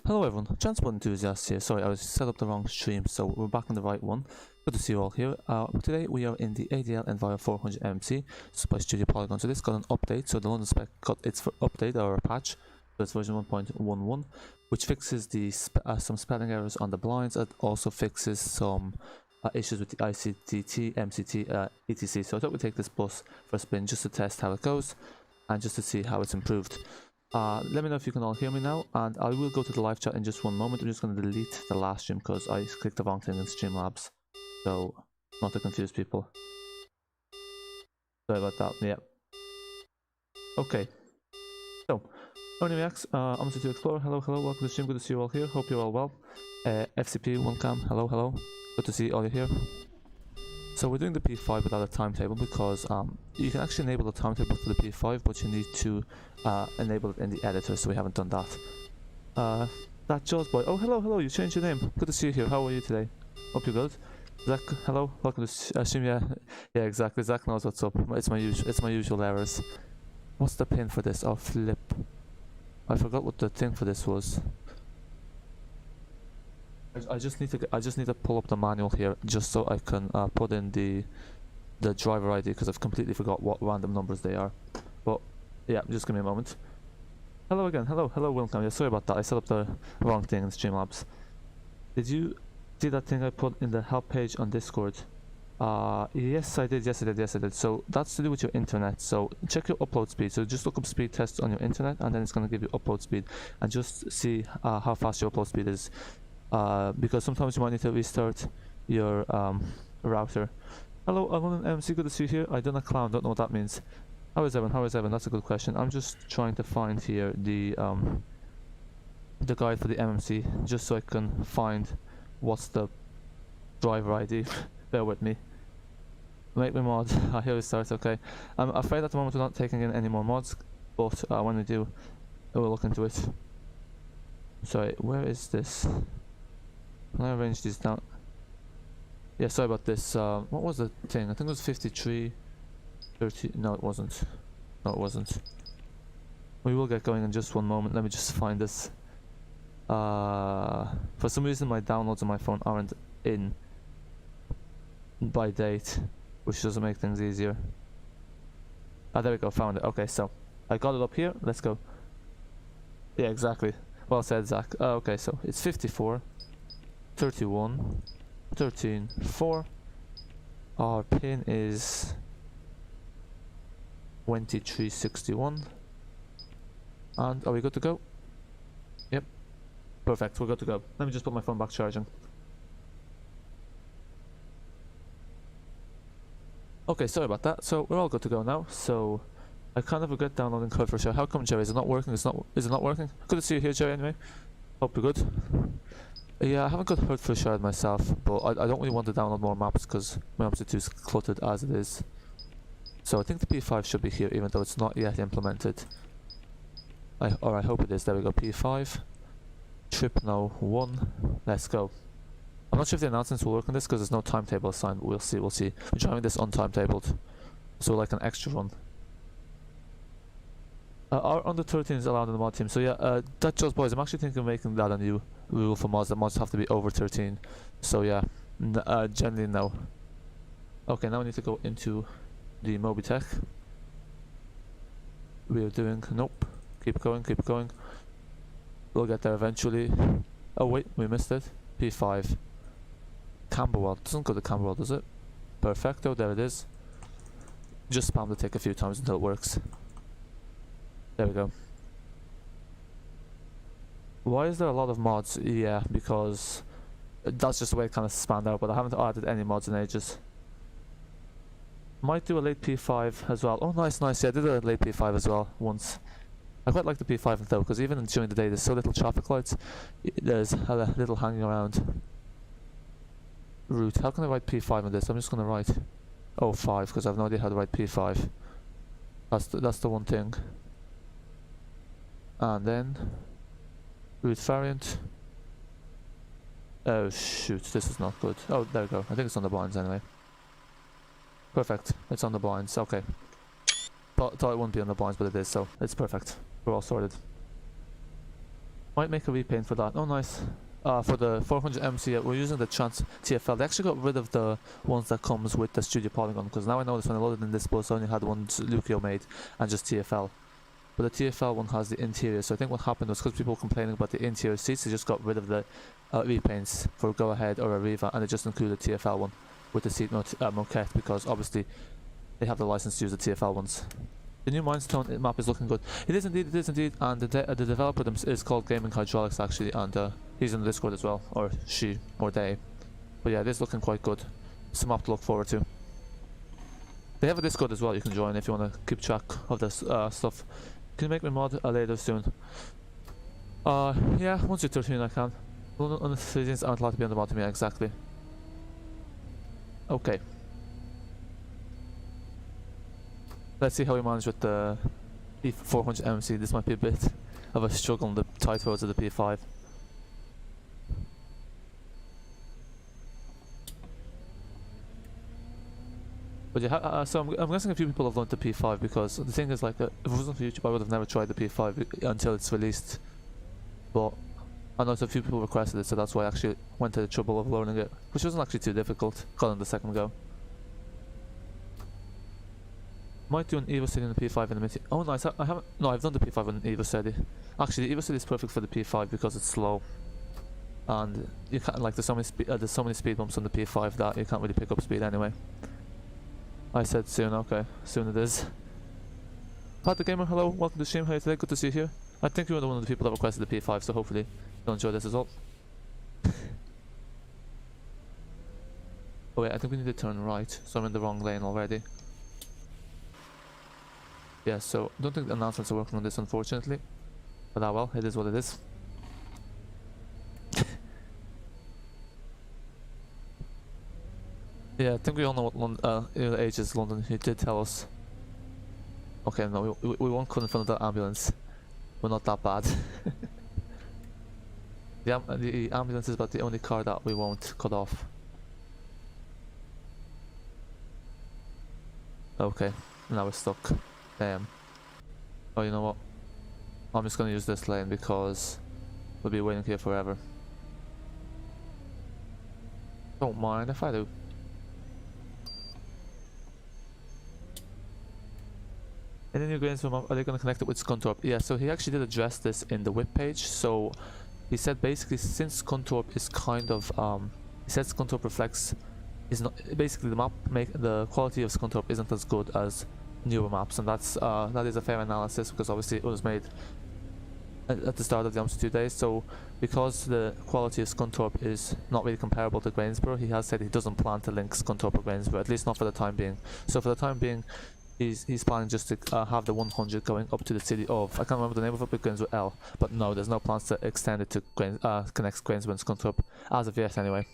Hello everyone, Transport Enthusiast here. Sorry, I set up the wrong stream, so we're back on the right one. Good to see you all here. Today we are in the ADL Enviro E400 MMC. This is by Studio Polygon. So this got an update, so the London Spec got its update or patch. So it's version 1.11, which fixes the some spelling errors on the blinds. It also fixes some issues with the ICTT, MCT, etc. So I thought we'd take this bus for a spin just to test how it goes and just to see how it's improved. Let me know if you can all hear me now, and I will go to the live chat in just one moment. I'm just going to delete the last stream because I clicked the wrong thing in Streamlabs, so not to confuse people. Sorry about that. Yeah. Okay. So, Onimax, Omsi to Explorer. Hello, welcome to the stream. Good to see you all here. Hope you're all well. FCP One Cam. Hello. Good to see all you here. So we're doing the P5 without a timetable because you can actually enable the timetable for the P5, but you need to enable it in the editor, so we haven't done that. That Jaws boy. Oh, hello, you changed your name. Good to see you here. How are you today? Hope you're good. Zach, hello, welcome to stream. Yeah, exactly. Zach knows what's up. It's my usual errors. What's the pin for this? Oh, flip. I forgot what the thing for this was. I just need to pull up the manual here just so I can put in the driver ID because I've completely forgot what random numbers they are. But yeah, just give me a moment. Hello again. Hello, welcome. Yeah, sorry about that. I set up the wrong thing in Streamlabs. Did you see that thing I put in the help page on Discord? Yes, I did. Yes, I did. So that's to do with your internet. So check your upload speed. So just look up speed tests on your internet, and then it's going to give you upload speed, and just see how fast your upload speed is. Because sometimes you might need to restart your router. Hello, London MC, good to see you here. I done a clown, don't know what that means. How is Evan? That's a good question. I'm just trying to find here the guide for the MMC, just so I can find what's the driver ID. Bear with me. Make me mod. Here it starts. Okay. I'm afraid at the moment we're not taking in any more mods, but when we do, we'll look into it. Sorry, where is this? Can I arrange these down? Yeah, sorry about this. What was the thing? I think it was 53, 30. No, it wasn't. We will get going in just one moment. Let me just find this. For some reason, my downloads on my phone aren't in by date, which doesn't make things easier. There we go. Found it. Okay, so I got it up here. Let's go. Yeah, exactly. Well said, Zach. Okay, so it's 54. 31 13 4. Our pin is 2361. And are we good to go? Yep, perfect, we're good to go. Let me just put my phone back charging. Okay, sorry about that. So we're all good to go now. So I kind of regret downloading code for sure. How come, Jerry? Is it not working? Is it not working? Good to see you here, Jerry, anyway. Hope you're good. Yeah, I haven't got hurt for shard myself, but I don't really want to download more maps because my MC2 is cluttered as it is. So I think the P5 should be here even though it's not yet implemented. I hope it is. There we go, P5. Trip no 1. Let's go. I'm not sure if the announcements will work on this because there's no timetable assigned, but we'll see. We're driving this untimetabled, so like an extra run. Our under 13 is allowed in the mod team, so yeah, that just boys, I'm actually thinking of making that a new rule for mods, that mods have to be over 13, so yeah, generally no. Okay, now we need to go into the Mobitech. We are doing, nope, keep going, we'll get there eventually. Oh wait, we missed it. P5. Camberwell, doesn't go to Camberwell, does it? Perfecto, there it is. Just spam the tick a few times until it works. There we go. Why is there a lot of mods? Yeah, because that's just the way it kind of spanned out, but I haven't added any mods in ages. Might do a late P5 as well. Oh, nice. Yeah, I did a late P5 as well once. I quite like the P5 though, because even during the day there's so little traffic lights, there's a little hanging around route. How can I write P5 on this? I'm just going to write 05 because I have no idea how to write P5. That's the one thing. And then route variant. Oh shoot, this is not good. Oh, there we go. I think it's on the blinds anyway. Perfect, it's on the blinds. Okay. Thought it wouldn't be on the blinds, but it is, so it's perfect. We're all sorted. Might make a repaint for that. Oh, nice. For the 400 MC, we're using the Trans TFL. They actually got rid of the ones that comes with the Studio Polygon, because now I noticed when I loaded in this bus, I only had ones Lucio made and just TFL. But the TFL one has the interior, so I think what happened was because people were complaining about the interior seats, they just got rid of the repaints for Go Ahead or Arriva, and they just included the TFL one with the seat moquette, because obviously they have the license to use the TFL ones. The new Mindstone map is looking good. It is indeed, and the developer is called Gaming Hydraulics actually, and he's in the Discord as well, or she, or they. But yeah, it is looking quite good. It's a map to look forward to. They have a Discord as well you can join if you want to keep track of this stuff. Can you make me mod later soon? Yeah, once you're 13 I can. On the citizens aren't allowed to be on the mod to me, exactly. Okay. Let's see how we manage with the E400 MC. This might be a bit of a struggle on the tight roads of the P5. But yeah, so I'm guessing a few people have learned the P5, because the thing is, like, if it wasn't for YouTube I would have never tried the P5 until it's released. But I noticed a few people requested it, so that's why I actually went to the trouble of learning it, which wasn't actually too difficult. Got on the second go. Might do an Evoceti in the P5 in a minute. Oh nice, I haven't... No, I've done the P5 on an Evoceti. Actually, the Evoceti is perfect for the P5 because it's slow. And you can't, like, there's so many speed bumps on the P5 that you can't really pick up speed anyway. I said soon, okay. Soon it is. Pat the Gamer, hello, welcome to the stream. How are you today? Good to see you here. I think you were one of the people that requested the P5, so hopefully you'll enjoy this as well. Oh wait, I think we need to turn right, so I'm in the wrong lane already. Yeah, so I don't think the announcements are working on this, unfortunately. But well, it is what it is. Yeah, I think we all know what age is London. He did tell us. Okay, no, we won't cut in front of that ambulance. We're not that bad. The ambulance is about the only car that we won't cut off. Okay, now we're stuck. Damn. Oh, you know what? I'm just gonna use this lane because we'll be waiting here forever. Don't mind if I do. Any new gains from, are they going to connect it with Scunthorpe? Yeah, so he actually did address this in the whip page. So he said basically, since Scunthorpe is kind of he said Scunthorpe reflects is not basically the quality of Scunthorpe isn't as good as newer maps, and that is a fair analysis, because obviously it was made at the start of the Omsi 2 days. So because the quality of Scunthorpe is not really comparable to Gainsborough, he has said he doesn't plan to link Scunthorpe or Gainsborough, at least not for the time being. So for the time being, he's planning just to have the 100 going up to the city of, I can't remember the name of it, but it begins with L. But no, there's no plans to extend it to connect Gainsborough and Scunthorpe, as of yet anyway.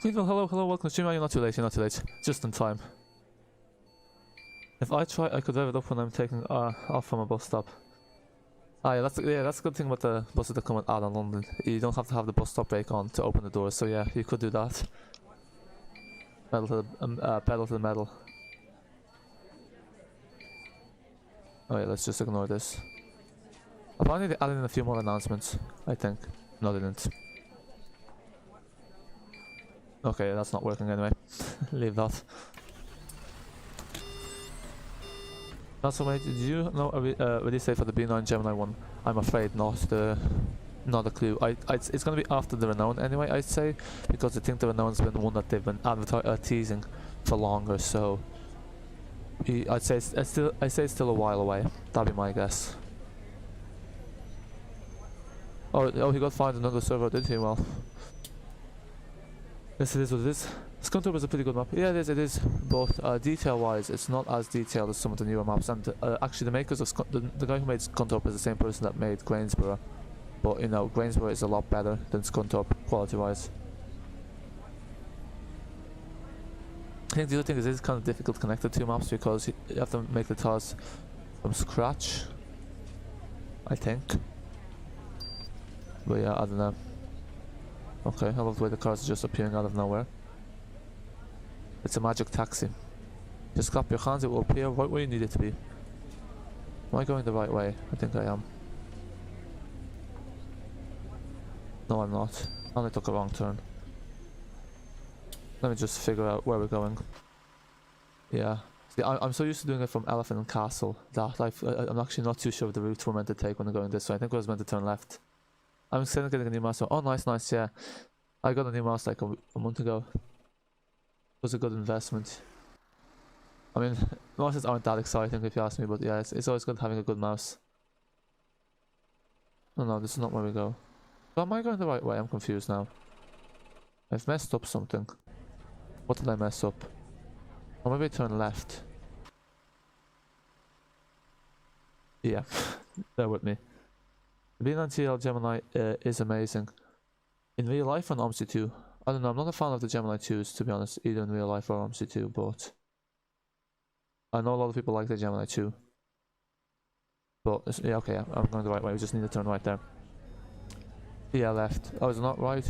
Queenville, hello, welcome to stream. You're not too late, just in time. If I try, I could rev it up when I'm taking off from a bus stop. Ah yeah, that's a good thing about the buses that come with Addon London. You don't have to have the bus stop brake on to open the doors, so yeah, you could do that. Pedal to the metal. Oh yeah, let's just ignore this. Apparently they added in a few more announcements, I think. No, they didn't. Okay, that's not working anyway. Leave that. Not so many. Did you know a release date for the B9 Gemini one? I'm afraid not. Not a clue. It's gonna be after the Renown anyway, I'd say, because I think the Renown's been the one that they've been teasing for longer. So I'd say it's still a while away. That'd be my guess. Oh, he got fined another server, did he? Well, yes, it is what it is. Scunthorpe is a pretty good map. Yeah, it is. Both detail-wise, it's not as detailed as some of the newer maps. And actually, the makers of the guy who made Scunthorpe is the same person that made Gainsborough. But you know, Gainsborough is a lot better than Scunthorpe quality-wise. I think the other thing is it's kind of difficult to connect the two maps because you have to make the tiles from scratch, I think. But yeah, I don't know. Okay, I love the way the cars are just appearing out of nowhere. It's a magic taxi. Just clap your hands, it will appear right where you need it to be. Am I going the right way? I think I am. No, I'm not. I only took a wrong turn. Let me just figure out where we're going. Yeah. See, I'm so used to doing it from Elephant and Castle that I'm actually not too sure of the route we're meant to take when we're going this way. I think I was meant to turn left. I'm still getting a new mouse. Oh, nice, nice, yeah. I got a new mouse like a month ago. It was a good investment. I mean, mouses aren't that exciting if you ask me, but yeah, it's always good having a good mouse. Oh no, this is not where we go. So am I going the right way? I'm confused now. I've messed up something. What did I mess up? Or maybe I turn left. Yeah, bear with me. Being on TL Gemini is amazing. In real life on Omsi 2, I don't know, I'm not a fan of the Gemini 2s to be honest, either in real life or Omsi 2, but I know a lot of people like the Gemini 2. But, yeah, okay, yeah, I'm going the right way, we just need to turn right there. Yeah, left. Oh, is it not right?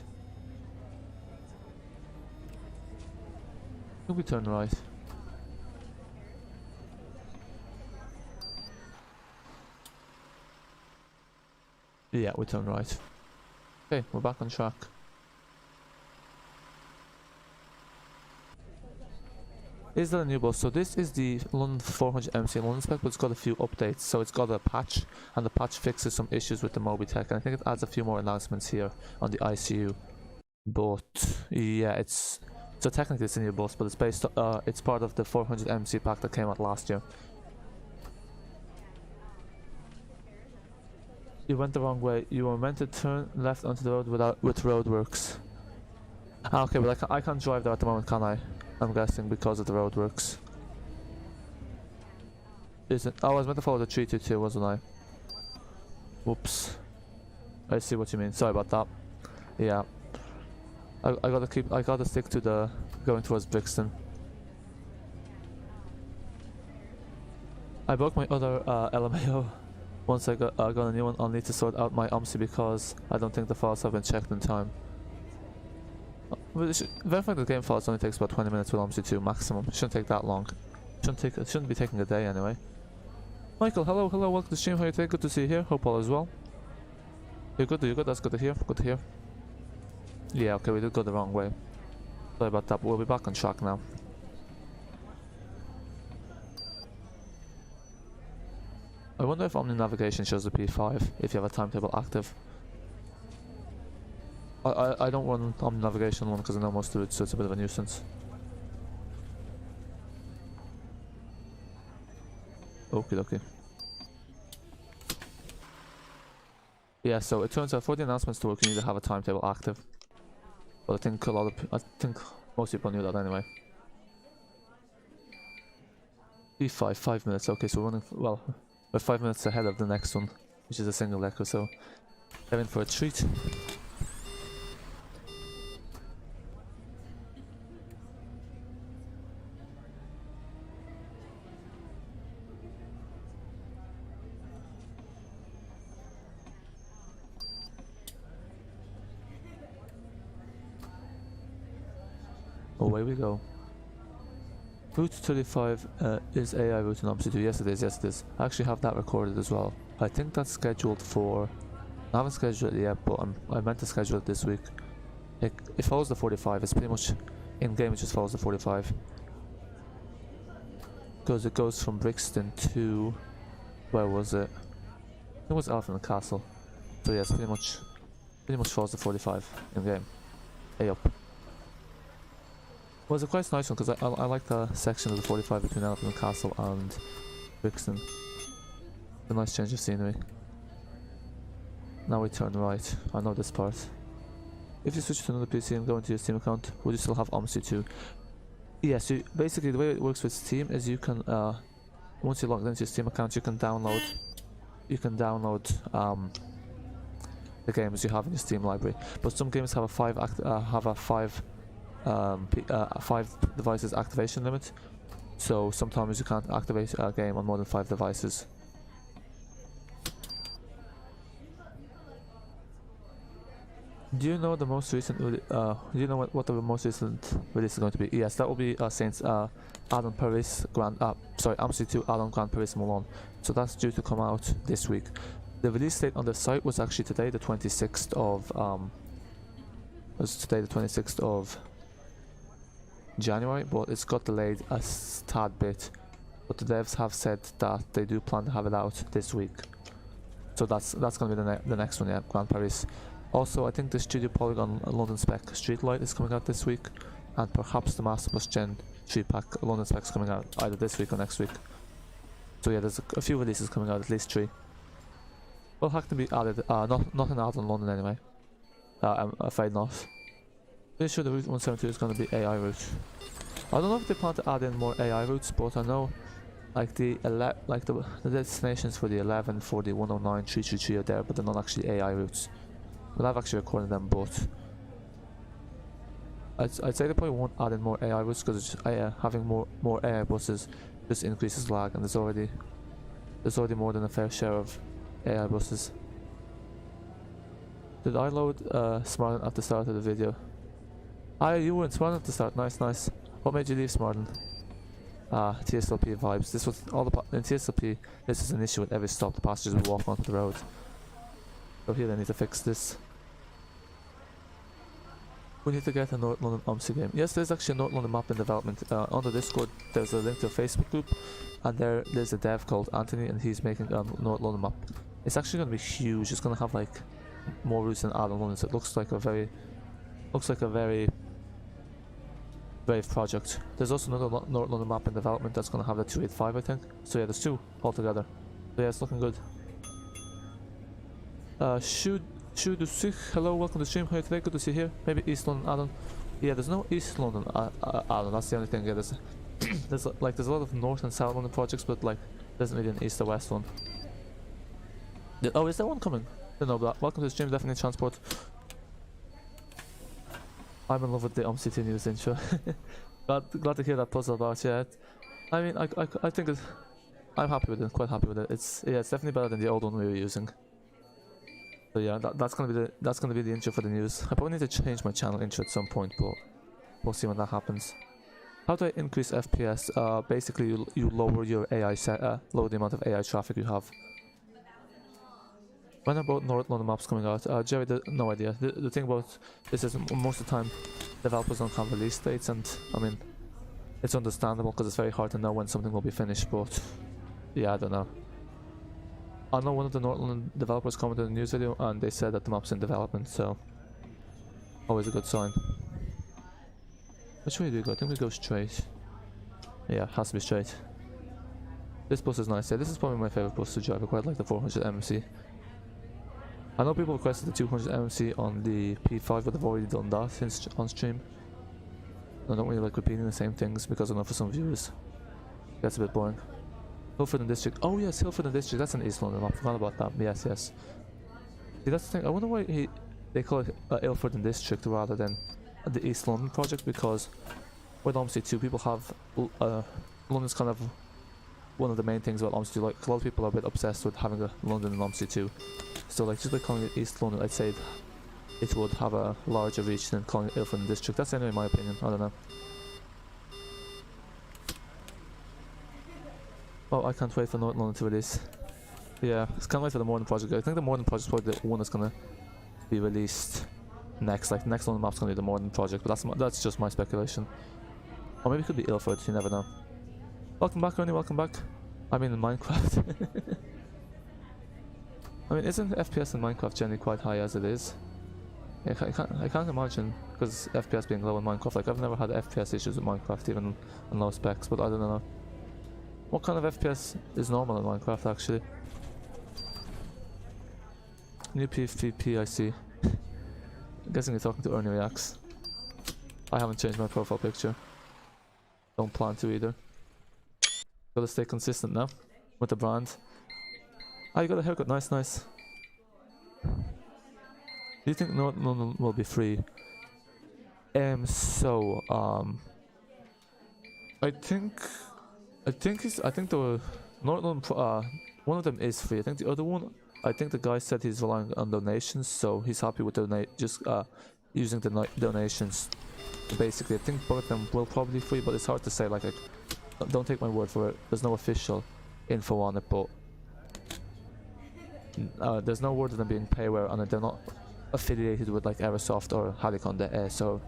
I think we turn right. Yeah, we turn right. Okay, we're back on track. Is that a new bus? So this is the London 400 MC London spec, but it's got a few updates. So it's got a patch, and the patch fixes some issues with the Mobi Tech, and I think it adds a few more announcements here on the ICU. But yeah, so technically it's a new bus, but it's part of the 400 MC Pack that came out last year. You went the wrong way. You were meant to turn left onto the road with roadworks. Ah, okay, but I can't drive there at the moment, can I? I'm guessing because of the roadworks. Isn't? Oh, I was meant to follow the 322, wasn't I? Whoops. I see what you mean. Sorry about that. Yeah. I gotta stick to the going towards Brixton. I broke my other LMAO. Once I got a new one, I'll need to sort out my Omsi because I don't think the files have been checked in time. Verifying the game files only takes about 20 minutes with Omsi 2 maximum. It shouldn't take that long. It shouldn't be taking a day anyway. Michael, hello, welcome to the stream. How are you today? Good to see you here. Hope all is well. You're good, that's good to hear. Good to hear. Yeah, okay, we did go the wrong way. Sorry about that, but we'll be back on track now. I wonder if Omni Navigation shows the P5 if you have a timetable active. I don't run Omni Navigation one because I know most of it, so it's a bit of a nuisance. Okie dokie. Yeah, so it turns out for the announcements to work you need to have a timetable active. But I think most people knew that anyway. P5, 5 minutes, okay, so we're running, well, we're 5 minutes ahead of the next one, which is a single echo, so they're in for a treat. Away we go. Route 35 is AI route in Omsi 2. Yes it is, I actually have that recorded as well. I think that's scheduled for... I haven't scheduled it yet, but I meant to schedule it this week. It follows the 45, it's pretty much... in game it just follows the 45. Because it goes from Brixton to... where was it? It was Elephant and Castle. So yes, pretty much follows the 45 in game. Hey up. Well, it's a quite nice one because I like the section of the 45 between Elephant and Castle and Brixton. A nice change of scenery. Now we turn right. I know this part. If you switch to another PC and go into your Steam account, would you still have Omsi 2? Yeah, so basically the way it works with Steam is you can, once you log into your Steam account, you can download the games you have in your Steam library. But some games have a 5 devices activation limit, so sometimes you can't activate a game on more than 5 devices. Do you know the most recent? Do you know what the most recent release is going to be? Yes, that will be Saints Addon Paris Omsi 2 Addon Grand Paris Milan. So that's due to come out this week. The release date on the site was actually today, the 26th of was today the 26th of January, but it's got delayed a tad bit. But the devs have said that they do plan to have it out this week. So that's going to be the next one, yeah, Grand Paris. Also, I think the Studio Polygon London Spec Streetlight is coming out this week, and perhaps the Master Plus Gen 3 Pack London Spec is coming out either this week or next week. So yeah, there's a few releases coming out, at least 3. Will have to be added, not in Addon London anyway. I'm afraid not. Pretty sure the Route 172 is going to be AI route. I don't know if they plan to add in more AI routes, but I know like the destinations for the 11, for the 109, 333 are there, but they're not actually AI routes. But I've actually recorded them both. I'd say they probably won't add in more AI routes because having more AI buses just increases lag, and there's already more than a fair share of AI buses. Did I load Smarden at the start of the video? You were in Smarden at the start. Nice. What made you leave Smarden? TSLP vibes. This was all in TSLP. This is an issue with every stop. The passengers will walk onto the road. So here they need to fix this. We need to get a North London Omsi game. Yes, there's actually a North London map in development. On the Discord, there's a link to a Facebook group, and there's a dev called Anthony, and he's making a North London map. It's actually going to be huge. It's going to have like more routes than Addon London, so it looks like a very brave project. There's also another North London map in development that's going to have the 285, I think. So yeah, there's 2 altogether. So yeah, it's looking good. Hello, welcome to the stream. How are you today? Good to see you here. Maybe East London Addon. Yeah, there's no East London Addon. That's the only thing. Yeah, there's a lot of North and South London projects, but like there isn't really an East or West one. Oh, is there one coming? I don't know that. Welcome to the stream. Definitely transport. I'm in love with the Omsi news intro. glad to hear that puzzle about. Yeah, I mean, I think I'm happy with it. Quite happy with it. It's definitely better than the old one we were using. So yeah, that's gonna be the intro for the news. I probably need to change my channel intro at some point, but we'll see when that happens. How do I increase FPS? Basically, you lower your AI lower the amount of AI traffic you have. When about North London maps coming out? Jerry, no idea. The thing about this is most of the time developers don't have release dates, and I mean it's understandable because it's very hard to know when something will be finished. But yeah, I don't know. I know one of the North London developers commented in the news video and they said that the map's in development, so always a good sign. Which way do we go? I think we go straight. Yeah, has to be straight. This bus is nice. Yeah, this is probably my favourite bus to drive. I quite like the 400 MMC. I know people requested the 200 MMC on the P5, but I've already done that on stream. I don't really like repeating the same things because I know for some viewers it gets a bit boring. Ilford and District. Oh yes, Ilford and District. That's an East London map. I forgot about that. Yes. See, that's the thing. I wonder why they call it Ilford and District rather than the East London project, because with Omsi 2, people have London's kind of one of the main things about Omsi 2. Like a lot of people are a bit obsessed with having a London and Omsi 2. So like just by calling it East London, I'd say it would have a larger reach than calling it Ilford and District. That's anyway my opinion. I don't know. Oh, I can't wait for North London to release. Yeah, I can't wait for the Modern project. I think the Modern project is probably the one that's gonna be released next. Like the next London map's gonna be the Modern project, but that's just my speculation. Or maybe it could be Ilford. You never know. Welcome back, Ernie. Welcome back. I mean, in Minecraft. I mean, isn't FPS in Minecraft generally quite high as it is? Yeah, I can't imagine because FPS being low in Minecraft. Like I've never had FPS issues with Minecraft, even in low specs. But I don't know. What kind of FPS is normal in Minecraft actually? New PvP, I see. I'm guessing you're talking to Ernie Reacts. I haven't changed my profile picture. Don't plan to either. Gotta stay consistent now with the brand. Ah, you got a haircut. Nice. Do you think North London will be free? I think the North London one of them is free. I think the other one, I think the guy said he's relying on donations, so he's happy with using the donations. Basically, I think both of them will probably be free, but it's hard to say. Like, don't take my word for it. There's no official info on it, but there's no word of them being payware, and they're not. affiliated with like Aerosoft or Helicon.air, so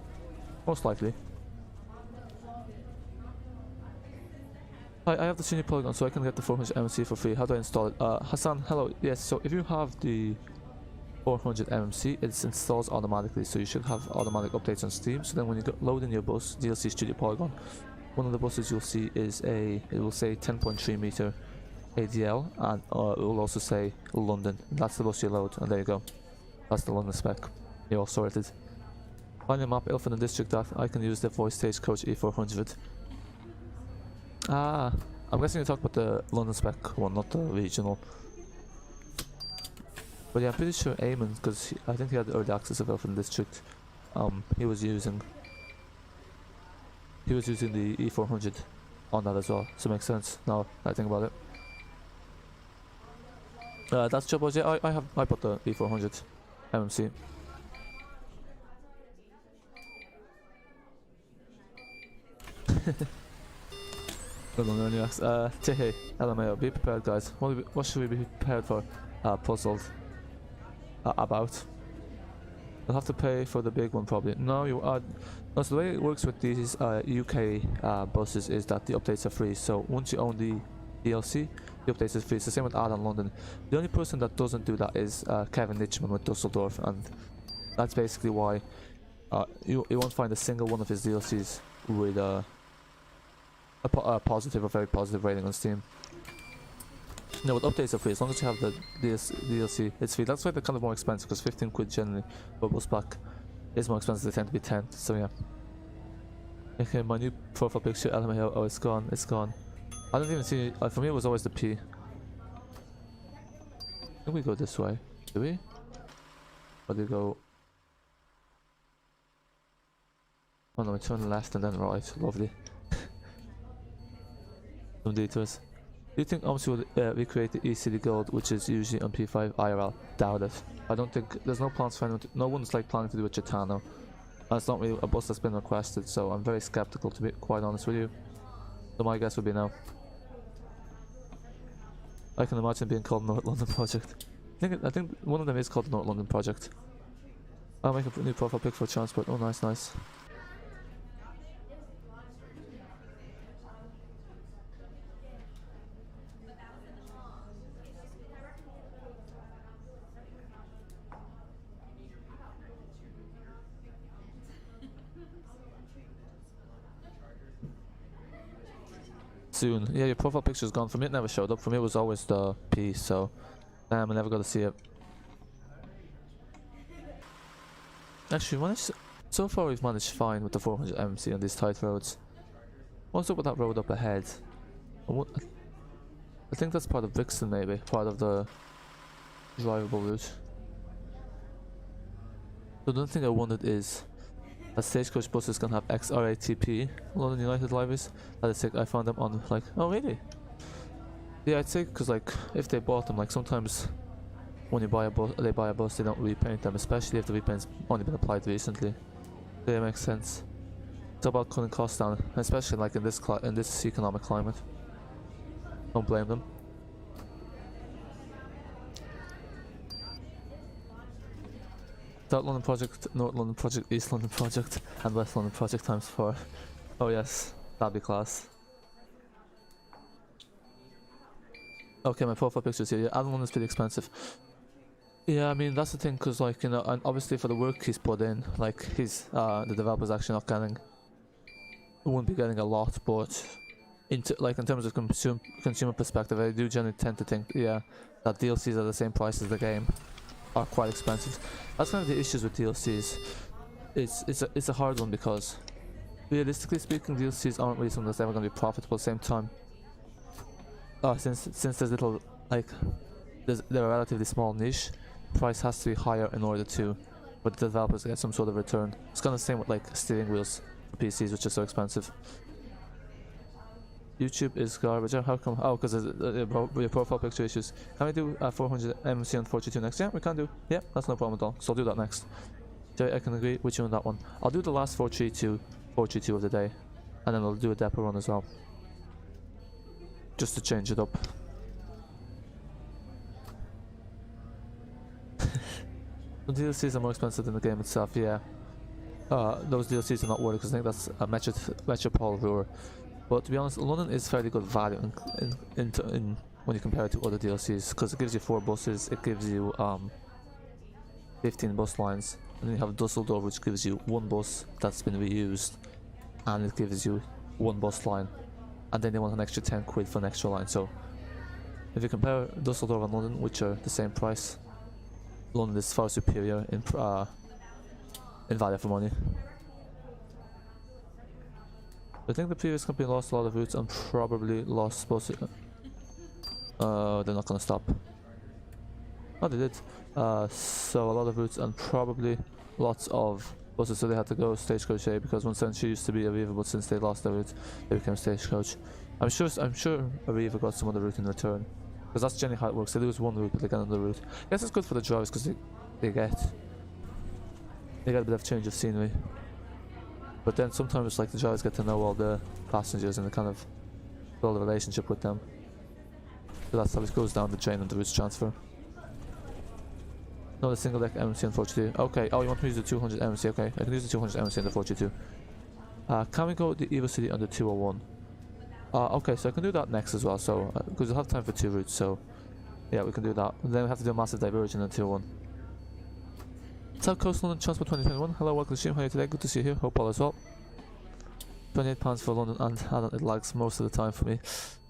most likely. Hi, I have the Studio Polygon, so I can get the 400 MMC for free. How do I install it? Hassan, hello. Yes, so if you have the 400 MMC, it installs automatically, so you should have automatic updates on Steam. So then when you load in your bus, DLC Studio Polygon, one of the buses you'll see is it will say 10.3 meter ADL, and it will also say London. That's the bus you load, and there you go. That's the London spec. You're all sorted. Find a map, Ilford and District that I can use the Voith Stagecoach E400. Ah, I'm guessing you talk about the London spec one, not the regional. But yeah, I'm pretty sure Eamon, because I think he had early access of Ilford and District. He was using the E400 on that as well, so it makes sense now that I think about it. That's job was, yeah, I bought the E400 MMC. Good on early access. Tehe, LMAO, be prepared guys. What should we be prepared for? Puzzled about. You'll have to pay for the big one probably. No, you are. No, so the way it works with these UK buses is that the updates are free. So once you own the DLC, the updates is free. It's the same with Addon London. The only person that doesn't do that is Kevin Nichman with Dusseldorf, and that's basically why you won't find a single one of his DLCs with a positive or very positive rating on Steam. No, but updates are free as long as you have the DLC. It's free. That's why they're kind of more expensive, because 15 quid generally for bus pack is more expensive. They tend to be 10. So yeah. Okay, my new profile picture, LMAO. Oh, it's gone. It's gone. I don't even see. For me, it was always the P. I think we go this way. Do we? Or do we go? Oh no, we turn left and then right. Lovely. Some detours. Do you think Omsi will recreate the E-City Gold, which is usually on P5 IRL? Doubt it. I don't think there's no plans for anyone no one's like planning to do a Chitano. And it's not really a bus that's been requested, so I'm very skeptical, to be quite honest with you. So my guess would be no. I can imagine being called North London Project. I think one of them is called the North London Project. I'll make a new profile pic for transport. Oh, nice, nice. Soon. Yeah, your profile picture's gone. For me it never showed up. For me it was always the P, so damn, I never got to see it. Actually, so far we've managed fine with the 400 MC on these tight roads. What's up with that road up ahead? I think that's part of Brixton, maybe. Part of the drivable route. So the only thing I wondered is that Stagecoach buses can have XRATP London United libraries. That is sick. I found them on like, oh really? Yeah, I'd say because like if they bought them, like sometimes when you buy a bus, they don't repaint them, especially if the repaint's only been applied recently. Yeah, it makes sense. It's about cutting costs down, especially like in this economic climate. Don't blame them. South London Project, North London Project, East London Project, and West London Project times 4. Oh yes, that'd be class. Okay, my profile picture's here. Yeah, Addon London's pretty expensive. Yeah, I mean that's the thing, because like, you know, and obviously for the work he's put in, like the developer's actually not getting, won't be getting a lot, but in terms of consumer perspective, I do generally tend to think, yeah, that DLCs are the same price as the game are quite expensive. That's kind of the issues with DLCs. It's a hard one, because realistically speaking, DLCs aren't really something that's ever going to be profitable at the same time. Since there's little, like, they're a relatively small niche, price has to be higher in order for the developers to get some sort of return. It's kind of the same with like steering wheels for PCs, which are so expensive. YouTube is garbage. How come? Oh, because your profile picture issues. Can we do 400 MMC and 42 next? Yeah, we can do. Yeah, that's no problem at all. So I'll do that next. I can agree with you on that one. I'll do the last 432 of the day, and then I'll do a depot run as well, just to change it up. The DLCs are more expensive than the game itself, yeah. Those DLCs are not worth it because I think that's a Metropole Ruhr. But to be honest, London is fairly good value in when you compare it to other DLCs, because it gives you 4 buses, it gives you 15 bus lines, and then you have Dusseldorf, which gives you 1 bus that's been reused, and it gives you 1 bus line, and then they want an extra 10 quid for an extra line. So if you compare Dusseldorf and London, which are the same price, London is far superior in value for money. I think the previous company lost a lot of routes and probably lost buses. They're not gonna stop. Oh, they did. So a lot of routes and probably lots of buses, so they had to go Stagecoach A, because 173 used to be Arriva, but since they lost their route, they became Stagecoach. I'm sure Arriva got some other route in return, because that's generally how it works. They lose one route, but they get another route. I guess it's good for the drivers because they get a bit of change of scenery. But then sometimes like the drivers get to know all the passengers and they kind of build a relationship with them. So that's how it goes down the chain and the routes transfer. No, the single deck MMC unfortunately. Okay, oh, you want me to use the 200 MMC? Okay, I can use the 200 MMC in the 42. Can we go the Evoceti on the 201? Okay, so I can do that next as well, so because we'll have time for 2 routes, so yeah, we can do that. And then we have to do a massive diversion on the 201. South Coast London Transport 2021. Hello, welcome to the stream. How are you today? Good to see you here. Hope all is well. £28 for London, and it lags most of the time for me.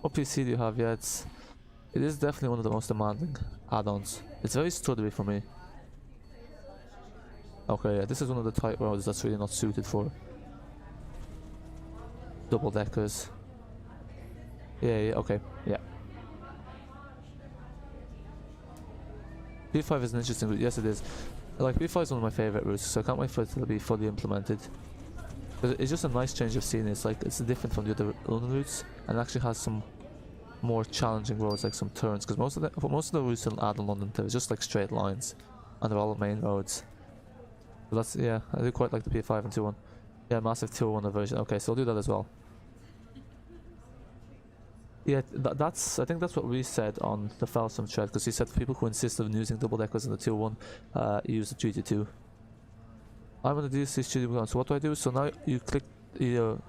What PC do you have? Yeah, it is definitely one of the most demanding add-ons. It's very studdery for me. Okay, yeah, this is one of the tight roads that's really not suited for double deckers. Yeah, okay, yeah. B5 is an interesting route. Yes, it is. Like, B5 is one of my favourite routes, so I can't wait for it to be fully implemented. But it's just a nice change of scene. It's like, it's different from the other London routes, and actually has some more challenging roads, like some turns, because most of the routes in Addon London, they're just like straight lines, and they're all main roads. But that's, yeah, I do quite like the P5 and 2.1. Yeah, massive 2.1 version. Okay, so I'll do that as well. Yeah, I think that's what we said on the Falsum thread, because he said for people who insist on using double deckers in the 2.1, use the 322. I'm on the DLC Studio Polygon. So what do I do? So now you click the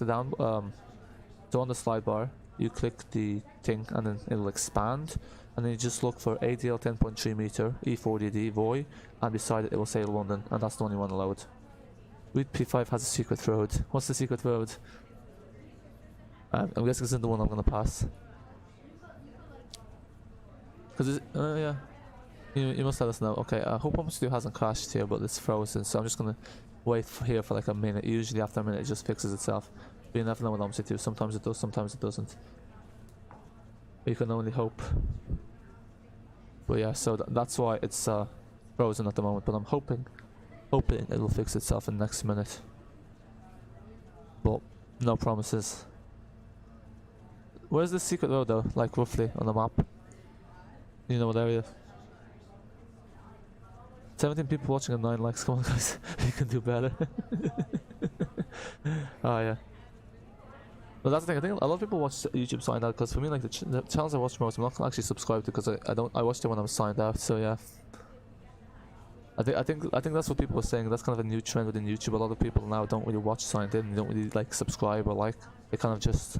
down, so on the slide bar, you click the thing and then it will expand, and then you just look for ADL 10.3 meter E400 Voith, and beside it it will say London, and that's the only one allowed. Route P5 has a secret road. What's the secret road? I'm guessing it's the one I'm gonna pass. Cause yeah, you must let us know. Okay, I hope Omsi hasn't crashed here, but it's frozen, so I'm just gonna wait here for like a minute. Usually after a minute it just fixes itself. But you never know with Omsi too. Sometimes it does, sometimes it doesn't. But you can only hope. But yeah, so that's why it's frozen at the moment. But I'm hoping it'll fix itself in the next minute. But no promises. Where's the secret road though, like roughly on the map? You know what area? 17 people watching and 9 likes, come on guys, you can do better. Oh yeah. But that's the thing, I think a lot of people watch YouTube signed out, because for me, like the channels I watch most, I'm not actually subscribed to, because I watched it when I was signed out, so yeah. I think that's what people were saying. That's kind of a new trend within YouTube. A lot of people now don't really watch signed in, they don't really like subscribe or like, they kind of just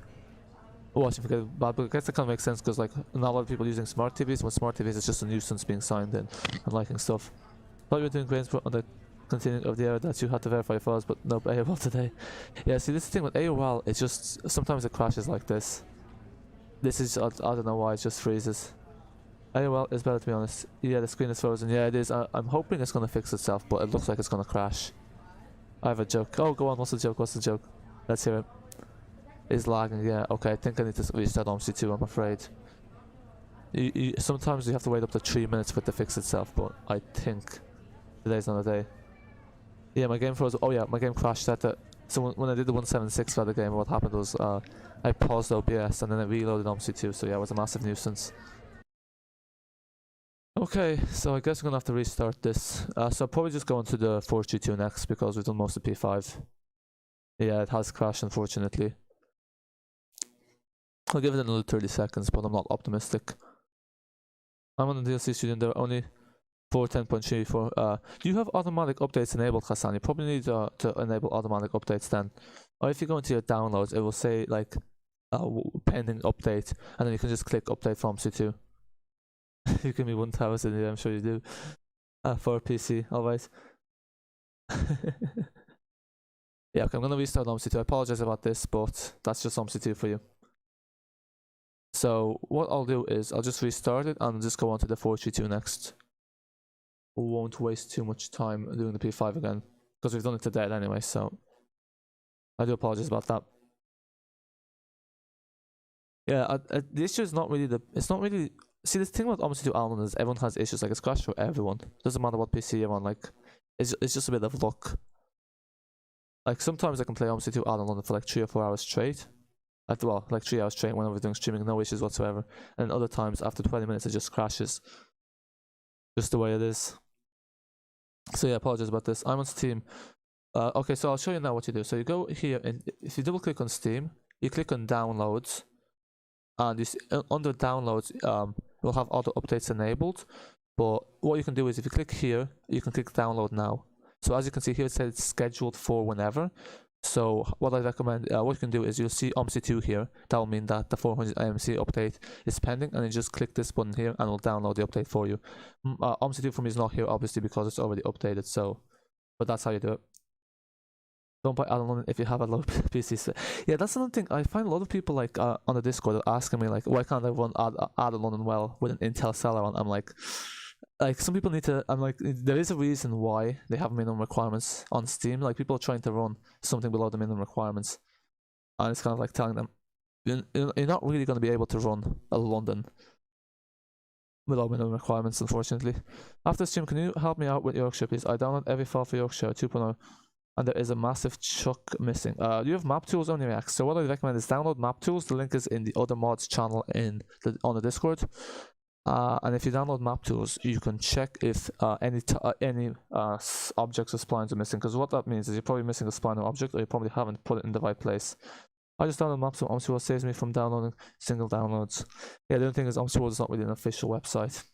watch and forget. But I guess that kind of makes sense, because like not a lot of people using smart TVs. When smart TVs, it's just a nuisance being signed in and liking stuff. Thought you were doing great on the continuing of the error that you had to verify files, but no AOL today. Yeah, see, this is the thing with AOL, it's just sometimes it crashes like this. This is I don't know why, it just freezes. AOL is better, to be honest. Yeah, the screen is frozen. Yeah, it is. I'm hoping it's gonna fix itself, but it looks like it's gonna crash. I have a joke. Oh, go on. What's the joke? What's the joke? Let's hear it. It's lagging. Yeah. Okay. I think I need to restart Omsi too, I'm afraid. Sometimes you have to wait up to 3 minutes for it to fix itself, but I think today's not a day. Yeah, my game froze. Oh yeah, my game crashed at the. So when I did the 176 for the game, what happened was I paused OBS and then I reloaded Omsi too. So yeah, it was a massive nuisance. Okay, so I guess we're gonna have to restart this. So I'll probably just go into the 432 next, because we've done most of P5. Yeah, it has crashed, unfortunately. I'll give it another 30 seconds, but I'm not optimistic. I'm on the DLC studio and there are only for 10.3 do you have automatic updates enabled, Hassan? You probably need to enable automatic updates then. Or if you go into your downloads, it will say like pending update, and then you can just click update from C2. You give me 1,000, yeah, I'm sure you do. For a PC, alright. Yeah, okay, I'm gonna restart OMSI2. I apologize about this, but that's just OMSI2 for you. So what I'll do is I'll just restart it and just go on to the 432 next. We won't waste too much time doing the P5 again, because we've done it to death anyway, so I do apologize about that. Yeah, the issue is not really see, the thing about OMSI2 Addon is everyone has issues, like it's crashed for everyone. Doesn't matter what PC you're on, like it's just a bit of luck. Like sometimes I can play OMSI2 Addon London for like 3 or 4 hours straight. Like 3 hours straight whenever we're doing streaming, no issues whatsoever. And other times after 20 minutes it just crashes. Just the way it is. So yeah, apologies about this. I'm on Steam. Okay, so I'll show you now what you do. So you go here, and if you double click on Steam, you click on downloads, and you see, under downloads you'll have auto updates enabled. But what you can do is if you click here, you can click download now. So as you can see here, it says it's scheduled for whenever. So what I recommend, what you can do is you'll see OMSI2 here. That will mean that the 400 MMC update is pending, and you just click this button here and it'll download the update for you. OMSI2 for me is not here obviously because it's already updated, so but that's how you do it. Don't buy Addon London if you have a low PC. Yeah, that's another thing. I find a lot of people like on the Discord asking me like, why can't I run Addon London well with an Intel Celeron? I'm like some people need to. I'm like, there is a reason why they have minimum requirements on Steam. Like people are trying to run something below the minimum requirements, and it's kind of like telling them you're not really going to be able to run a London without minimum requirements, unfortunately. After stream, can you help me out with Yorkshire, please? I download every file for Yorkshire 2.0. And there is a massive chunk missing. You have map tools on your React. So what I recommend is download map tools. The link is in the other mods channel on the Discord. And if you download map tools, you can check if any objects or splines are missing. Because what that means is you're probably missing a spline or object, or you probably haven't put it in the right place. I just download map tools. OMSI saves me from downloading single downloads. Yeah, the only thing is OMSI is not really an official website.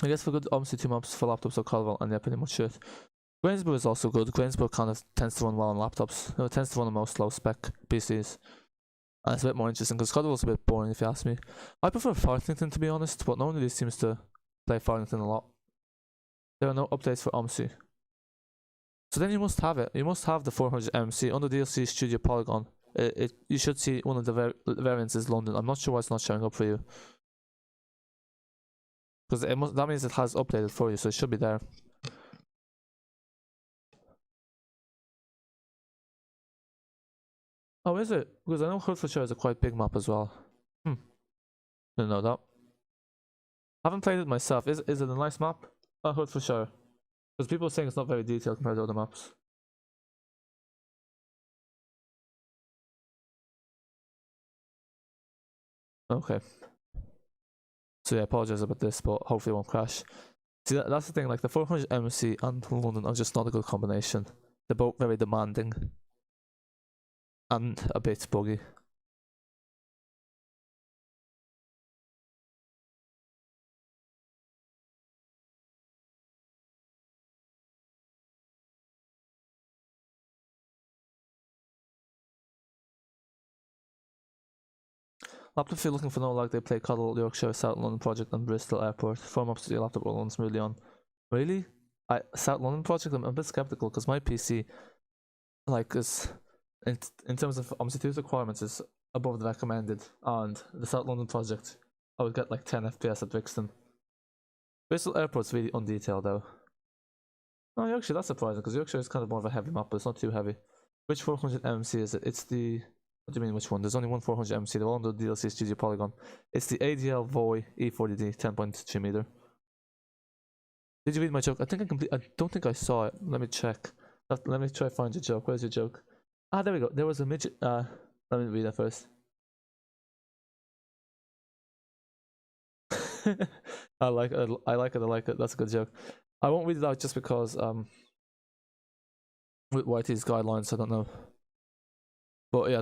I guess for good OMSI2 maps for laptops or Colville, and yeah, pretty much it. Grainsborough is also good. Grainsborough kind of tends to run well on laptops. It tends to run on most low spec PCs. And it's a bit more interesting because Codwell's a bit boring if you ask me. I prefer Farthington to be honest, but no one really seems to play Farthington a lot. There are no updates for OMSI. So then you must have it. You must have the 400 MC under DLC Studio Polygon. You should see one of the variants is London. I'm not sure why it's not showing up for you. Because that means it has updated for you, so it should be there. Oh, is it? Because I know Hertfordshire is a quite big map as well. Didn't know that. Haven't played it myself. Is it a nice map? Hertfordshire. Because people are saying it's not very detailed compared to other maps. Okay. So yeah, I apologize about this, but hopefully it won't crash. See, that's the thing, like the 400 MC and London are just not a good combination. They're both very demanding. And a bit buggy. Laptop, if you're looking for no lag, they play Cuddle, Yorkshire, South London Project, and Bristol Airport. Form up to your laptop runs smoothly on. Really? South London Project, I'm a bit skeptical because my PC, like, is in terms of OMSI2's requirements, is above the recommended, and the South London Project, I would get like 10 FPS at Brixton. Bristol Airport's really undetailed though. Oh, Yorkshire, that's surprising because Yorkshire is kind of more of a heavy map, but it's not too heavy. Which 400 MC is it? It's the... What do you mean which one? There's only one 400 MC, they're all on the DLC Studio Polygon. It's the ADL Voith E400 10.3 meter. Did you read my joke? I don't think I saw it. Let me check. Let me try to find your joke. Where's your joke? Ah, there we go. There was a midget. Let me read that first. I like it. That's a good joke. I won't read it out just because with YT's guidelines, I don't know. But yeah,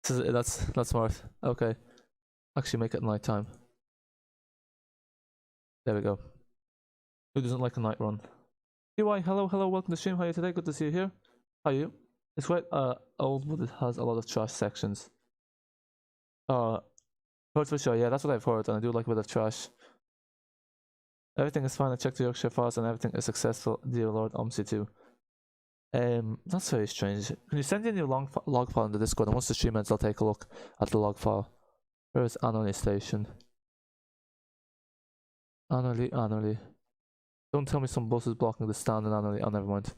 that's smart. Okay, actually make it night time. There we go. Who doesn't like a night run? Diwa, hello, welcome to the stream. How are you today? Good to see you here. How are you? It's quite old, but it has a lot of trash sections. Heard for sure, yeah, that's what I've heard, and I do like a bit of trash. Everything is fine. I checked the Yorkshire files and everything is successful. Dear Lord, Omsi too. That's very strange. Can you send in your log file in the Discord, and once the stream ends, I'll take a look at the log file. Where is Addon Station? Annerley. Don't tell me some bus is blocking the stand in Annerley. Oh, never mind.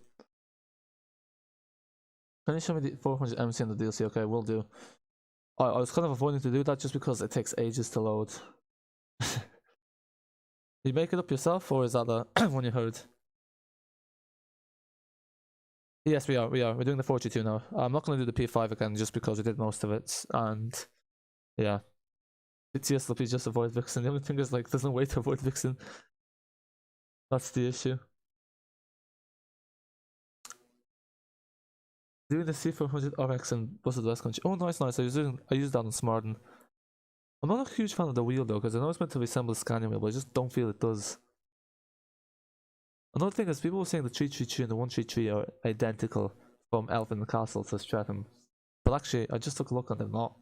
Can you show me the 400 MC in the DLC? Okay, will do. I was kind of avoiding to do that just because it takes ages to load. You make it up yourself, or is that the one you heard? Yes, we are. We're doing the 42 now. I'm not going to do the P5 again just because we did most of it, and yeah. It's useless, just avoid Vixen. The only thing is, like, there's no way to avoid Vixen. That's the issue. Doing the C400 RX and Busted West Country. Oh, nice. I used that on Smarten. I'm not a huge fan of the wheel though, because I know it's meant to resemble a Scania wheel, but I just don't feel it does. Another thing is, people were saying the 333 and the 133 are identical from Elfin Castle to Streatham, but actually, I just took a look and they're not.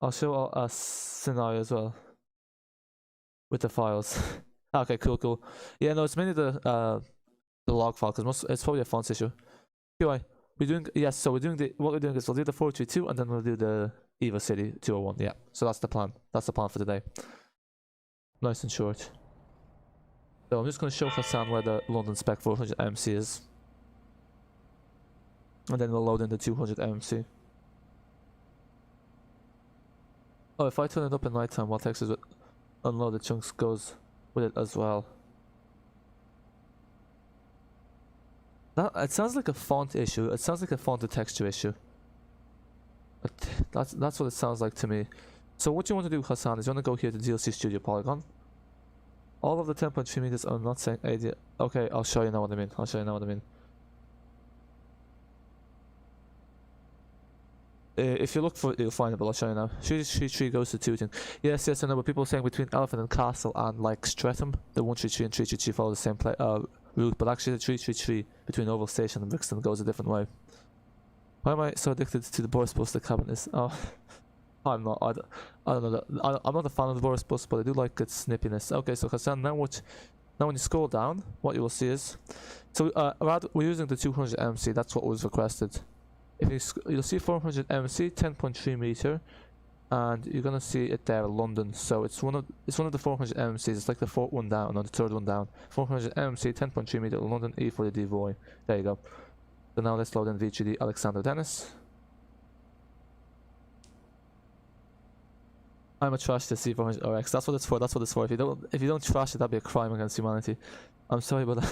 I'll show a scenario as well with the files. Okay, cool. Yeah, no, it's mainly the log file, because it's probably a fonts issue. Anyway, so what we're doing is we'll do the 432 and then we'll do the Evoceti 201. Yeah, so that's the plan. That's the plan for today. Nice and short. So I'm just going to show Hassan where the London Spec 400 MC is, and then we'll load in the 200 MC. Oh, if I turn it up at night time while Texas with unloaded chunks goes with it as well. It sounds like a font issue. It sounds like a font to texture issue. But that's what it sounds like to me. So what you want to do, Hassan, is you want to go here to DLC Studio Polygon. All of the 10.3 meters are not saying ADL. Okay, I'll show you now what I mean. If you look for it, you'll find it, but I'll show you now. 333 goes to Tooting. Yes, I know, but people are saying between Elephant and Castle and like Streatham, the 133 and 333 follow the same route, but actually the 333 between Oval Station and Brixton goes a different way. Why am I so addicted to the Boris bus? The cabin is. Oh, I'm not. I don't know. I'm not a fan of the Boris bus, but I do like its snippiness. Okay, so Hassan, now when you scroll down, what you will see is, so we're using the 200 MC. That's what was requested. If you'll see 400 MC, 10.3 meter, and you're gonna see it there, London. So it's one of the 400 MCs. It's like the fourth one down, or the third one down. 400 MC, 10.3 meter, London E400 Voith. There you go. So now let's load in VGD Alexander Dennis. I'm a trash to C400 RX. That's what it's for. If you don't trash it, that'd be a crime against humanity. I'm sorry about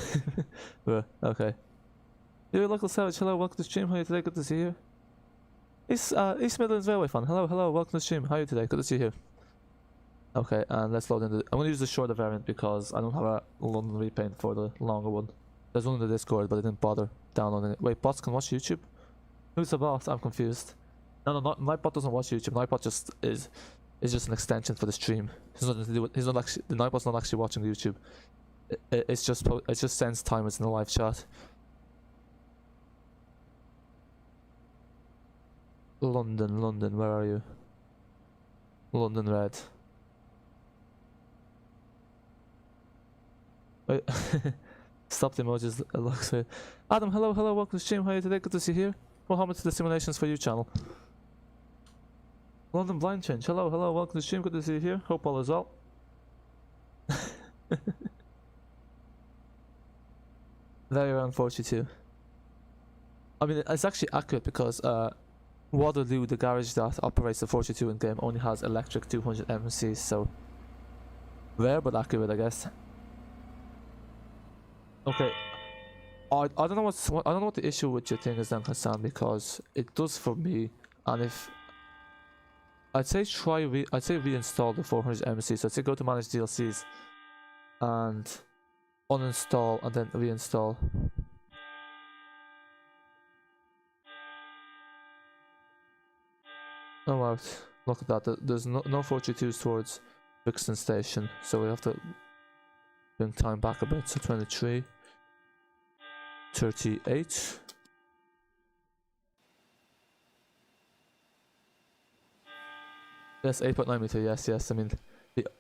that. Okay. You're a local savage. Hello, welcome to the stream. How are you today? Good to see you. East Midlands Railway fan. Hello, welcome to the stream. How are you today? Good to see you here. Okay, and let's load in I'm going to use the shorter variant because I don't have a London repaint for the longer one. There's one in the Discord, but I didn't bother downloading it. Wait, bots can watch YouTube? Who's the bot? I'm confused. No, Nightbot doesn't watch YouTube. Nightbot just is just an extension for the stream. The Nightbot's not actually watching YouTube. It just sends timers in the live chat. London, where are you? London Red. Wait. Stop the emojis, it looks weird. Adam, hello, welcome to the stream. How are you today? Good to see you here. Welcome to the Simulations for You channel. London Blind Change, hello, welcome to the stream. Good to see you here. Hope all is well. Very around 42. I mean, it's actually accurate because Waterloo, the garage that operates the 42 in game, only has electric 200 MCs, so rare but accurate, I guess. Okay, I don't know what the issue with your thing is then, Hassan, because it does for me. And if I'd say reinstall the 400 MCs. So I'd say go to manage DLCs and uninstall and then reinstall. Oh wow, look at that. There's no 432s towards Brixton Station. So we have to bring time back a bit. So 23, 38. Yes, 8.9 meter. Yes, yes. I mean,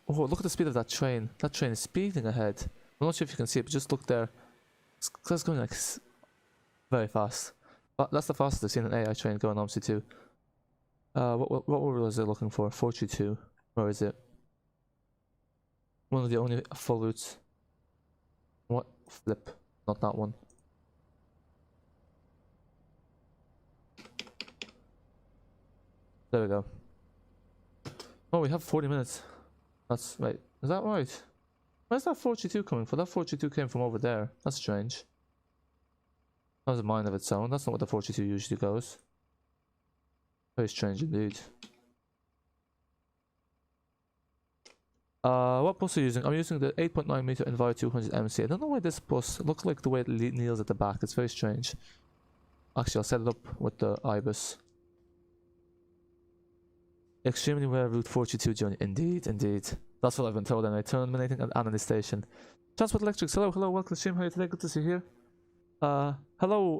oh, look at the speed of that train. That train is speeding ahead. I'm not sure if you can see it, but just look there. It's going like very fast. But that's the fastest I've seen an AI train going Omsi too. What was it looking for? 432. Where is it? One of the only full routes. What? Flip. Not that one. There we go. Oh, we have 40 minutes. That's right. Is that right? Where's that 432 coming from? That 432 came from over there. That's strange. That was a mind of its own. That's not what the 422 usually goes. Very strange indeed. What bus are you using? I'm using the 8.9 meter Enviro 200 MC. I don't know why this bus looks like the way it kneels at the back. It's very strange. Actually, I'll set it up with the IBUS. Extremely rare Route 42 journey. Indeed, indeed. That's what I've been told anyway. Terminating at Addon Station. Transport Electrics. Hello, hello. Welcome to the stream. How are you today? Good to see you here. Hello,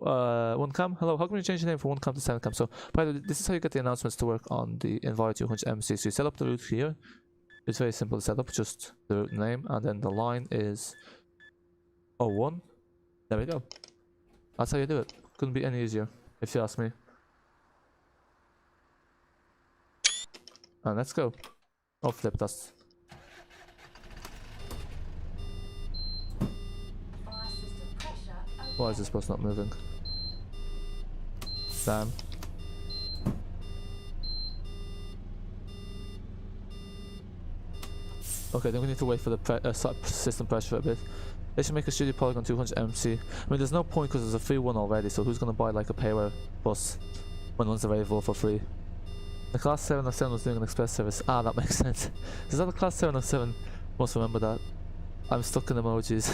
1cam. Hello, how can you change your name from 1cam to 7cam? So, by the way, this is how you get the announcements to work on the Enviro 200 MC. So you set up the route here. It's very simple to set up, just the route name, and then the line is 01. There we go. That's how you do it. Couldn't be any easier, if you ask me. And let's go. Oh, flip, that's... Why is this bus not moving? Damn. Okay, then we need to wait for the system pressure for a bit. They should make a Studio Polygon 200 MC. I mean, there's no point because there's a free one already, so who's gonna buy like a payware bus when one's available for free? The class 707 was doing an express service. Ah, that makes sense. Is that the class 707? Must remember that. I'm stuck in emojis.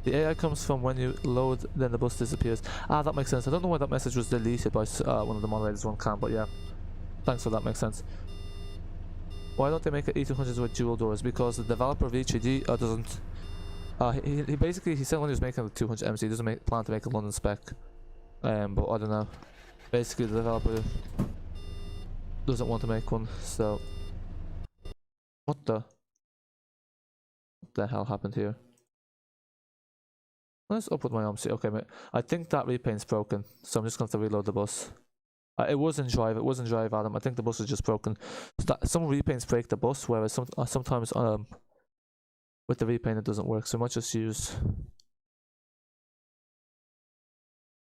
The AI comes from when you load, then the bus disappears. Ah, that makes sense. I don't know why that message was deleted by one of the moderators, 1cam, but yeah. Thanks for that, makes sense. Why don't they make an E200s with dual doors? Because the developer V3D doesn't... he basically, he said when he was making the 200 MC, he doesn't plan to make a London spec. But I don't know. Basically, the developer doesn't want to make one, so... What the hell happened here? Let's up with my Omsi. Okay, mate. I think that repaint's broken, so I'm just going to have to reload the bus. It was in drive, Adam. I think the bus is just broken. Some repaints break the bus, whereas sometimes with the repaint it doesn't work. So I might just use...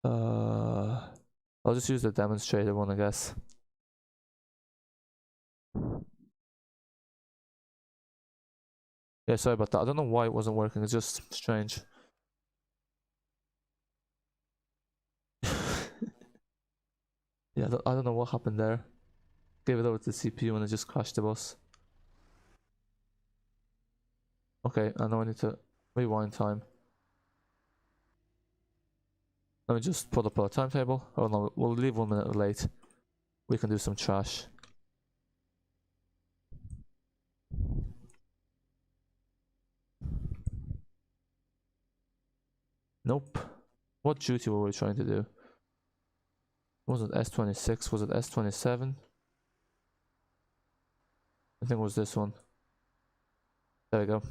I'll just use the demonstrator one, I guess. Yeah, sorry about that. I don't know why it wasn't working. It's just strange. Yeah, I don't know what happened there. Gave it over to the CPU and it just crashed the bus. Okay, I know I need to rewind time. Let me just put up a timetable. Oh no, we'll leave 1 minute late. We can do some trash. Nope. What duty were we trying to do? Was it S26? Was it S27? I think it was this one. There we go.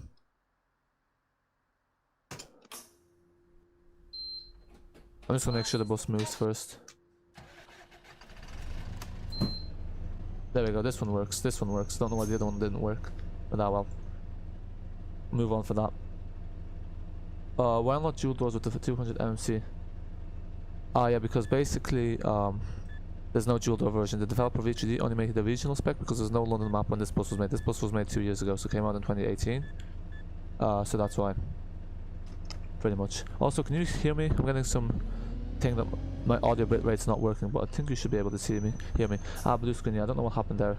I'm just gonna make sure the bus moves first. There we go, this one works, this one works. Don't know why the other one didn't work. But ah well. Move on for that. Why not dual doors with the 200 MC? Yeah, because basically there's no dual door version. The developer V3D only made the regional spec because there's no London map when this bus was made. This bus was made 2 years ago, so it came out in 2018. So that's why. Pretty much. Also, can you hear me? I'm getting some thing that my audio bit rate's not working, but I think you should be able to hear me. Blue screen, yeah, I don't know what happened there.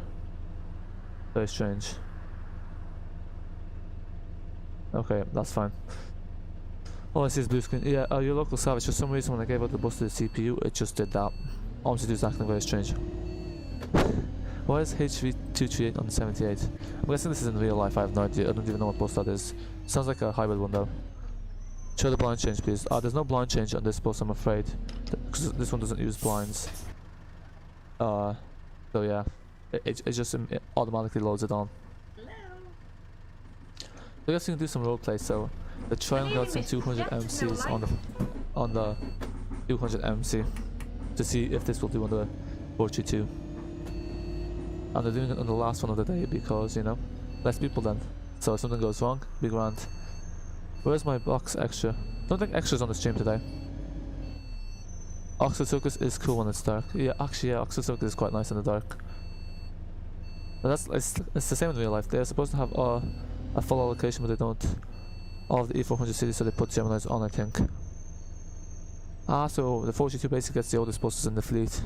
Very strange. Okay, that's fine. All I see is blue screen. Yeah, your local service. For some reason, when I gave out the bus to the CPU, it just did that. Omsi is acting very strange. Why is HV238 on the 78? I'm guessing this is in real life, I have no idea. I don't even know what bus that is. Sounds like a hybrid one though. Show the blind change please. There's no blind change on this bus I'm afraid. Because this one doesn't use blinds. So yeah. It just it automatically loads it on. I guess we can do some roleplay. So they're trying out some 200 MCs on the 200 MC to see if this will do on the 42. And they're doing it on the last one of the day because, you know, less people then. So if something goes wrong, be grand. Where's my box extra? Don't think extra's on the stream today. Oxford Circus is cool when it's dark. Yeah, actually, yeah, Oxford Circus is quite nice in the dark. But it's the same in real life. They're supposed to have a full allocation, but they don't. All of the E400 cities, so they put Geminis on, I think. So the 42 basically gets the oldest buses in the fleet.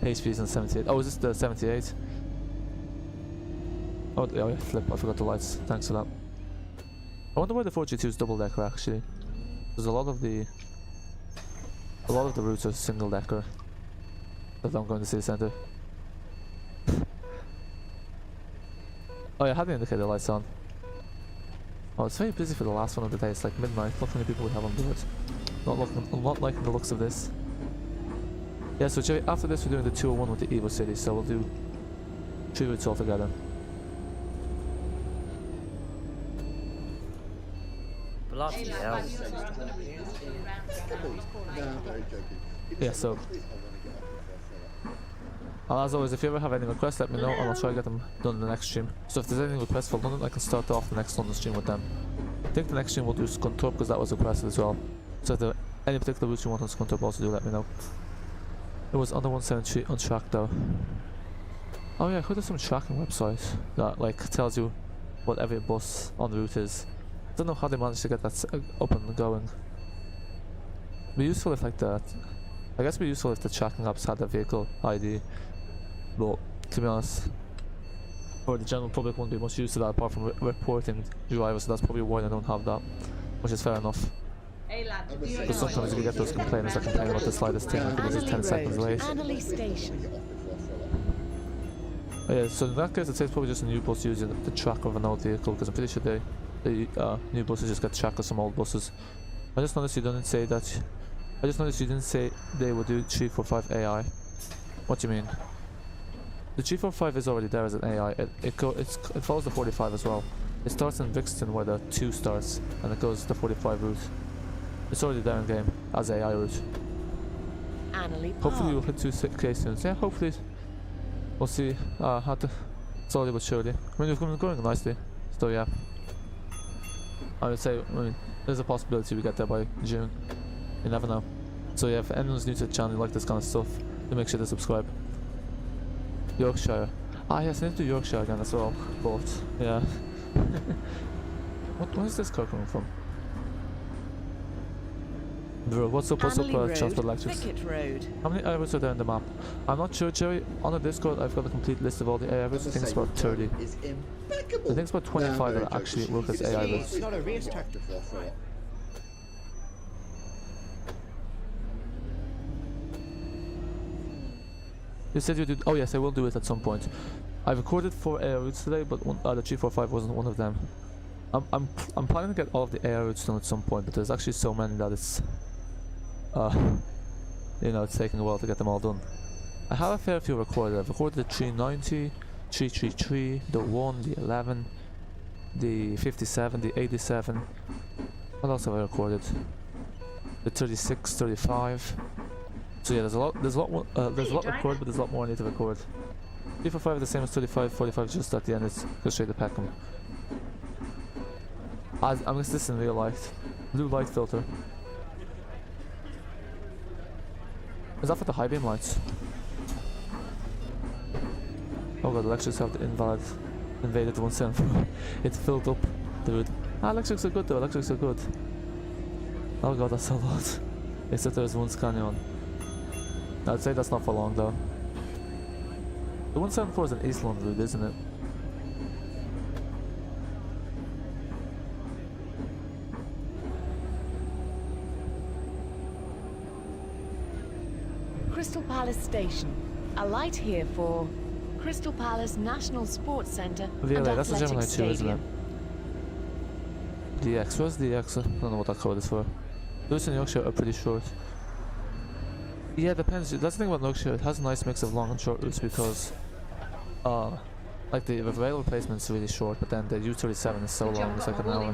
HP's on 78. Oh, is this the 78? Oh yeah, flip, I forgot the lights. Thanks for that. I wonder why the 42 is double decker actually. Because a lot of the routes are single decker. But I'm going to city centre. Oh yeah, I had the indicator lights on. Oh, it's very busy for the last one of the day. It's like midnight. Look how many people we have on board. Not liking the looks of this. Yeah, so Jerry, after this we're doing the 201 with the Evoceti, so we'll do 3 routes altogether. Bloody hell. Yeah, so and as always, if you ever have any requests, let me know and I'll try to get them done in the next stream. So if there's any requests for London, I can start off the next London stream with them. I think the next stream we'll do Scunthorpe because that was requested as well. So if there are any particular routes you want on Scunthorpe, also do let me know. It was under 173 on track though. Oh yeah, I heard there's some tracking website that like tells you what every bus on the route is. I don't know how they managed to get that up and going. It'd be useful if like that. I guess it'd be useful if the tracking apps had a vehicle ID. But to be honest, for the general public won't be much use to that apart from reporting drivers, so that's probably why they don't have that, which is fair enough. Because sometimes you get those complainers that complain about the slightest thing, like it was 10 seconds late. Oh yeah, so in that case I'd say it's probably just a new bus using the tracker of an old vehicle, because I'm pretty sure the new buses just get tracked of some old buses. I just noticed you didn't say that. I just noticed you didn't say they would do 345 AI. What do you mean? The 345 is already there as an AI. It follows the 45 as well. It starts in Brixton where the 2 starts, and it goes to the 45 route. It's already there in game as AI route. Hopefully we'll hit 2K soon. So yeah, hopefully we'll see how to slowly but surely. I mean, we've been growing nicely. So yeah, I would say there's a possibility we get there by June. You never know. So yeah, if anyone's new to the channel and like this kind of stuff, then make sure to subscribe. Yorkshire. Yes, I need to do Yorkshire again as well. But yeah. Where is this car coming from? Bro, what's up, Transport Electrics? How many AI routes are there in the map? I'm not sure, Jerry. On the Discord, I've got a complete list of all the AI routes. I think it's about 30. I think it's about 25 that actually work as AI routes. You said you did. Oh yes, I will do it at some point. I recorded 4 AI routes today, but the 345 wasn't one of them. I'm planning to get all of the AI routes done at some point, but there's actually so many that it's you know, it's taking a while to get them all done. I have a fair few recorded. I've recorded the 390, 333, the 1, the 11, the 57, the 87. What else have I recorded? The 36, 35. So yeah, there's a lot recorded, but there's a lot more I need to record. 345 is the same as 35, 45 is just at the end, it's goes straight to Peckham. I'm gonna this in real life. Blue light filter. Is that for the high beam lights? Oh god, electrics have the invaded 174. It filled up the route. Electrics are good though, electrics are good. Oh god, that's a lot. Except there's one Scania on. I'd say that's not for long though. The 174 is an East London route, isn't it? Crystal Palace Station. A light here for Crystal Palace National Sports Centre and Really, that's a Athletic Gemini 2, isn't it? Stadium. DX, where's DX? I don't know what that code is for. Those in Yorkshire are pretty short. Yeah, depends. That's the thing about Yorkshire, it has a nice mix of long and short routes because like the rail replacement's really short, but then the U37 is so long, it's like an hour.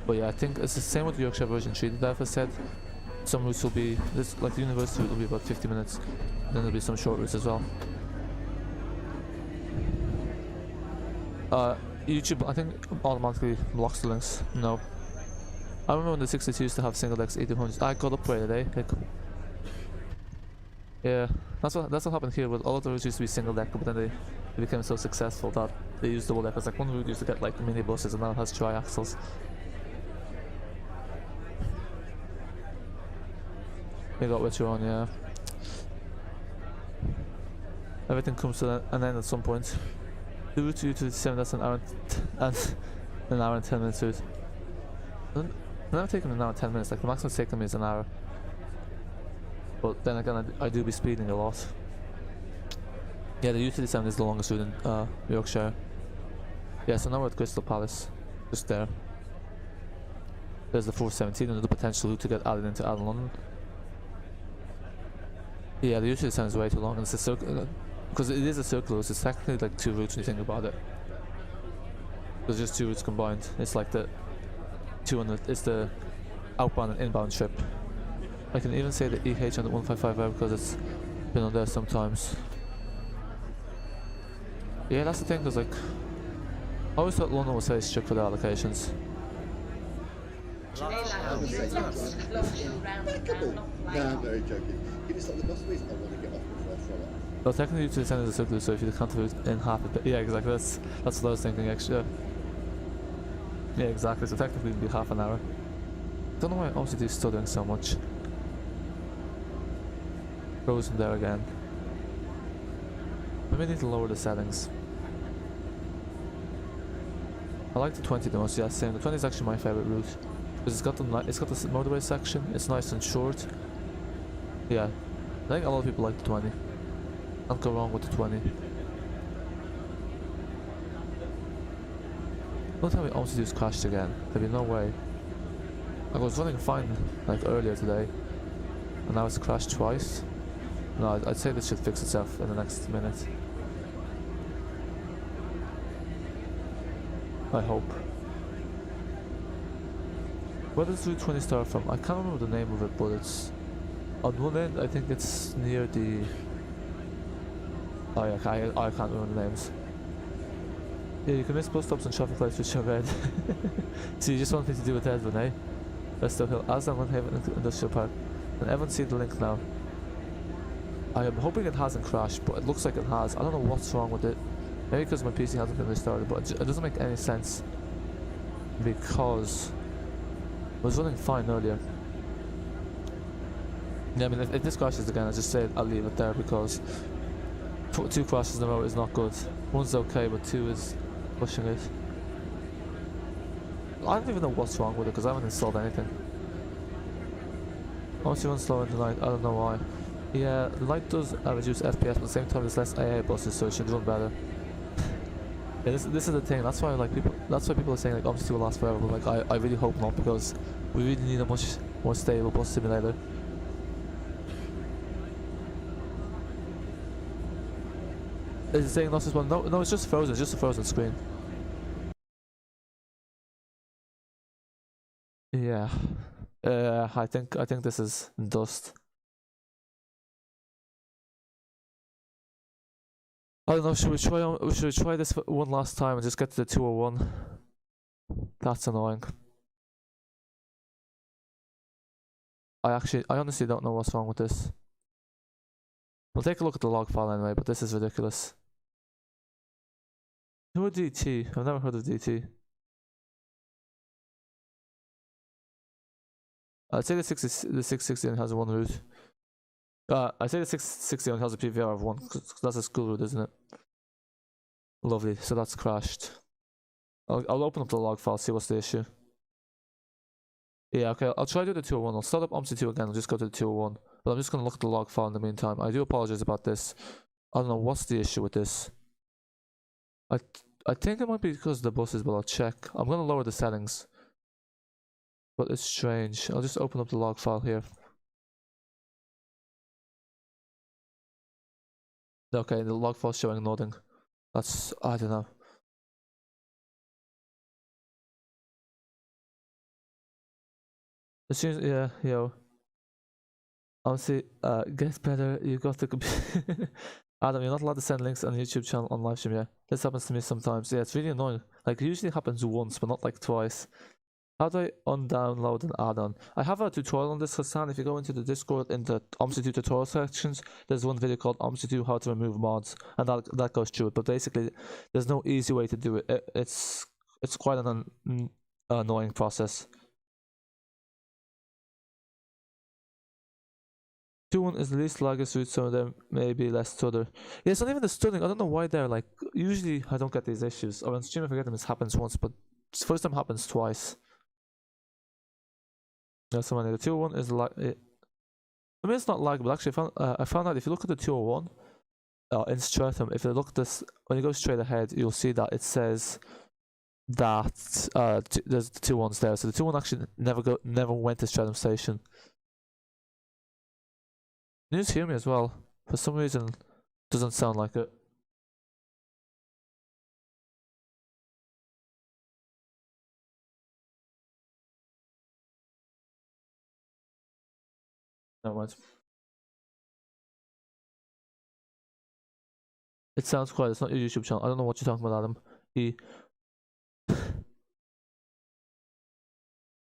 But yeah, I think it's the same with the Yorkshire version 3 that I've said. Some routes will be, this, like the university route will be about 50 minutes, then there'll be some short routes as well. YouTube, I think, automatically blocks the links. No. I remember when the 62 used to have single decks 1800s. I got upgraded, eh? Like, yeah, that's what happened here. With all of the routes used to be single deck, but then they became so successful that they used double deckers. Like one route used to get like mini buses, and now it has triaxles. You got what you're on, yeah. Everything comes to an end at some point. The route to U27, that's an hour and 10 minutes route. It's never taken an hour and 10 minutes, like the maximum it's taken me is an hour. But then again, I do be speeding a lot. Yeah, the U27 is the longest route in Yorkshire. Yeah, so now we're at Crystal Palace, just there. There's the 417 and the potential route to get added into Addon London. Yeah, the U27 is way too long, and it's a circle, because it is a circle, it's technically like two routes when you think about it. There's just two routes combined. It's like the it's the outbound and inbound trip. I can even say the EH on the 155 because it's been on there sometimes. Yeah, that's the thing, because like I always thought London was very strict for their allocations. No, I'm very joking. That's the reason I want to get off before I throw up. Well, technically you to the center of the circle, so if you can't do it in half it, yeah, exactly. That's what I was thinking. Actually, yeah, exactly. So technically it'd be half an hour. Don't know why Omsi is studying so much. Frozen there again. Maybe I need to lower the settings. I like the 20 the most. Yeah, same. The 20 is actually my favorite route because it's got the motorway section. It's nice and short. Yeah, I think a lot of people like the 20. Can't go wrong with the 20. Don't tell me Omsi's crashed again. There'd be no way. I was running fine like earlier today, and now it's crashed twice. No, I'd say this should fix itself in the next minute. I hope. Where does Route 20 start from? I can't remember the name of it, but it's on one end. I think it's near the. Oh yeah, I can't remember the names. Yeah, you can miss bus stops and traffic lights which are red. So you just want me to do with Edwin, eh? West Hill, Addon London Industrial Park. And everyone see the link now. I am hoping it hasn't crashed, but it looks like it has. I don't know what's wrong with it. Maybe because my PC hasn't been restarted, but it doesn't make any sense. Because I was running fine earlier. Yeah, I mean, if this crashes again, I just say I'll leave it there because 2 crashes in a row is not good. One's okay, but 2 is pushing it. I don't even know what's wrong with it because I haven't installed anything. Once you run slower in the night, I don't know why. Yeah, the light does reduce FPS, but at the same time there's less AA buses, so it should run better. Yeah, this is the thing. That's why that's why people are saying like Omsi will last forever. But like I really hope not, because we really need a much more stable bus simulator. Is it saying lost as well? No, it's just frozen. It's just a frozen screen. Yeah. I think this is dust. I don't know. Should we try this one last time and just get to the 201? That's annoying. I honestly don't know what's wrong with this. We'll take a look at the log file anyway, but this is ridiculous. Who are DT? I've never heard of DT. I'd say the 660 has one route. I'd say the 660 has a PVR of 1, because that's a school route, isn't it? Lovely, so that's crashed. I'll open up the log file, see what's the issue. Yeah, okay, I'll try to do the 201. I'll start up OMSI 2 again, I'll just go to the 201. But I'm just going to look at the log file in the meantime. I do apologize about this. I don't know what's the issue with this. I think it might be because of the buses, but I'll check. I'm going to lower the settings. But it's strange. I'll just open up the log file here. Okay, the log file showing loading. That's, I don't know. It seems, yeah, yo. Honestly, gets better. You got the computer. Adam, you're not allowed to send links on YouTube channel on live stream, yeah. This happens to me sometimes. Yeah, it's really annoying. Like, it usually happens once, but not like twice. How do I undownload an add-on? I have a tutorial on this, Hassan. If you go into the Discord, in the OMSI 2 tutorial sections, there's one video called OMSI 2 How to Remove Mods, and that goes through it. But basically, there's no easy way to do it. It's quite an annoying process. 2-1 is the least largest route, so there may be less stutter. Yeah, it's not even the stuttering. I don't know why they're like. Usually, I don't get these issues. Or on stream, I forget them. This happens once, but this first time happens twice. That's someone. The 201 is like. I mean, it's not lag, but actually, I found out if you look at the 201 in Streatham, if you look at this, when you go straight ahead, you'll see that it says that there's the 2-1s there. So the 2-1 actually never went to Streatham Station. You just hear me as well. For some reason, doesn't sound like it. Never mind. It sounds quiet. It's not your YouTube channel. I don't know what you're talking about, Adam. Do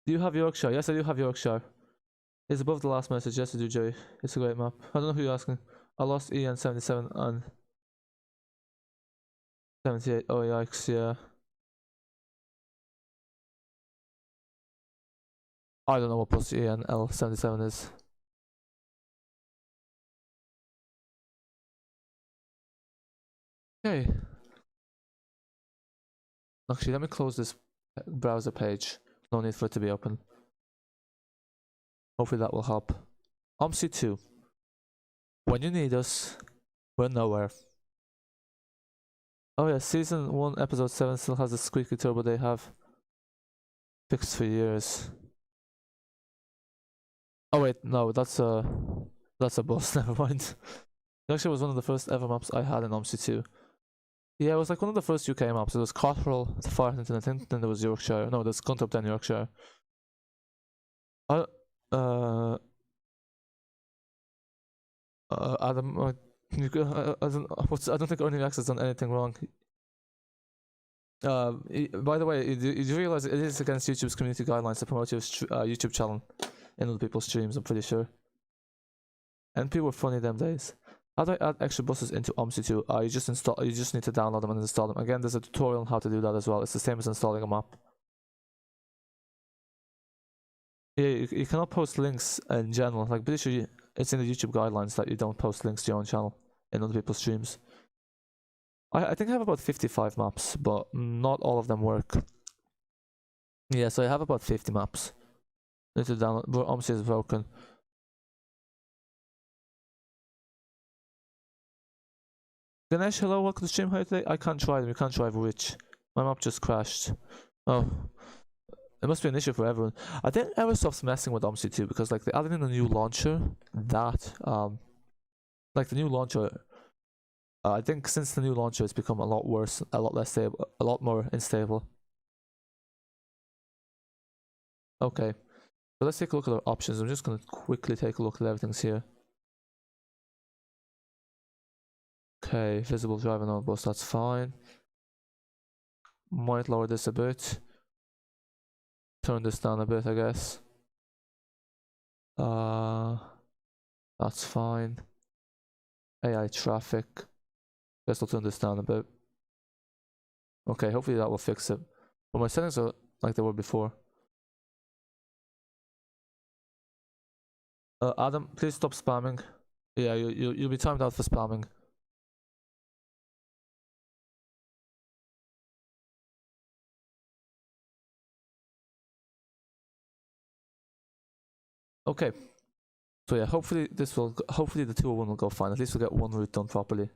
you have Yorkshire? Yes, I do have Yorkshire. It's above the last message. Yes, I do, Joey. It's a great map. I don't know who you're asking. I lost EN 77 and 78. Oh, yikes, yeah. I don't know what plus EN L77 is. Okay. Actually, let me close this browser page. No need for it to be open. Hopefully that will help. OMSI 2. When you need us, we're nowhere. Oh yeah, season 1 episode 7 still has the squeaky turbo they have fixed for years. Oh wait, no, that's a bus, never mind. It actually was one of the first ever maps I had in OMSI 2. Yeah, it was like one of the first UK maps. It was Cotterell, Farthington, I think, then there was Yorkshire. No, there's Guntup, then Yorkshire. Adam, I don't think Earning Access has done anything wrong. By the way, you do realize it is against YouTube's community guidelines to promote your YouTube channel in other people's streams, I'm pretty sure. And people were funny them days. How do I add extra buses into OMSI 2? You just need to download them and install them. Again, there's a tutorial on how to do that as well. It's the same as installing a map. Yeah, you cannot post links in general. Like, pretty sure it's in the YouTube guidelines that you don't post links to your own channel in other people's streams. I think I have about 55 maps, but not all of them work. Yeah, so I have about 50 maps. Need to download, but OMSI is broken. Ganesh, hello, welcome to stream. How today? I can't drive. You can't drive which? My map just crashed. Oh. It must be an issue for everyone. I think Aerosoft's messing with OMSI 2 because like they added in a new launcher that like the new launcher I think since the new launcher it's become a lot worse, a lot less stable, a lot more unstable. Okay. So let's take a look at our options. I'm just gonna quickly take a look at everything's here. Okay, visible driver on bus, that's fine. Might lower this a bit. Turn this down a bit, I guess. That's fine. AI traffic. Guess I'll turn this down a bit. Okay, hopefully that will fix it. But my settings are like they were before. Adam, please stop spamming. Yeah, you'll be timed out for spamming. Okay. So yeah, hopefully the 201 will go fine. At least we'll get one route done properly.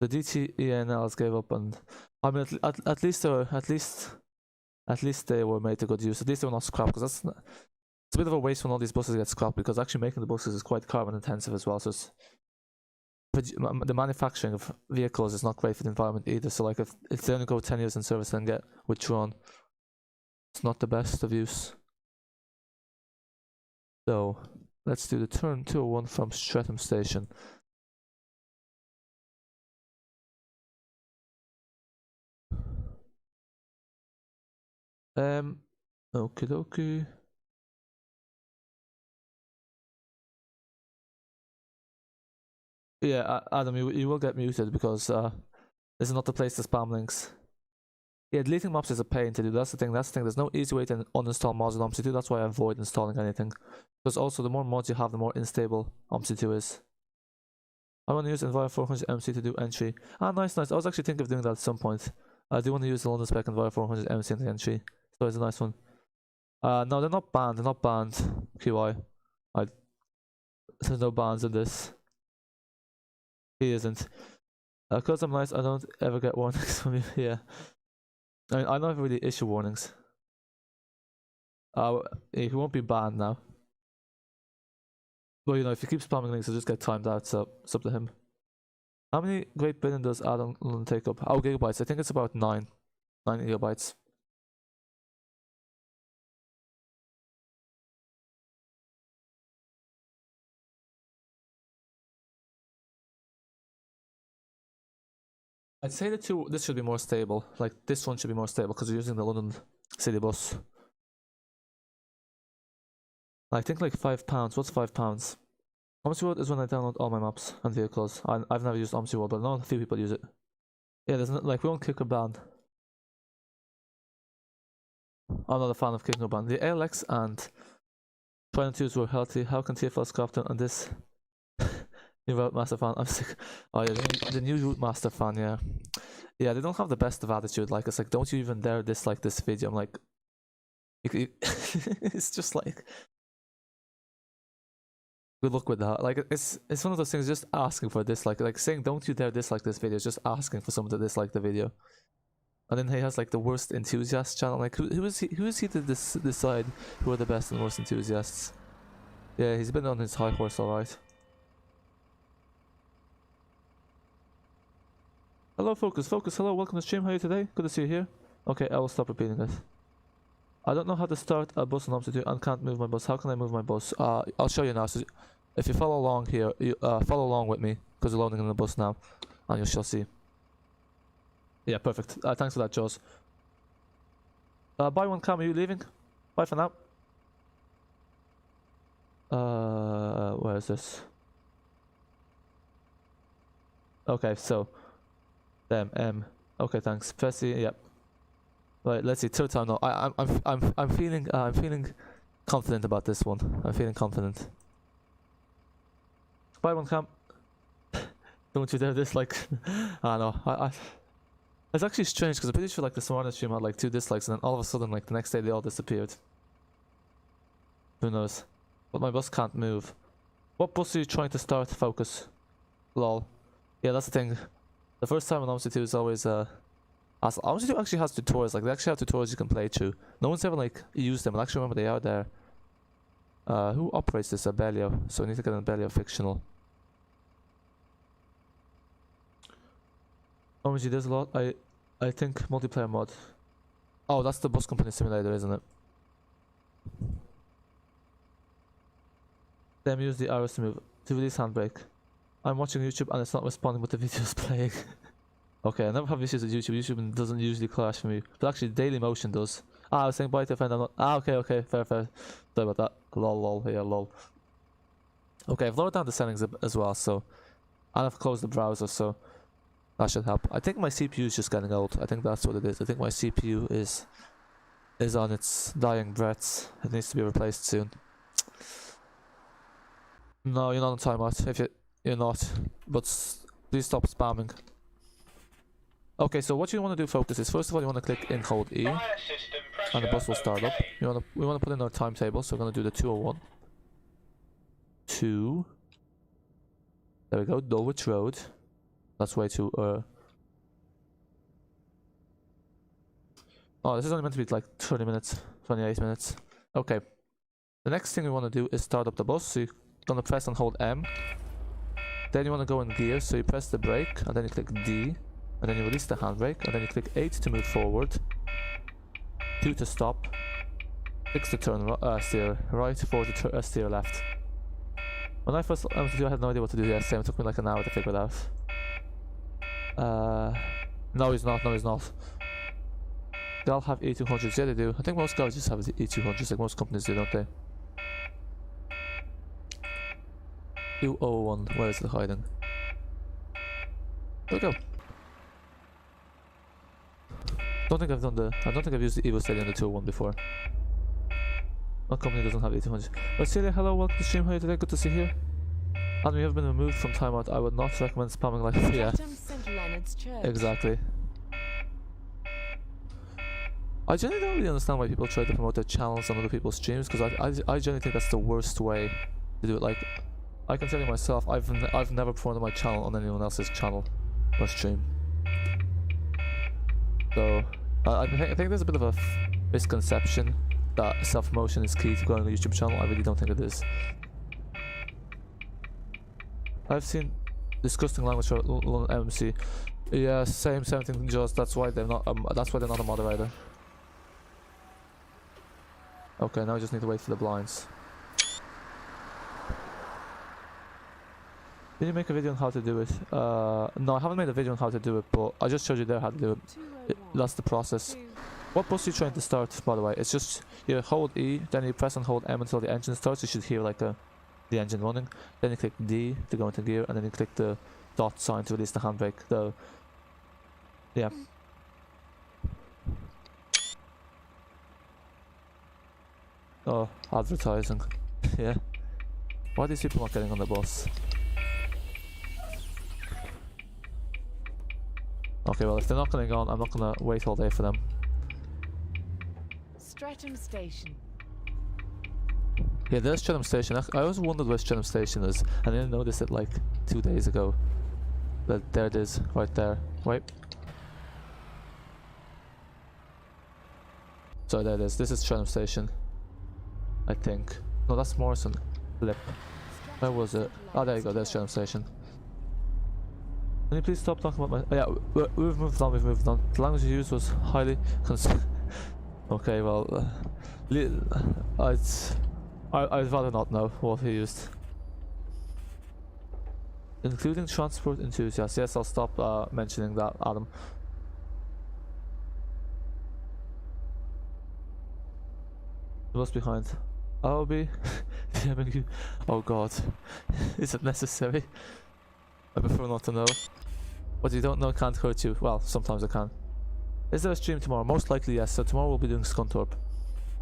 The DTENLs gave up, and I mean at least they were made to good use. At least they were not scrapped, because it's a bit of a waste when all these buses get scrapped, because actually making the buses is quite carbon intensive as well. So the manufacturing of vehicles is not great for the environment either. So like if they only go 10 years in service and get withdrawn, it's not the best of use. So let's do the turn 201 from Streatham Station. Okie dokie. Yeah, Adam, you will get muted because this is not the place to spam links. Yeah, deleting maps is a pain to do. That's the thing. There's no easy way to uninstall mods in OMSI 2. That's why I avoid installing anything. Because also, the more mods you have, the more unstable OMSI 2 is. I want to use Enviro 400 MC to do entry. Ah, nice. I was actually thinking of doing that at some point. I do want to use the London Spec Enviro 400 MC in the entry. So it's a nice one. No, they're not banned. QI. There's no bans in this. He isn't. Because I'm nice, I don't ever get warnings from you. Yeah. I mean, I don't really issue warnings. He won't be banned now. But you know, if you keep spamming links, he'll just get timed out, so it's up to him. How many Great Britain does Addon London take up? Oh, gigabytes. I think it's about 9 gigabytes. I'd say this should be more stable. Like, this one should be more stable because you're using the London City bus. I think like £5. What's £5? OMSI World is when I download all my maps and vehicles. I've never used OMSI World, but I know a few people use it. Yeah, there's no, like, we won't kick a ban. I'm not a fan of kicking a ban. The ALX and 22s were healthy. How can TFL scrap them? And this new Route Master fan, I'm sick. Oh yeah, the new Route Master fan, yeah. Yeah, they don't have the best of attitude. Like, it's like, don't you even dare dislike this video. I'm like, it's just like, good luck with that. Like, it's one of those things, just asking for a dislike. Like, saying don't you dare dislike this video is just asking for someone to dislike the video. And then he has like the worst enthusiast channel. Like, who is he to decide who are the best and worst enthusiasts? Yeah, he's been on his high horse, alright. Hello, Focus, hello, welcome to stream. How are you today? Good to see you here. Okay, I will stop repeating it. I don't know how to start a bus on OMSI 2 and can't move my bus. How can I move my bus? I'll show you now. So if you follow along here, you follow along with me because you're loading in the bus now, and you shall see. Yeah, perfect. Thanks for that, Jaws. Buy one cam. Are you leaving? Bye for now. Where is this? Okay, so okay, thanks. Percy, yep. Right, let's see. Third time. No, I'm feeling confident about this one. I'm feeling confident. Buy one cam. Don't you dare dislike. I know. It's actually strange because I'm pretty sure like the Smartest stream had like 2 dislikes and then all of a sudden like the next day they all disappeared. Who knows? But my bus can't move. What bus are you trying to start? Focus. Lol. Yeah, that's the thing. The first time on OMSI 2 is always OMSI 2 actually has tutorials. Like, they actually have tutorials you can play through. No one's ever like used them. I actually remember they are there. Who operates this? Abellio. So we need to get an Abellio fictional. OMG, there's a lot. I think multiplayer mod. Oh, that's the bus company simulator, isn't it? Them use the arrows to move. To release handbrake. I'm watching YouTube and it's not responding but the video's playing. Okay, I never have issues with YouTube. YouTube doesn't usually crash for me. But actually Dailymotion does. I was saying bye to a friend. I'm not. Okay, fair. Sorry about that. Lol, yeah, lol. Okay, I've lowered down the settings as well, so. And I've closed the browser, so. That should help. I think my CPU is just getting old. I think that's what it is. I think my CPU is on its dying breaths. It needs to be replaced soon. No, you're not on timeout. If you're not, but please stop spamming. Okay, so what you want to do, Focus, is first of all you want to click encode E. and the bus will start up. We wanna put in our timetable, so we're gonna do the 201 to, there we go, Norwich Road. That's way too oh, this is only meant to be like 30 minutes, 28 minutes. Okay. The next thing we want to do is start up the bus. So you're gonna press and hold M. Then you want to go in gear, so you press the brake, and then you click D, and then you release the handbrake, and then you click 8 to move forward, 2 to stop, 6 to turn steer right, 4 to steer left. When I first I had no idea what to do here. Same, it took me like an hour to figure it out. No, he's not. No, he's not. They all have E200s. Yeah, they do. I think most guys just have E200s, like most companies do, don't they? 201. Where is it hiding? There we go. I don't think I've used the Evoceti on the 201 before. My company doesn't have E200s. Celia, hello, welcome to stream. How are you today? Good to see you. And we have been removed from timeout. I would not recommend spamming like yeah. Exactly. I generally don't really understand why people try to promote their channels on other people's streams, because I generally think that's the worst way to do it. Like, I can tell you myself, I've never promoted my channel on anyone else's channel or stream. So I think there's a bit of a misconception that self-promotion is key to growing a YouTube channel. I really don't think it is. I've seen disgusting language for MMC. Yeah, same thing, just that's why they're not a moderator. Okay, now I just need to wait for the blinds. Did you make a video on how to do it? No, I haven't made a video on how to do it, but I just showed you there how to do it. That's the process. What bus are you trying to start, by the way? It's just, you hold E, then you press and hold M until the engine starts. You should hear like the engine running. Then you click D to go into gear, and then you click the dot sign to release the handbrake. Yeah. Oh, advertising. Yeah. Why are these people not getting on the bus? Okay, well, if they're not getting on, I'm not gonna wait all day for them. Streatham Station. Yeah, there's Streatham Station. I always wondered where Streatham Station is, and I didn't notice it like 2 days ago. But there it is, right there. Wait. So there it is. This is Streatham Station, I think. No, that's Morrison. Flip. Where was it? Oh, there you go. There's Streatham Station. Can you please stop talking about my... yeah, we've moved on. The language you used was highly... okay, well... I'd rather not know what he used. Including transport enthusiasts. Yes, I'll stop mentioning that, Adam. What's behind? I'll be DMing you. Oh god. Is it necessary? I prefer not to know. What you don't know can't hurt you. Well, sometimes it can. Is there a stream tomorrow? Most likely yes. So tomorrow we'll be doing Scunthorpe.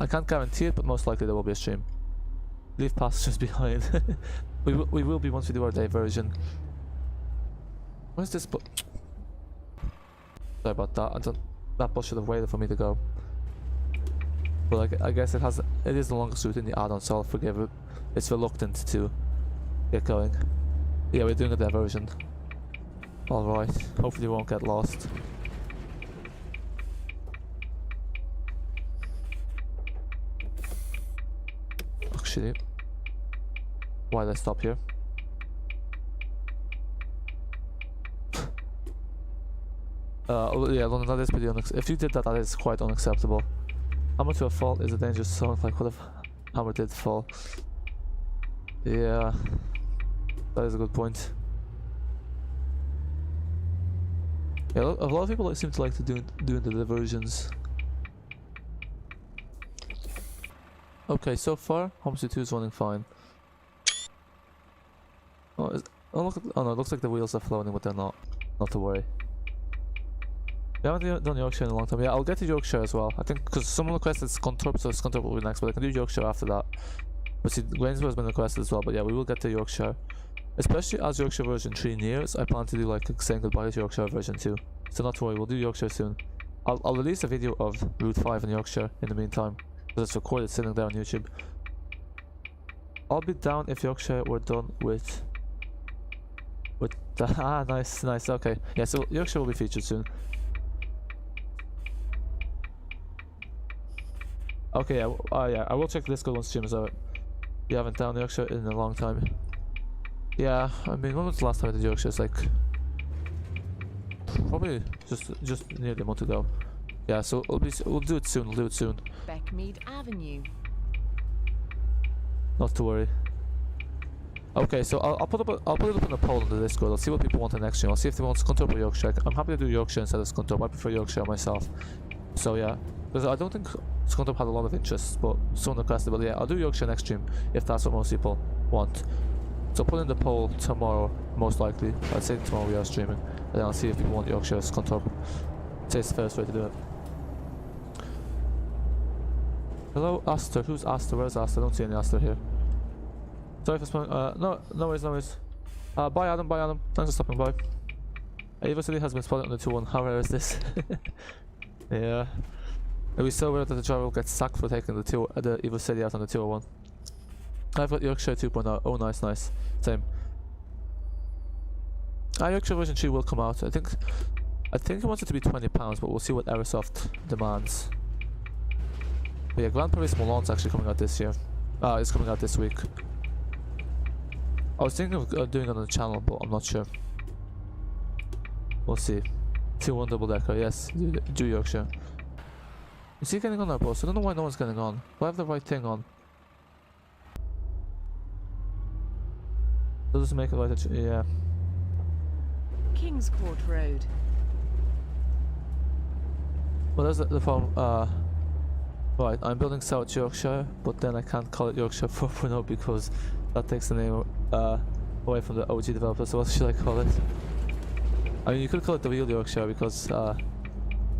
I can't guarantee it, but most likely there will be a stream. Leave passengers behind. we will be once we do our diversion. Where's this bus? Sorry about that. That bus should have waited for me to go. But I guess it is the longest route in the add-on, so I'll forgive it. It's reluctant to get going. Yeah, we're doing a diversion. Alright, hopefully we won't get lost. Actually, why did I stop here? Yeah, London, that is pretty if you did that, that is quite unacceptable. Hammer to a fault is a dangerous zone. Like, what if Hammer did fall? Yeah, that is a good point. Yeah, a lot of people seem to like to doing the diversions. Okay, so far Omsi 2 is running fine. Oh, oh no, it looks like the wheels are floating, but they're not. Not to worry. We haven't done Yorkshire in a long time. Yeah, I'll get to Yorkshire as well. I think because someone requested Scunthorpe, so Scunthorpe will be next, but I can do Yorkshire after that. But see, Gainsborough has been requested as well, but yeah, we will get to Yorkshire. Especially as Yorkshire version 3 nears, I plan to do like saying goodbye to Yorkshire version 2. So not to worry, we'll do Yorkshire soon. I'll release a video of Route 5 in Yorkshire in the meantime, because it's recorded sitting there on YouTube. I'll be down if Yorkshire were done with the nice, okay. Yeah, so Yorkshire will be featured soon. Okay, yeah, yeah, I will check the Discord once stream is out. You haven't down Yorkshire in a long time. Yeah, I mean, when was the last time I did Yorkshire? It's like probably just nearly a month ago. Yeah, so we'll do it soon. We'll do it soon. Beckmead Avenue. Not to worry. Okay, so I'll put it up in a poll on the Discord. I'll see what people want in the next stream. I'll see if they want Scunthorpe or Yorkshire. I'm happy to do Yorkshire instead of Scunthorpe. I prefer Yorkshire myself. So yeah, because I don't think Scunthorpe had a lot of interest, but someone requested. But yeah, I'll do Yorkshire next stream if that's what most people want. So put in the poll tomorrow, most likely. I'd say tomorrow we are streaming, and then I'll see if people want Yorkshire or Scunthorpe. I'd say it's the first way to do it. Hello, Aster. Who's Aster? Where's Aster? I don't see any Aster here. Sorry for spawning. No worries, no worries. Bye Adam, bye Adam. Thanks for stopping by. Evoceti has been spotted on the 2-1. How rare is this? Yeah. Are we so worried that the driver will get sacked for taking the Evoceti out on the 201? I've got Yorkshire 2.0. Oh, nice, nice. Same. Yorkshire version 2 will come out. I think it wants it to be £20, but we'll see what Aerosoft demands. But yeah, Grand Prix Milan's actually coming out this year. It's coming out this week. I was thinking of doing it on the channel, but I'm not sure. We'll see. 2-1 double decker, yes, do Yorkshire. Is he getting on our post? I don't know why no one's getting on. Do I have the right thing on? Does it make it right? Yeah. Kings Court Road. Well, there's the phone. Right, I'm building South Yorkshire, but then I can't call it Yorkshire 4.0 because that takes the name away from the OG developer. So what should I call it? I mean, you could call it the real Yorkshire because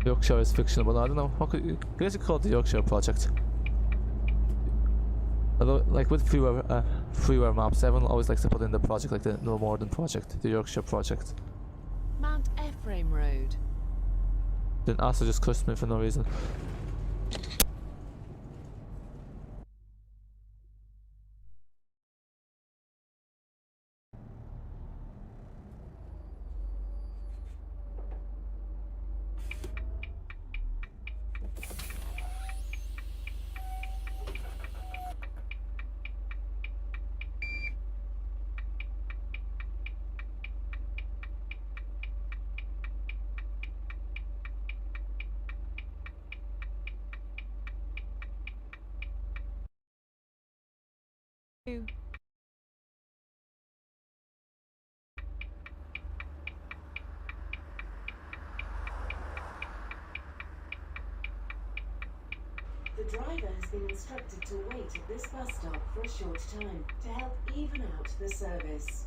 Yorkshire is fictional, but I don't know. What could you guys call it? The Yorkshire Project. Although, like with freeware maps, everyone always likes to put in the project, like the No More Than Project, the Yorkshire Project. Mount Ephraim Road. Then Asa just cursed me for no reason. The driver has been instructed to wait at this bus stop for a short time to help even out the service.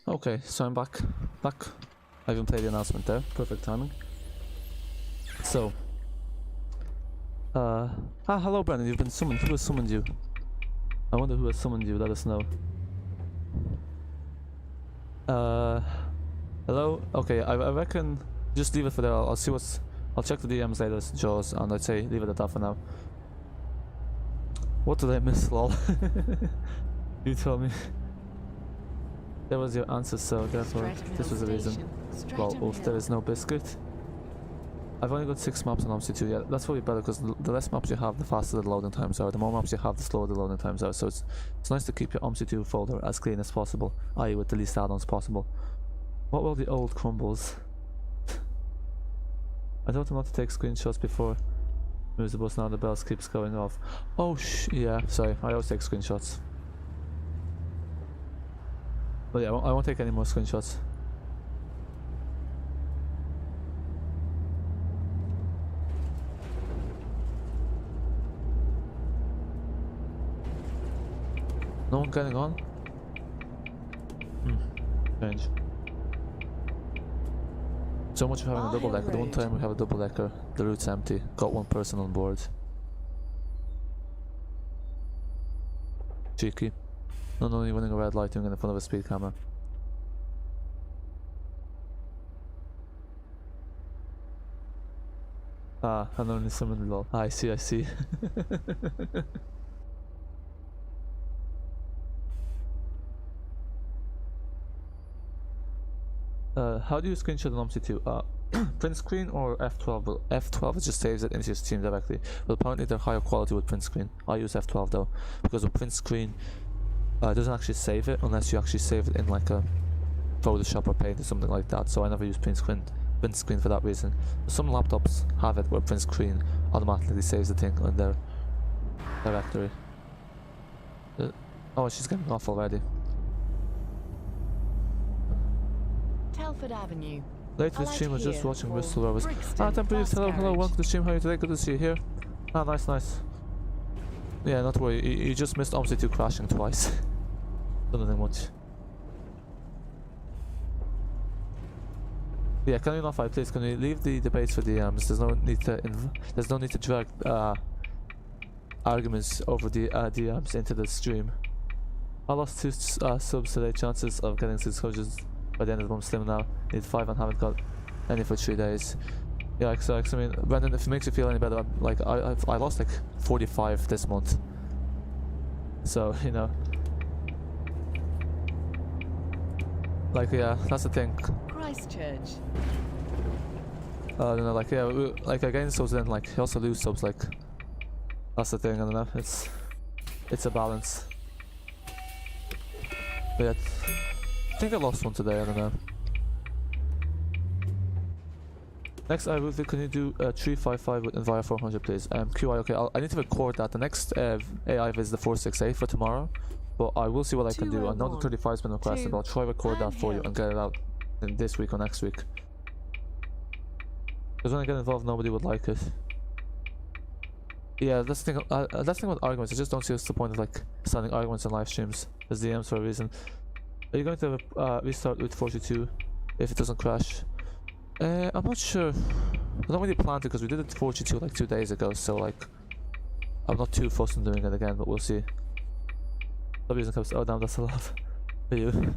Okay, so I'm back. I even played the announcement there. Perfect timing. So, hello Brandon, you've been summoned. Who has summoned you? I wonder who has summoned you, let us know. Hello? Okay, I reckon just leave it for there. I'll see what's... I'll check the DMs later, Jaws, and I'd say leave it at that for now. What did I miss, lol? You told me. That was your answer, so therefore this was the reason. Well, if there is no biscuit. I've only got 6 maps on Omsi 2, yeah, that's probably better because the less maps you have, the faster the loading times are. The more maps you have, the slower the loading times are. So it's nice to keep your Omsi 2 folder as clean as possible, i.e. with the least add-ons possible. What will the old crumbles? I told him not to take screenshots before moves the bus, now the bells keeps going off. Oh yeah, sorry, I always take screenshots. But yeah, I won't take any more screenshots. one getting on? Strange. So much for having a double decker. The one time we have a double decker, the route's empty. Got one person on board. Cheeky. Not only winning a red light, doing it in front of a speed camera. Ah, and only someone lol. I see, I see. How do you screenshot an Omsi 2? Print screen or F12? Well, F12 just saves it into your Steam directly. But apparently they're higher quality with print screen. I use F12 though, because with print screen, it doesn't actually save it unless you actually save it in like a Photoshop or Paint or something like that. So I never use print screen for that reason. Some laptops have it where print screen automatically saves the thing on their directory. Oh, she's getting off already. Telford Avenue. Late to the stream, I was just watching Bristol Rovers. Temperatures, hello, Garage. welcome to the stream, how are you today? Good to see you here. Ah, nice, nice. Yeah, not to worry, you just missed Omsi 2 crashing twice. Don't think much. Yeah, can you not fight, please? Can you leave the debates for DMs? There's no need to drag arguments over the DMs into the stream. I lost 2 subs today. Chances of getting 6 coaches by the end of the month slim now. Need 5 and haven't got any for 3 days. Yeah, I mean, Brendan, if it makes you feel any better, I lost like 45 this month. So, you know. Like, yeah, that's the thing. Christchurch. I don't know, like, yeah, like I gain subs then, like, you also lose subs, like, that's the thing, I don't know, it's a balance. But yeah, I think I lost one today, I don't know. Next, Ruthie, can you do 355 with Enviro 400, please? QI, okay, I need to record that. The next AI is the 468 for tomorrow, but I will see what I can do. I know the 35 has been requested, but I'll try record that for you and get it out in this week or next week. Because when I get involved, nobody would like it. Yeah, that's the thing. That's the thing with arguments. I just don't see what's the point of like starting arguments on live streams. There's DMs for a reason. Are you going to restart with 42 if it doesn't crash? I'm not sure. I don't really plan to because we did it 42 like 2 days ago. So like, I'm not too fussed on doing it again, but we'll see. Oh damn, that's a lot for you.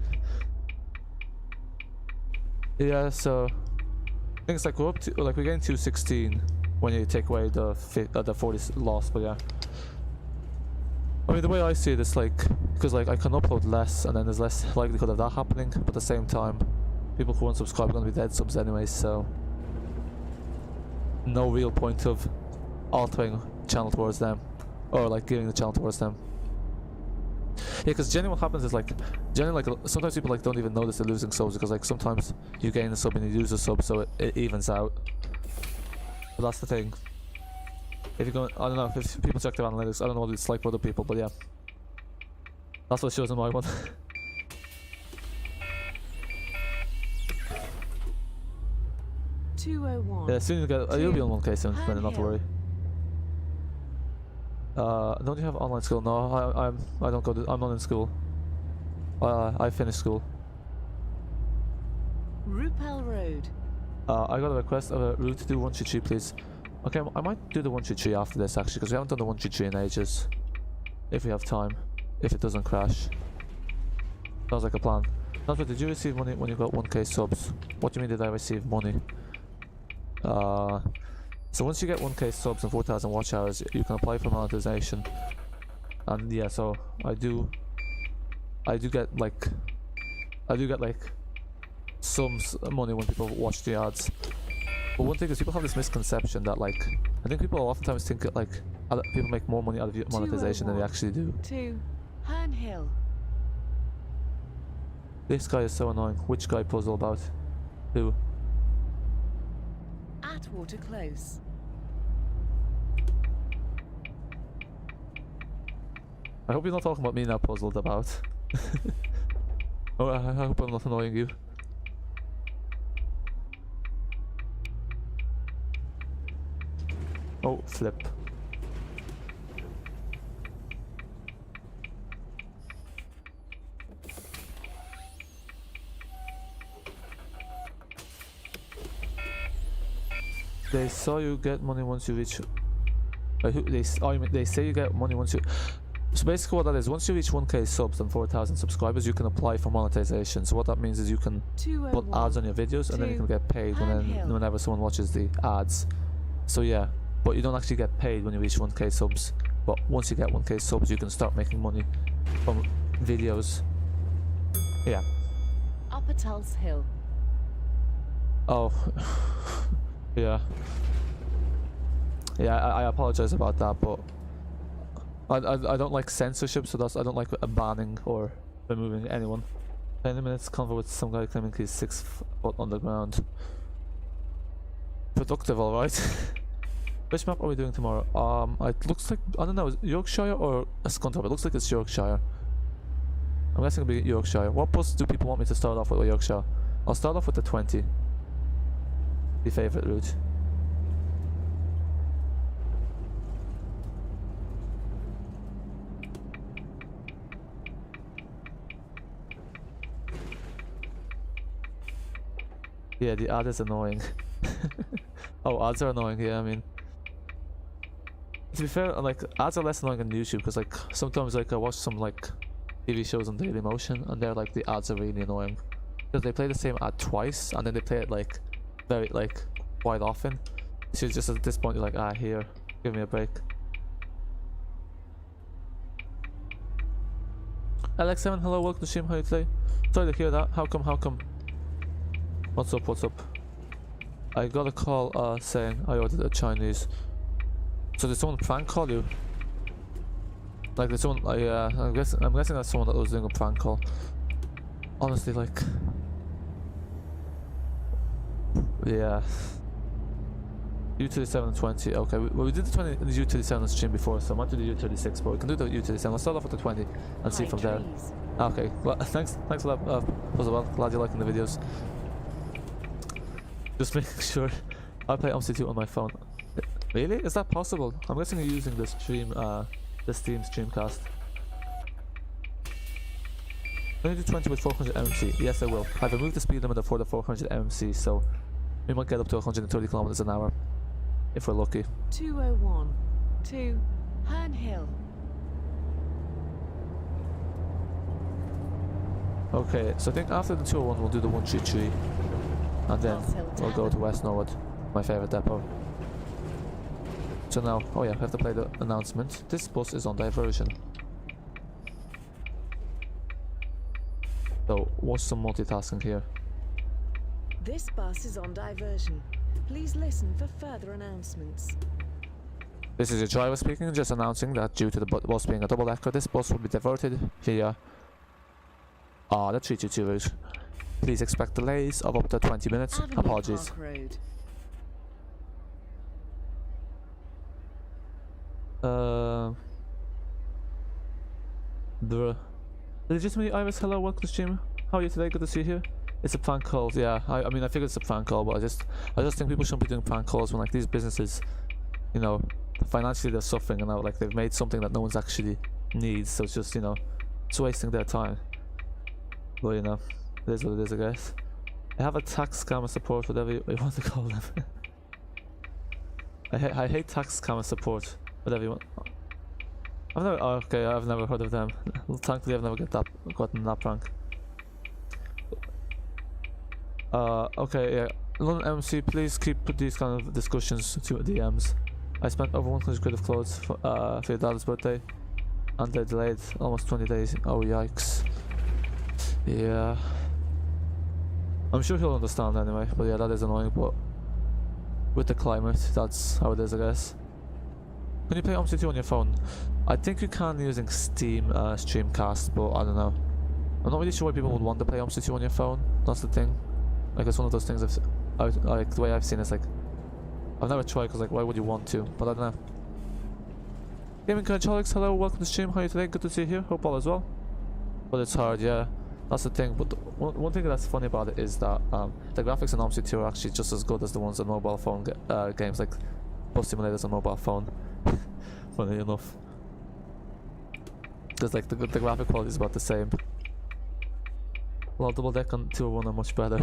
Yeah, so I think it's like we're up to like we're getting 216 when you take away the 40 loss, but yeah. I mean, the way I see it, it's like because like I can upload less, and then there's less likelihood of that happening. But at the same time, people who unsubscribe are going to be dead subs anyway, so no real point of altering channel towards them, or like giving the channel towards them. Yeah, because generally what happens is like, sometimes people like don't even notice they're losing subs because like sometimes you gain a sub and you lose a sub, so it evens out. But that's the thing. If you go, I don't know if people check their analytics. I don't know what it's like for other people, but yeah, that's what it shows in my one. 201. Yeah, soon you'll be on 1K soon, Brendan, not to worry. Don't you have online school? No, I don't go to, I'm not in school. I finished school. Rupel Road. I got a request of a route to do 133, please. Okay, I might do the 133 after this actually, because we haven't done the 133 in ages. If we have time, if it doesn't crash. Sounds like a plan. Not did you receive money when you got 1K subs? What do you mean did I receive money? So once you get 1K subs and 4,000 watch hours, you can apply for monetization. And yeah, so I do get like some money when people watch the ads. But one thing is people have this misconception that like, I think people oftentimes think that like people make more money out of monetization than they actually do. 2 Herne Hill. This guy is so annoying. Which guy puzzle about? Who? Atwater Close. I hope you're not talking about me now, puzzled about. Oh, I hope I'm not annoying you. Oh, flip. They saw you get money once you reach. They say you get money once you. So basically, what that is, once you reach 1k subs and 4,000 subscribers, you can apply for monetization. So what that means is you can put ads on your videos, and then you can get paid whenever someone watches the ads. So yeah, but you don't actually get paid when you reach 1k subs. But once you get 1k subs, you can start making money from videos. Yeah. Upper Tulse Hill. Oh. Yeah. Yeah, I apologize about that, but I don't like censorship, so I don't like banning or removing anyone. 20 minutes convo with some guy claiming he's 6 foot underground. Productive, alright. Which map are we doing tomorrow? It looks like, I don't know, is Yorkshire or Scunthorpe? It looks like it's Yorkshire. I'm guessing it'll be Yorkshire. What bus do people want me to start off with Yorkshire? I'll start off with the 20. The favourite route. Yeah, the ad is annoying. Oh, ads are annoying, yeah, I mean. To be fair, like, ads are less annoying on YouTube, because, like, sometimes, like, I watch some, like, TV shows on Daily Motion, and they're, like, the ads are really annoying. Because they play the same ad twice, and then they play it, like, very, like, quite often. So just at this point, you're like, ah, here, give me a break. Alex7, hello, welcome to stream, how are you today? Sorry to hear that, how come? What's up? I got a call saying I ordered a Chinese. So did someone prank call you? Like did someone, I'm guessing that's someone that was doing a prank call. Honestly, like, yeah. U37 and 20, okay, we did the 20 in the U37 on stream before, so I might do the U36, but we can do the U37. Let's start off with the 20 and see from there. Okay, well, thanks a lot, well, glad you're liking the videos. Just making sure. I play Omsi 2 on my phone. Really? Is that possible? I'm guessing you're using the stream, the Steam Streamcast. Can you do 20 with 400 MMC? Yes, I will. I've removed the speed limiter for the 400 MMC, so we might get up to 130 kilometers an hour if we're lucky. 201 to Herne Hill. Okay, so I think after the 201 we'll do the 133. And then we'll go to West Norwood, my favourite depot. So now, oh yeah, I have to play the announcement. This bus is on diversion. So, watch some multitasking here. This bus is on diversion. Please listen for further announcements. This is your driver speaking, just announcing that due to the bus being a double-decker, this bus will be diverted via the 322 route. Please expect delays of up to 20 minutes. Avenue Apologies. Park Road. Legitimately, Iris, hello, welcome to stream. How are you today? Good to see you here. It's a prank call, yeah. I mean, I figured it's a prank call, but I just think people shouldn't be doing prank calls when, like, these businesses, you know, financially they're suffering, and now, like, they've made something that no one's actually needs, so it's just, you know, it's wasting their time. But, you know, it is what it is, I guess. I have a tax scammer support, whatever you want to call them. I hate tax scammer support, whatever you want. I've never heard of them. Thankfully, I've never gotten that prank. Okay, yeah. London MC, please keep these kind of discussions to DMs. I spent over 100 quid of clothes for your dad's birthday, and they delayed almost 20 days. Oh, yikes. Yeah. I'm sure he'll understand anyway, but yeah, that is annoying, but with the climate, that's how it is, I guess. Can you play Omsi 2 on your phone? I think you can using Steam Streamcast, but I don't know. I'm not really sure why people would want to play Omsi 2 on your phone. That's the thing. Like, it's one of those things like, the way I've seen it, it's like, I've never tried, because, like, why would you want to? But I don't know. Gaming Controlics, hello, welcome to stream. How are you today? Good to see you here. Hope all is well. But it's hard, yeah. That's the thing. But one thing that's funny about it is that the graphics in Omsi 2 are actually just as good as the ones on mobile phone games, like bus simulators on mobile phone. Funny enough. Because, like, the graphic quality is about the same. Well, double deck on 201 are much better.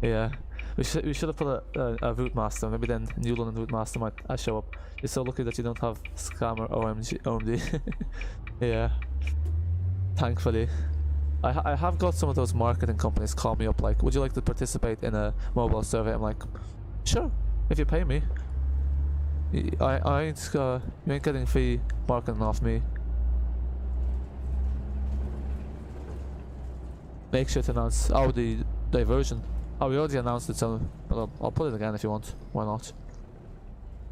Yeah. We should have put a route master. Maybe then New London route master might show up. You're so lucky that you don't have scammer OMD. Yeah. Thankfully. I have got some of those marketing companies call me up like, would you like to participate in a mobile survey? I'm like, sure, if you pay me. I ain't you ain't getting free marketing off me. Make sure to announce the diversion. Oh, we already announced it, so I'll put it again if you want. Why not?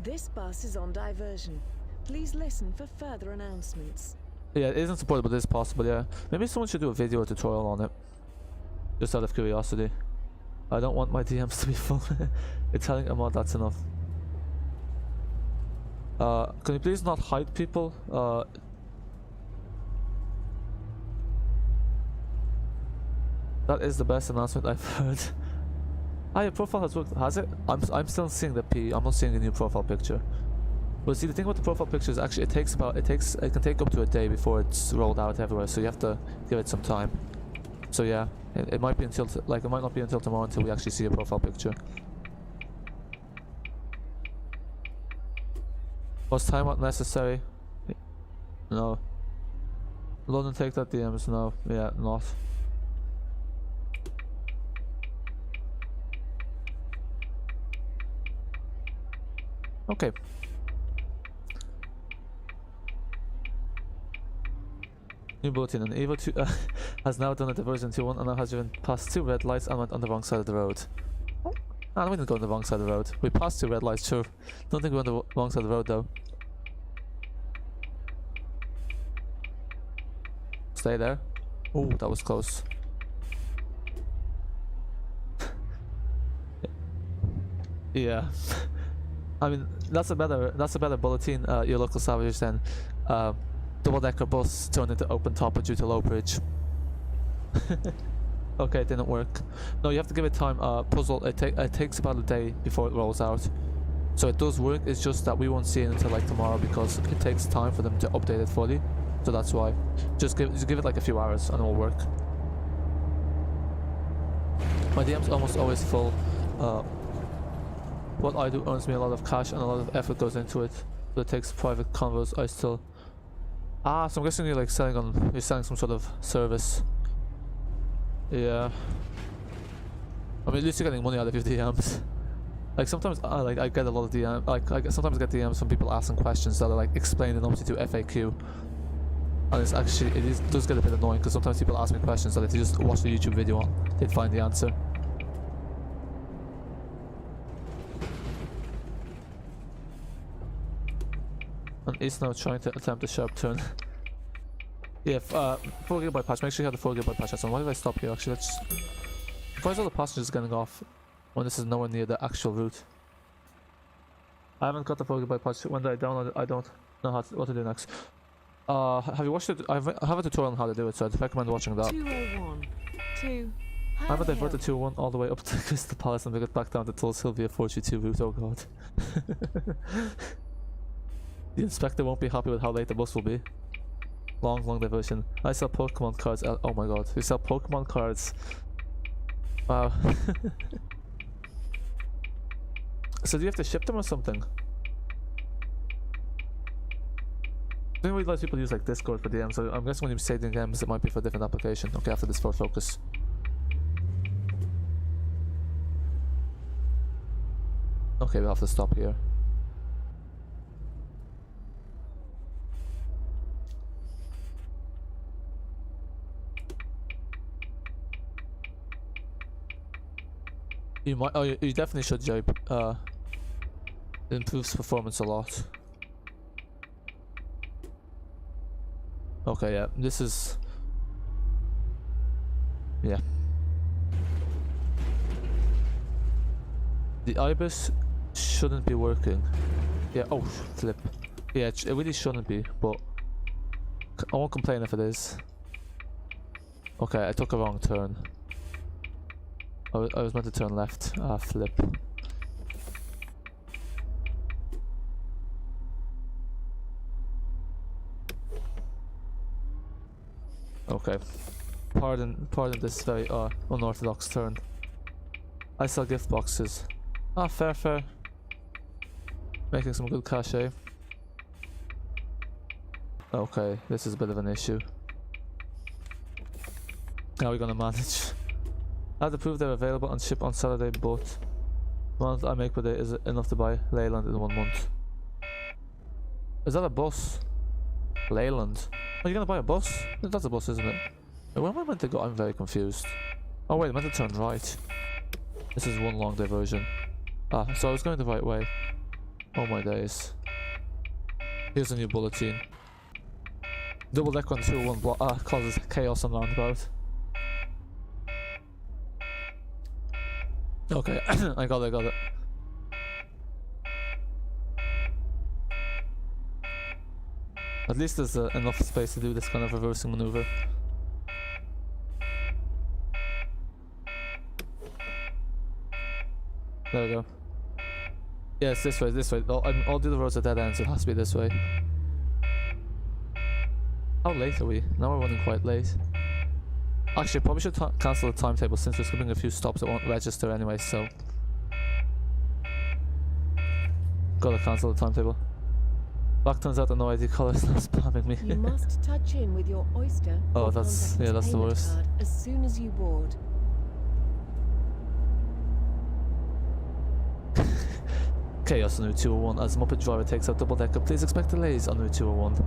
This bus is on diversion. Please listen for further announcements. Yeah, it isn't supported, but it is possible, yeah. Maybe someone should do a video or tutorial on it. Just out of curiosity. I don't want my DMs to be full. It's telling a mod, that's enough. Can you please not hide people? That is the best announcement I've heard. Ah, your profile has worked. Has it? I'm still seeing the P. I'm not seeing a new profile picture. But see, the thing with the profile picture is actually it can take up to a day before it's rolled out everywhere. So you have to give it some time. So yeah, it might be until it might not be until tomorrow until we actually see a profile picture. Was timeout necessary? No. London take that DMs? No. Yeah, not. Okay. New bulletin. An Evo 2 has now done a diversion 2-1 and now has driven past 2 red lights and went on the wrong side of the road. Ah, we didn't go on the wrong side of the road. We passed 2 red lights, sure. Don't think we're on the wrong side of the road though. Stay there. Oh, that was close. Yeah. I mean, that's a better bulletin, your local salvage than double-decker bus turned into open topper due to low bridge. Okay, it didn't work. No, you have to give it time. Puzzle, it takes about a day before it rolls out. So it does work, it's just that we won't see it until like tomorrow because it takes time for them to update it fully. So that's why. Just give it like a few hours and it will work. My DM's almost always full. What I do earns me a lot of cash and a lot of effort goes into it. But it takes private convos. I still... Ah, so I'm guessing you're like you're selling some sort of service. Yeah. I mean, at least you're getting money out of your DMs. Like sometimes I get a lot of DMs, I sometimes get DMs from people asking questions that are like explained in Omsi to FAQ. And it's actually, does get a bit annoying because sometimes people ask me questions that if you just watch the YouTube video on, they'd find the answer. And is now trying to attempt a sharp turn. Yeah, 4 GB patch. Make sure you have the 4 GB patch. So why did I stop here? Actually, let's. Why is all the passengers getting off when this is nowhere near the actual route? I haven't got the 4 GB patch. When I download it, I don't know what to do next. Have you watched it? I have a tutorial on how to do it, so I'd recommend watching that. 201. 2. I'm gonna divert the 201 all the way up to Crystal Palace and we get back down to Tull Sylvia 422 route. Oh god. The inspector won't be happy with how late the bus will be. Long diversion. I sell Pokemon cards. Oh my god. We sell Pokemon cards. Wow. So do you have to ship them or something? I think we let people use like Discord for DMs, so I'm guessing when you say DMs it might be for a different application. Okay, after this for focus. Okay, we'll have to stop here. You might. Oh, you definitely should, Joe. It improves performance a lot. Okay, yeah. This is. Yeah. The IBIS shouldn't be working. Yeah. Oh, flip. Yeah, it really shouldn't be, but I won't complain if it is. Okay, I took a wrong turn. I was meant to turn left. Ah, flip. Okay. Pardon this very unorthodox turn. I sell gift boxes. Ah, fair, fair. Making some good cash, eh? Okay, this is a bit of an issue. How are we gonna manage? I have to prove they're available and ship on Saturday, but the amount I make per day is enough to buy Leyland in 1 month. Is that a bus? Leyland? Are you gonna buy a bus? That's a bus, isn't it? Where am I meant to go? I'm very confused. Oh wait, I meant to turn right. This is one long diversion. Ah, so I was going the right way. Oh my days. Here's a new bulletin. Double deck on 201 block causes chaos on roundabout. Okay, I got it. At least there's enough space to do this kind of reversing maneuver. There we go. Yeah, it's this way, this way. I'll do the roads at dead ends, it has to be this way. How late are we? Now we're running quite late. Actually, probably should cancel the timetable since we're skipping a few stops that won't register anyway, so... Gotta cancel the timetable. Back turns out the no ID color is not spamming me. You must touch in with your Oyster. Oh, or that's- contact yeah, that's the payment worst. card as soon as you board. Chaos on Route 201 as Muppet driver takes out double decker. Please expect delays on Route 201.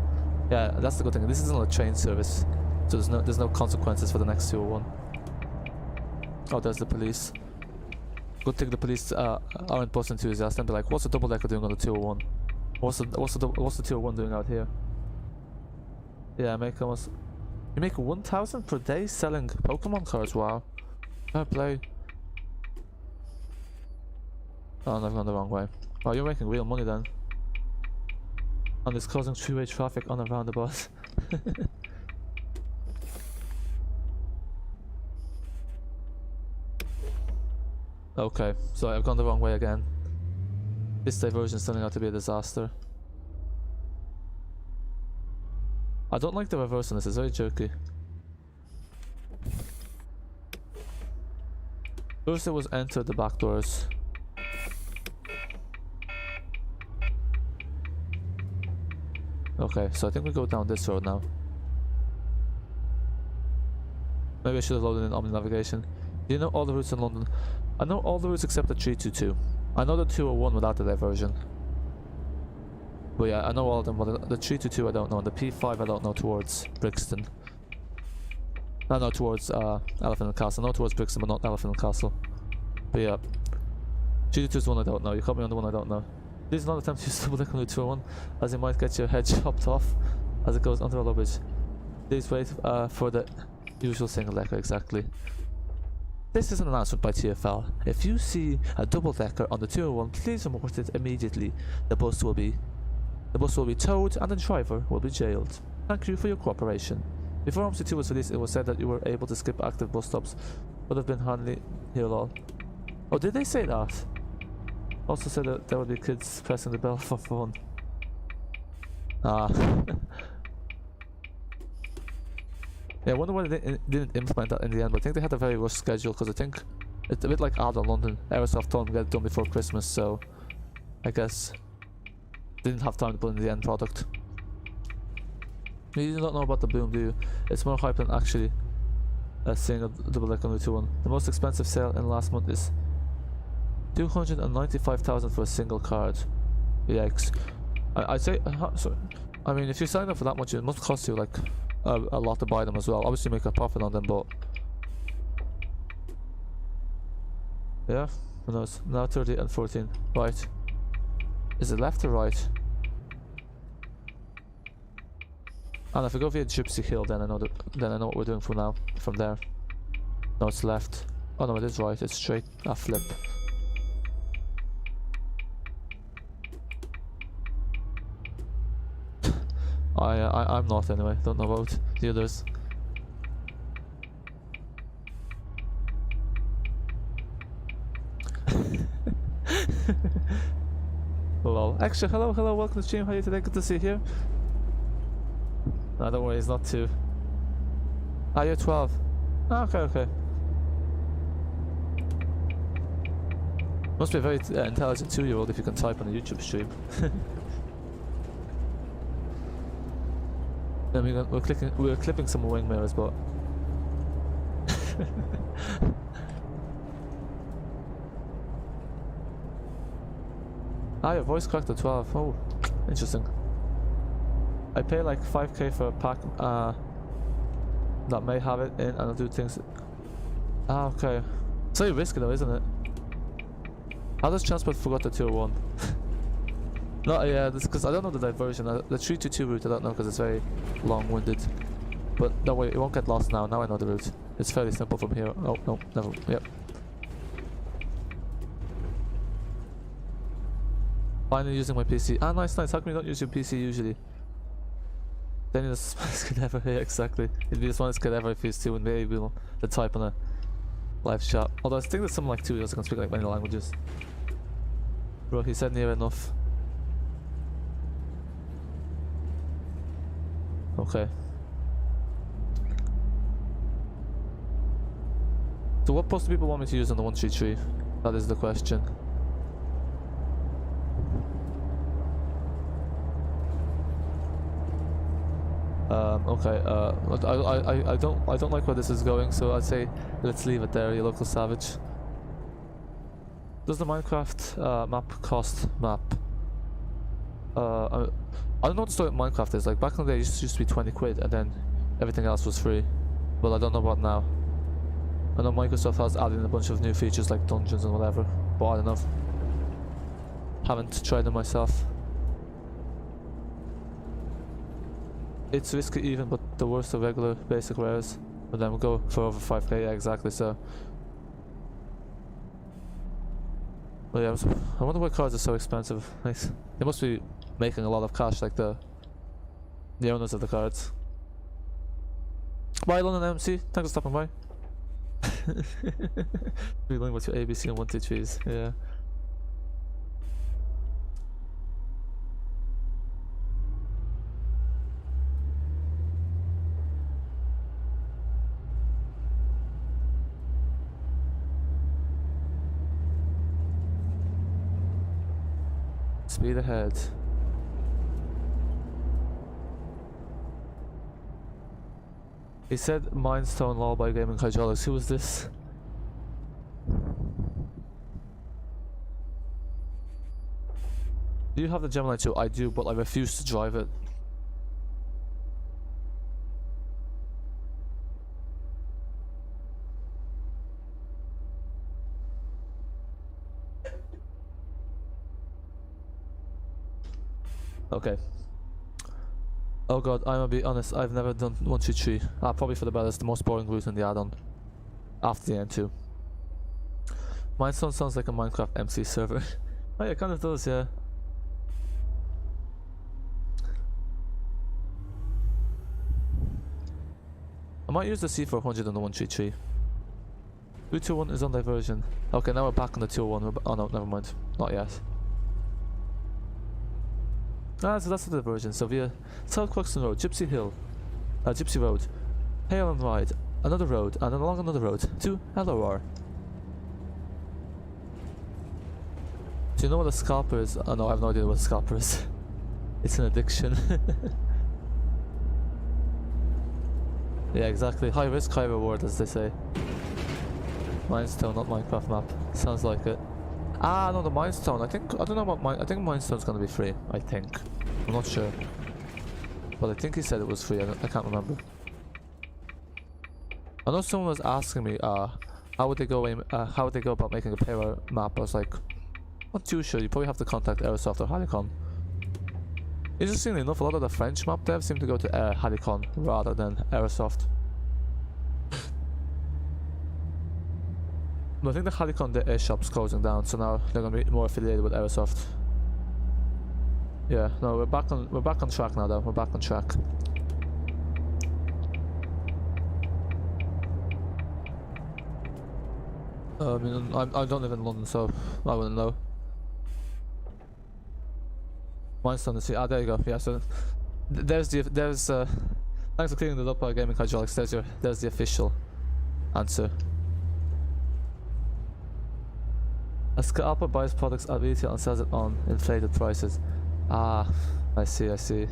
Yeah, that's the good thing. This isn't a train service, so there's no consequences for the next 201. Oh, there's the police. Good thing the police aren't bus enthusiasts and be like, what's the double decker doing on the 201? What's the 201 doing out here? Yeah, you make 1,000 per day selling Pokemon cards. Wow, fair play. Oh, no, I've gone the wrong way. Oh, you're making real money then. And it's causing three-way traffic on a roundabout. Okay, so I've gone the wrong way again. This diversion is turning out to be a disaster. I don't like the reverse on this, it's very jerky. First it was enter the back doors. Okay, so I think we go down this road now. Maybe I should have loaded in Omni navigation. Do you know all the routes in London? I know all the routes except the 322. I know the 201 without the diversion. But yeah, I know all of them, but the 322 I don't know, and the P5 I don't know towards Brixton. No, towards Elephant and Castle. I know towards Brixton, but not Elephant and Castle. But yeah, 322 is the one I don't know. You caught me on the one I don't know. Please do not attempt to use double deck on the 201, as you might get your head chopped off as it goes onto the low bridge. Please wait for the usual single decker, exactly. This is an announcement by TfL. If you see a double decker on the 201, please report it immediately. The bus will be towed and the driver will be jailed. Thank you for your cooperation. Before Omsi 2 was released, it was said that you were able to skip active bus stops. Would have been handy here lol. Oh, did they say that? Also said that there would be kids pressing the bell for fun. Ah. Yeah, I wonder why they didn't implement that in the end, but I think they had a very rushed schedule, because I think it's a bit like Addon London. Aerosoft told them to get it done before Christmas, so I guess they didn't have time to put in the end product. You don't know about the boom, do you? It's more hype than actually seeing a double deck on the 2-1. The most expensive sale in last month is 295,000 for a single card. Yikes. I'd say, so, I mean, if you're selling them for that much, it must cost you like a lot to buy them as well. Obviously make a profit on them, but yeah, who knows. Now 30 and 14. Right. Is it left or right? And if we go via Gypsy Hill, then I know what we're doing from now. From there. No, it's left. Oh no, it is right. It's straight. A flip. I'm not anyway. Don't know about the others. Lol. Actually, hello, welcome to the stream. How are you today? Good to see you here. No, don't worry, it's not 2. Ah, you're 12. Oh, okay. Must be a very intelligent 2-year-old if you can type on a YouTube stream. Then we're clipping some wing mirrors, but your voice cracked at 12. Oh, interesting. I pay like 5k for a pack that may have it in, and I'll do things. Okay. It's very risky though, isn't it? How does transport forgot the 201? No, yeah, because I don't know the diversion. The 322 route I don't know because it's very long-winded. But no way, it won't get lost now. Now I know the route. It's fairly simple from here. Oh no, never. Yep. Finally using my PC. Ah, nice. How come you don't use your PC usually? Then you're the smartest kid ever. Yeah, exactly. You'd be the smartest kid ever if you still wouldn't be able to type on a live chat. Although I think there's someone like 2 years that can speak like many languages. Bro, he said near enough. Okay. So what post do people want me to use on the 133? That is the question. Okay, I don't like where this is going, so I'd say let's leave it there, you local savage. Does the Minecraft map cost map? I don't know what the story of Minecraft is. Like back in the day, it used to be 20 quid, and then everything else was free. But I don't know about now. I know Microsoft has added in a bunch of new features like dungeons and whatever, but I don't know. Haven't tried them myself. It's risky even, but the worst of regular basic rares. And then we'll go for over 5k, yeah, exactly, so. Well, yeah, I wonder why cards are so expensive. Nice. They must be making a lot of cash, like the owners of the cards. Bye, London MC. Thanks for stopping by. Feeling what's your ABC and 1, 2, 3s. Yeah. Speed ahead. He said Mindstone Law by Gaming Hydraulics. Who was this? Do you have the Gemini 2? I do, but I refuse to drive it. Okay. Oh god, I'm gonna be honest, I've never done 1, 2, 3. Probably for the better, it's the most boring route in the add-on. After the N2. Mindstone sounds like a Minecraft MC server. Oh yeah, it kind of does, yeah. I might use the C400 on the 133. 221 is on diversion. Okay, now we're back on the 201. Oh no, never mind. Not yet. So that's the diversion. So via South Crookston Road, Gypsy Hill, Gypsy Road, Hale and Ride, another road, and then along another road to LOR. Do you know what a scalper is? Oh no, I have no idea what a scalper is. It's an addiction. Yeah, exactly. High risk, high reward, as they say. Mindstone, not Minecraft map. Sounds like it. No, the Mindstone. I don't know about I think Mindstone's gonna be free. I think. I'm not sure. But I think he said it was free. I can't remember. I know someone was asking me, how would they go about making a payroll map? I was like, not too sure. You probably have to contact Aerosoft or Halicon. Interestingly enough, a lot of the French map devs seem to go to Halicon rather than Aerosoft. But I think the Halicon shop's closing down, so now they're gonna be more affiliated with Aerosoft. Yeah, no, we're back on track now though. We're back on track. I mean, I don't live in London, so I wouldn't know. Mindstone to see. There you go. Yeah, so there's thanks for clearing it up by Gaming Hydraulics. There's the official answer. A scalper buys products at retail and sells it on inflated prices. Ah, I see, I see.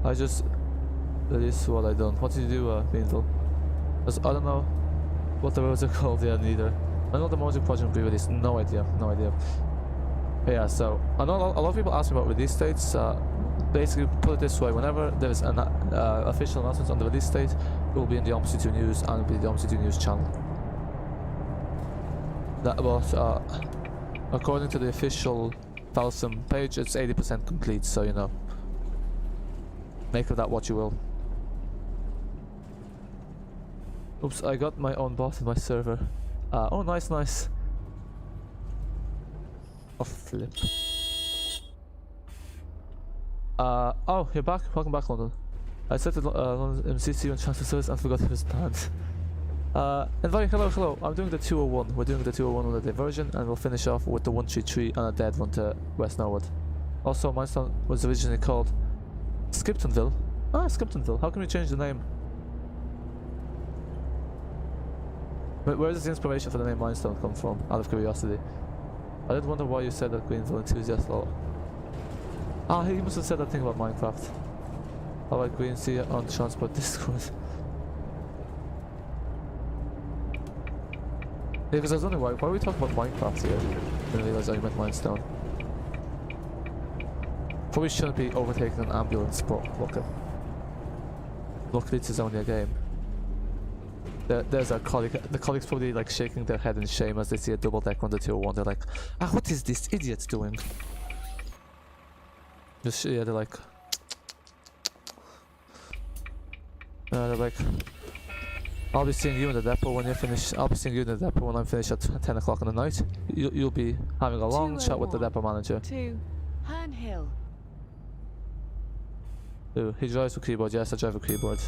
I just released what I done. What did you do, Beanville? Because I don't know what the roads are called yet neither. I know the Mojo project will be released. No idea, no idea. But yeah, so I know a lot of people ask me about release dates. Basically, put it this way: whenever there's an official announcement on the release date, it will be in the Omsi 2 News and it will be the Omsi 2 News channel. That was, according to the official Falsum page, it's 80% complete. So you know, make of that what you will. Oops, I got my own bot in my server. Oh, nice, nice. Oh, flip. Oh, you're back. Welcome back, London. I started London MCC on transfer service and forgot it was banned. Enviro, hello, hello. I'm doing the 201. We're doing the 201 on the diversion, and we'll finish off with the 133 and a dead one to West Norwood. Also, Milestone was originally called Skiptonville. Ah, Skiptonville. How can we change the name? Where does the inspiration for the name Milestone come from? Out of curiosity. I did wonder why you said that Greenville enthusiast lot. Ah, he must have said that thing about Minecraft. I like Green Sea on Transport Discord. Yeah, because I was wondering why are we talking about Minecraft here? I didn't realize I meant Milestone. Probably shouldn't be overtaking an ambulance, but okay. Luckily it's only a game. There's our colleague. The colleague's probably like shaking their head in shame as they see a double deck on the 201. They're like, ah, what is this idiot doing? Just, yeah, they're like, I'll be seeing you in the depot when you finish. I'll be seeing you in the depot when I'm finished at 10 o'clock in the night. You'll be having a long chat with the depot manager. To Herne Hill. Ooh, he drives with keyboard. Yes, I drive with keyboard.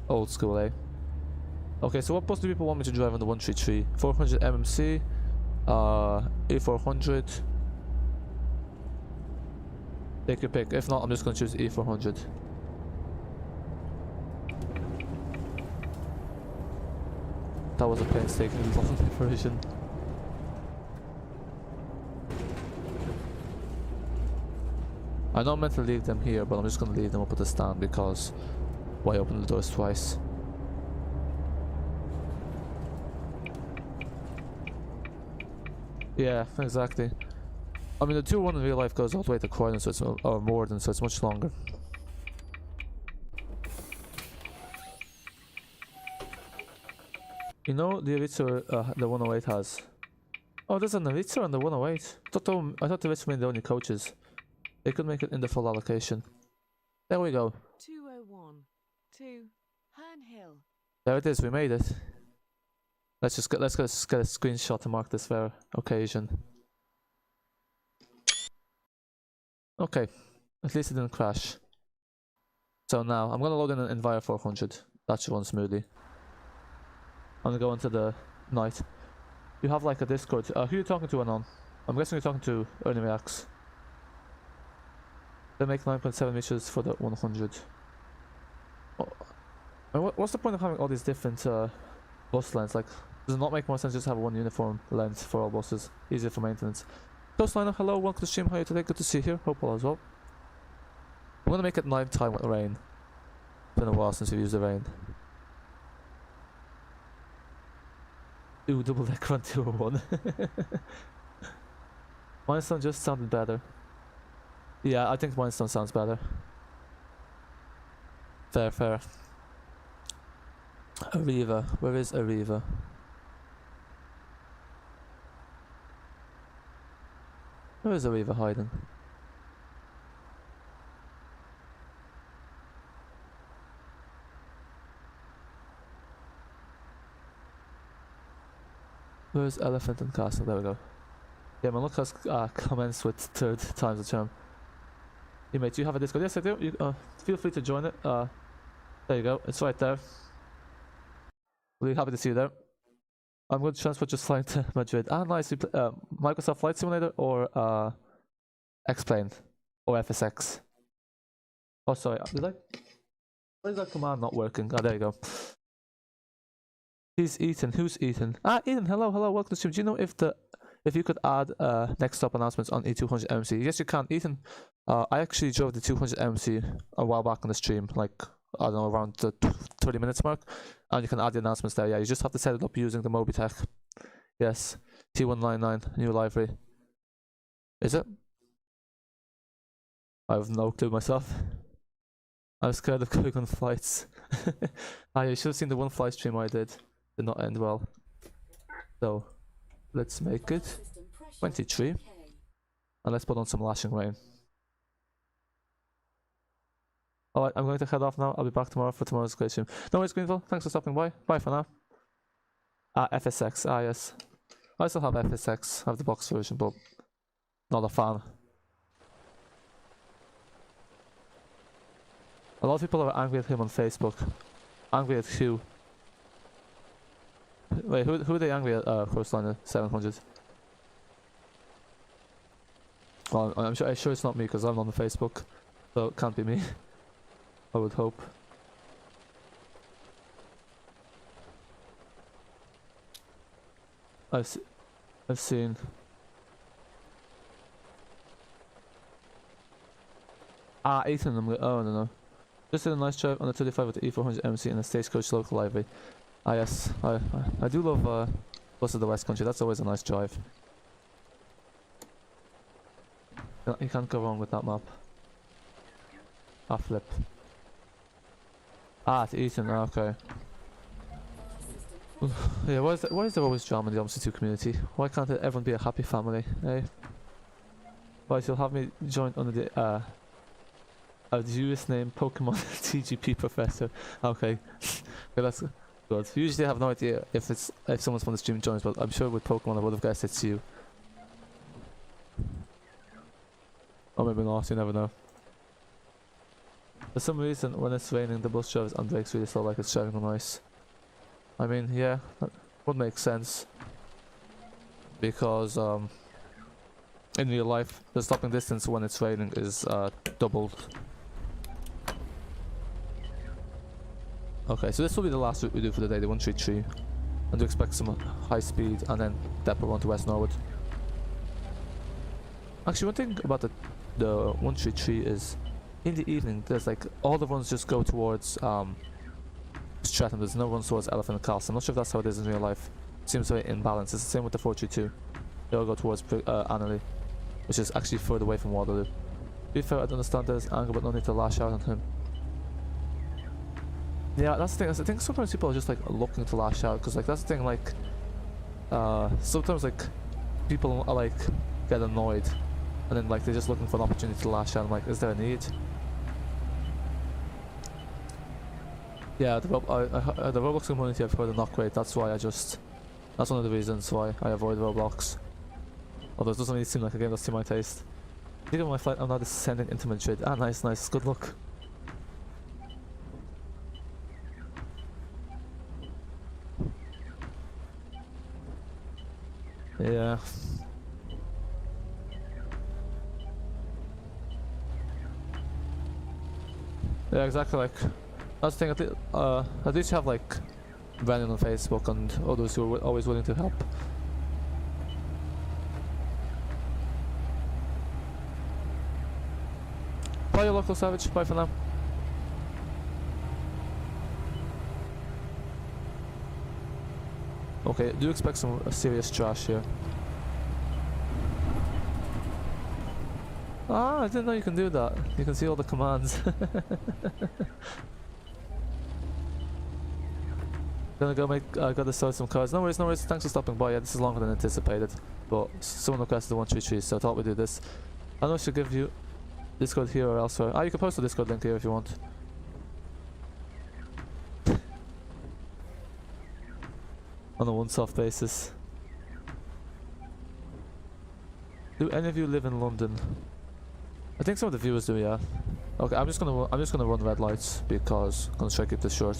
Old school, eh? Okay, so what bus do people want me to drive on the 133? 400 MMC, E400. Take your pick. If not, I'm just gonna choose E400. That was a painstakingly long version. I know I'm meant to leave them here, but I'm just gonna leave them up at the stand because why open the doors twice? Yeah, exactly. I mean, the 2-1 in real life goes all the way to Croydon, so it's or Morden, so it's much longer. You know the Evoceti the 108 has. Oh, there's an Evoceti on the 108. I thought the Evoceti made the only coaches. They could make it in the full allocation. There we go. 201 to Herne Hill. There it is. We made it. Let's get a screenshot to mark this fair occasion. Okay, at least it didn't crash. So now I'm gonna load in an Enviro 400. That should run smoothly. I'm gonna go into the night. You have like a Discord. Who are you talking to, Anon? I'm guessing you're talking to Ernie Reacts. They make 9.7 meters for the 100. Oh, what's the point of having all these different bus lengths? Like, does it not make more sense just to have one uniform length for all buses? Easier for maintenance. Coastliner, hello, welcome to the stream. How are you today? Good to see you here. Hope all is well. I'm gonna make it night time with the rain. It's been a while since we've used the rain. Ooh, double decker on 201. Milestone just sounded better. Yeah, I think Milestone sounds better. Fair, fair. Arriva. Where is Arriva? Where is Arriva hiding? Where's Elephant and Castle? There we go. Yeah, my luck has commenced with third time's the charm. Hey mate, do you have a Discord? Yes I do. You, feel free to join it. There you go. It's right there. Really happy to see you there. I'm going to transfer just flying to Madrid. Ah, nice. Microsoft Flight Simulator or X-Plane or FSX. Oh, sorry. Did I? Why is that command not working? Oh, there you go. He's Ethan. Who's Ethan? Ah, Ethan. Hello, hello. Welcome to the stream. Do you know if you could add next stop announcements on E200 MC? Yes, you can. Ethan, I actually drove the 200 MC a while back on the stream, like I don't know, around the 30 minutes mark, and you can add the announcements there. Yeah, you just have to set it up using the Mobitech. Yes, T199 new library. Is it? I have no clue myself. I was scared of going on flights. You should have seen the one flight stream I did. Did not end well. So, let's make it 23. And let's put on some lashing rain. Alright, I'm going to head off now. I'll be back tomorrow for tomorrow's great stream. No worries, Greenville. Thanks for stopping by. Bye for now. FSX. Yes. I still have FSX. I have the box version, but not a fan. A lot of people are angry at him on Facebook. Angry at Hugh. Wait, who are they angry at? Coastliner 700. Well, I'm sure it's not me because I'm on Facebook, so it can't be me. I would hope. I've seen. Ethan. Oh no. Just did a nice drive on the 35 with the E400 MC in a Stagecoach local library. Yes, I do love Bus of the West Country. That's always a nice drive. You can't go wrong with that map. Flip. It's Ethan. Okay. Yeah, why is there always drama in the Omsi 2 community? Why can't everyone be a happy family, eh? Right, you'll have me join under the dubious name Pokemon TGP Professor. Okay. Okay, that's good. Usually I have no idea if someone's from the stream joins, but I'm sure with Pokemon I would have guessed it's you. Or maybe not, you never know. For some reason, when it's raining, the bus drives and brakes really slow, like it's driving on ice. I mean, yeah, that would make sense. Because, in real life, the stopping distance when it's raining is doubled. Okay, so this will be the last route we do for the day, the 133. And do expect some high speed and then depot on to West Norwood. Actually, one thing about the 133 is, in the evening, there's like, all the runs just go towards Streatham. There's no runs towards Elephant and Castle. I'm not sure if that's how it is in real life. It seems very imbalanced. It's the same with the 432. They all go towards Annerley, which is actually further away from Waterloo. To be fair, I don't understand there's anger, but no need to lash out on him. Yeah, that's the thing. I think sometimes people are just like looking to lash out, because like that's the thing. Like, sometimes like people are like get annoyed, and then like they're just looking for an opportunity to lash out. I'm like, is there a need? Yeah, the Roblox community I've heard are not great. That's why that's one of the reasons why I avoid Roblox. Although it doesn't really seem like a game that's to my taste. Leaving my flight, I'm now descending into Madrid. Nice, nice. Good luck. Yeah. Yeah, exactly. Like, that's the thing. At least you have like Brandon on Facebook and others who are always willing to help. Bye, your local savage. Bye for now. Okay, do expect some serious trash here. I didn't know you can do that. You can see all the commands. Gonna go gotta sell some cards. No worries, no worries. Thanks for stopping by. Yeah, this is longer than anticipated. But someone requested the 133, so I thought we'd do this. I know I should give you Discord here or elsewhere. You can post the Discord link here if you want. On a one-off basis. Do any of you live in London? I think some of the viewers do, yeah. Okay, I'm just gonna run red lights because I'm gonna try to keep this short.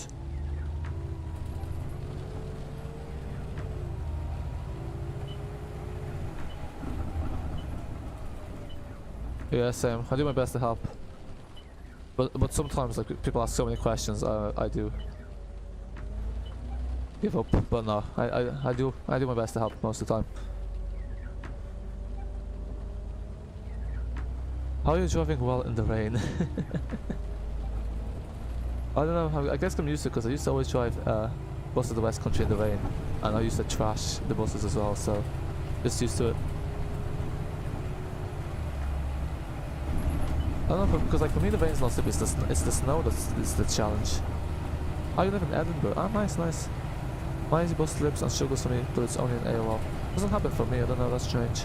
Yeah, same. I do my best to help. But sometimes like people ask so many questions, I do give up. But no, I do my best to help most of the time. How are you driving well in the rain? I don't know. I guess I'm used to it because I used to always drive buses of the West Country in the rain, and I used to trash the buses as well. So just used to it. I don't know, because like for me the rain's not slippery, it's the snow that's the challenge. Oh, you live in Edinburgh? Ah, nice, nice. My easy bus slips and struggles for me, but it's only an AOL. Doesn't happen for me, I don't know, that's strange.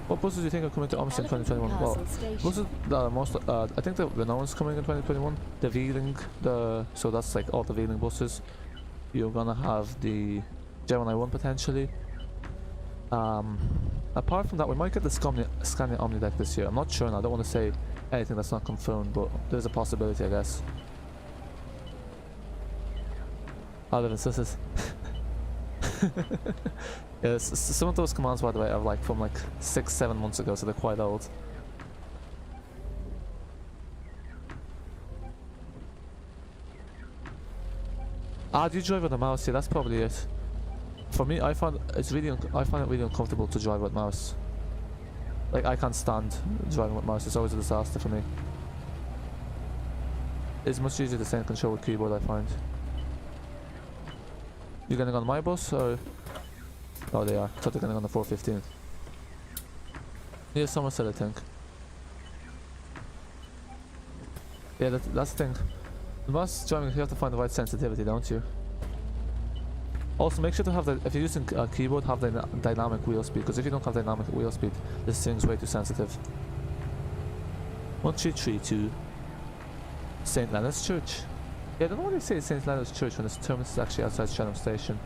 What buses do you think are coming to Omsi in 2021? Well, buses that are most, I think the Renault's coming in 2021. The Wheeling, so that's like all the Wheeling buses. You're gonna have the Gemini 1 potentially. Apart from that, we might get the Scania Omnideck this year. I'm not sure now, I don't want to say anything that's not confirmed, but there's a possibility, I guess. I live in Sussex. Yeah, some of those commands, by the way, are like from like 6-7 months ago, so they're quite old. Ah, do you drive with a mouse? Yeah, that's probably it. For me, I find it really uncomfortable to drive with mouse. Like, I can't stand driving with mouse. It's always a disaster for me. It's much easier to stay in control with keyboard, I find. You getting on my bus or? Oh, they are. I thought they're getting on the 415. Yeah, Somerset, I think. Yeah, that's the thing. The mouse driving, you have to find the right sensitivity, don't you? Also, make sure to have the, if you're using a keyboard, have the dynamic wheel speed, because if you don't have dynamic wheel speed, this thing's way too sensitive. 1332 St. Leonard's Church. Yeah, I don't know why they say St. Leonard's Church when this terminus is actually outside Streatham Station.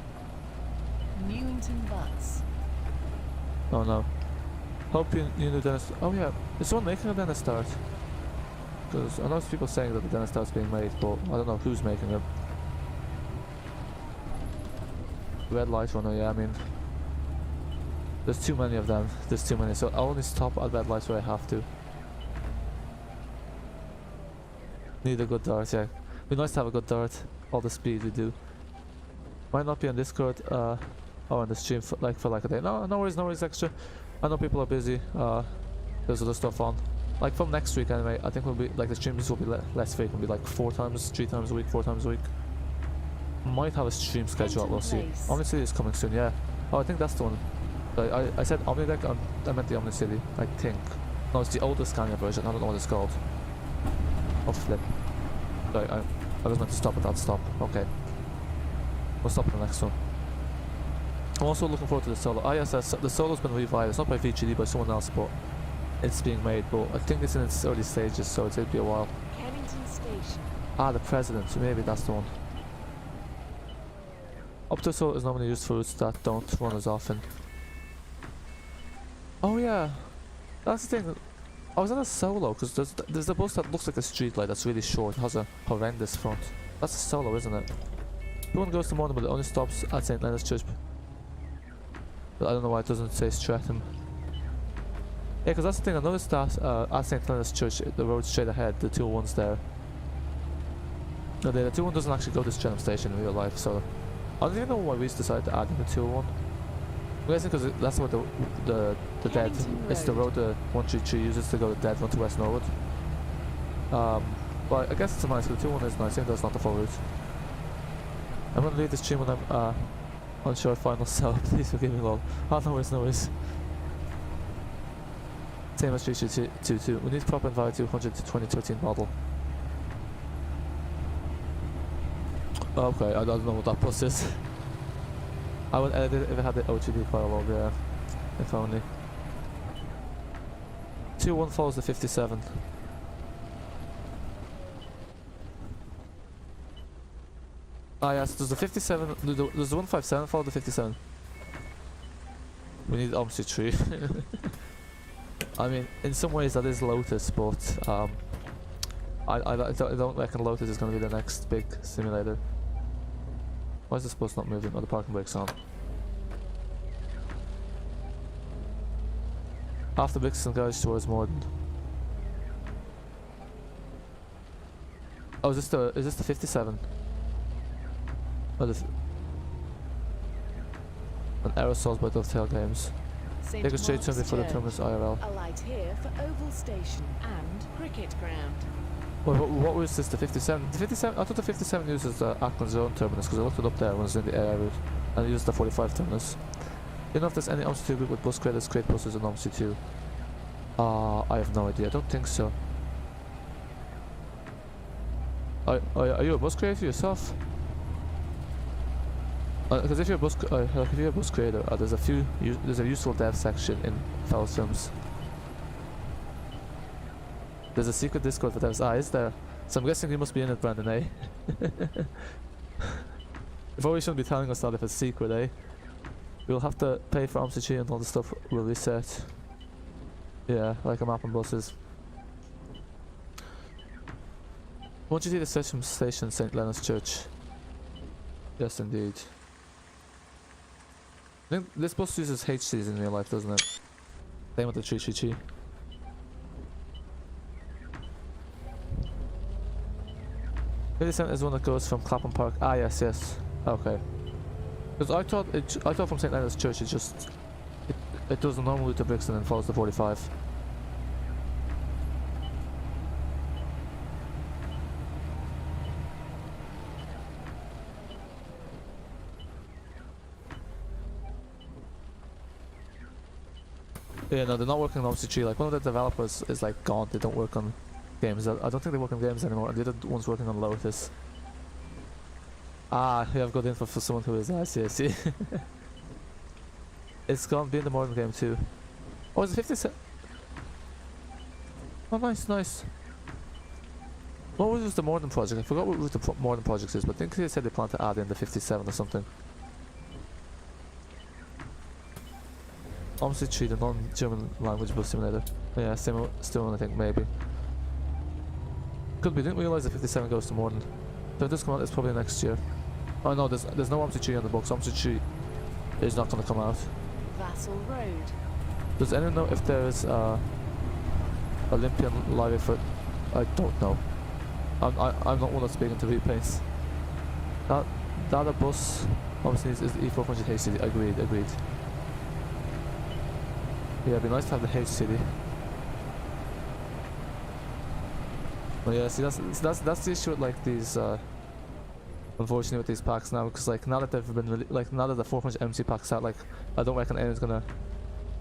Newington Butts. Oh no. Hope you knew Dennis. Oh yeah, is someone making a Dennis start? Because I know people saying that the Dennis start's being made, but I don't know who's making it. Red light runner, yeah, I mean, there's too many of them. There's too many, so I'll only stop at red lights where I have to. Need a good dart, yeah. Be nice to have a good dart. All the speed we do. Might not be on Discord or on the stream for like a day. No worries extra. I know people are busy. There's other stuff on. Like from next week anyway, I think we'll be like the streams will be less frequent. Will be like 4 times a week. Might have a stream schedule. We'll see. Omnicity is coming soon. Yeah. Oh, I think that's the one. I said Omnideck. I meant the Omnicity. I think. No, it's the older Scania version. I don't know what it's called. Oh flip. Sorry, I was meant to stop at that stop. Okay. We'll stop at the next one. I'm also looking forward to the solo. Ah yes, the solo's been revived. It's not by VGD, by someone else, but it's being made. But I think it's in its early stages, so it'll be a while. Kennington Station. Ah, the President. So maybe that's the one. Opto solo is normally used for routes that don't run as often. Oh yeah, that's the thing. I was on a solo because there's a bus that looks like a street light that's really short. It has a horrendous front. That's a solo, isn't it? The one goes to Morton, but it only stops at St. Leonard's Church. But I don't know why it doesn't say Streatham. Yeah, because that's the thing. I noticed that at St. Leonard's Church, the road straight ahead, the 201's there. No, the 201 doesn't actually go to Streatham Station in real life, so I don't even know why we decided to add in the 201. I'm guessing because that's what the dead. It's the road the 133 uses to go to dead run to West Norwood. But I guess it's a nice. The 201 is nice. I think that's not the full route. I'm gonna leave the stream when I'm on short final, so please forgive me all. Oh, no worries. Same as 322. We need proper Enviro 200 to 2013 model. Okay, I don't know what that bus is. I would edit it if it had the OTD file over there. If only. 2-1 follows the 57. Ah yes, does the 57, does the 157 follow the 57? We need Omsi tree. I mean, in some ways that is Lotus, but I don't reckon Lotus is going to be the next big simulator. Why is this bus not moving? Oh, the parking brake's on. After Brixton garage towards Morden. Oh, is this the 57? Oh, this an aerosols by Dovetail Games. St. Take a straight turn Mark's before the Turn. terminus IRL. A light here for Oval Station and Cricket Ground. What was this? The 57? The 57? I thought the 57 uses the Ackland's own terminus because I looked it up there when I was in the AI route, and it used the 45 terminus. You know if there's any Omsi 2 group with bus credits, create buses in Omsi 2? I have no idea. I don't think so. Are you a bus creator yourself? Because if you're a bus creator, there's a useful dev section in Fellow Films. There's a secret Discord for devs. Is there? So I'm guessing you must be in it, Brandon, eh? You probably shouldn't be telling us that if it's secret, eh? We'll have to pay for Omsi and all the stuff will reset. Yeah, like a map and buses. Won't you see the Streatham Station, St. Leonard's Church? Yes, indeed. I think this bus uses HCs in real life, doesn't it? Same with the 333. Is one that goes from Clapham Park. Ah, yes. Okay. Because I thought from St. Leonard's Church it does the normal route to Brixton and follows the 45. Yeah, no, they're not working on Omsi 3. Like, one of the developers is like gone. They don't work on games. I don't think they work on games anymore. And the other one's working on Lotus. Ah, you have good info for someone who is. I see. It's gone to be in the modern game too. Oh, is it 57? Oh, nice. What was the modern project? I forgot what the modern project is, but I think they said they plan to add in the 57 or something. Omsi 3, the non-German language bus simulator. Yeah, still I think, maybe. Could be, didn't realise the 57 goes to Morden. So if this comes out, it's probably next year. Oh no, there's no Omsi 3 on the books. Omsi 3 is not going to come out. Vassal Road. Does anyone know if there is Olympian live effort? I don't know. I'm not one that's big into repaints. That a bus obviously is the E400 HCD. Agreed. Yeah, it'd be nice to have the HCD. But yeah, see that's the issue with like these unfortunately with these packs now, because like now that they've been now that the 400 MC pack's out, like I don't reckon anyone's gonna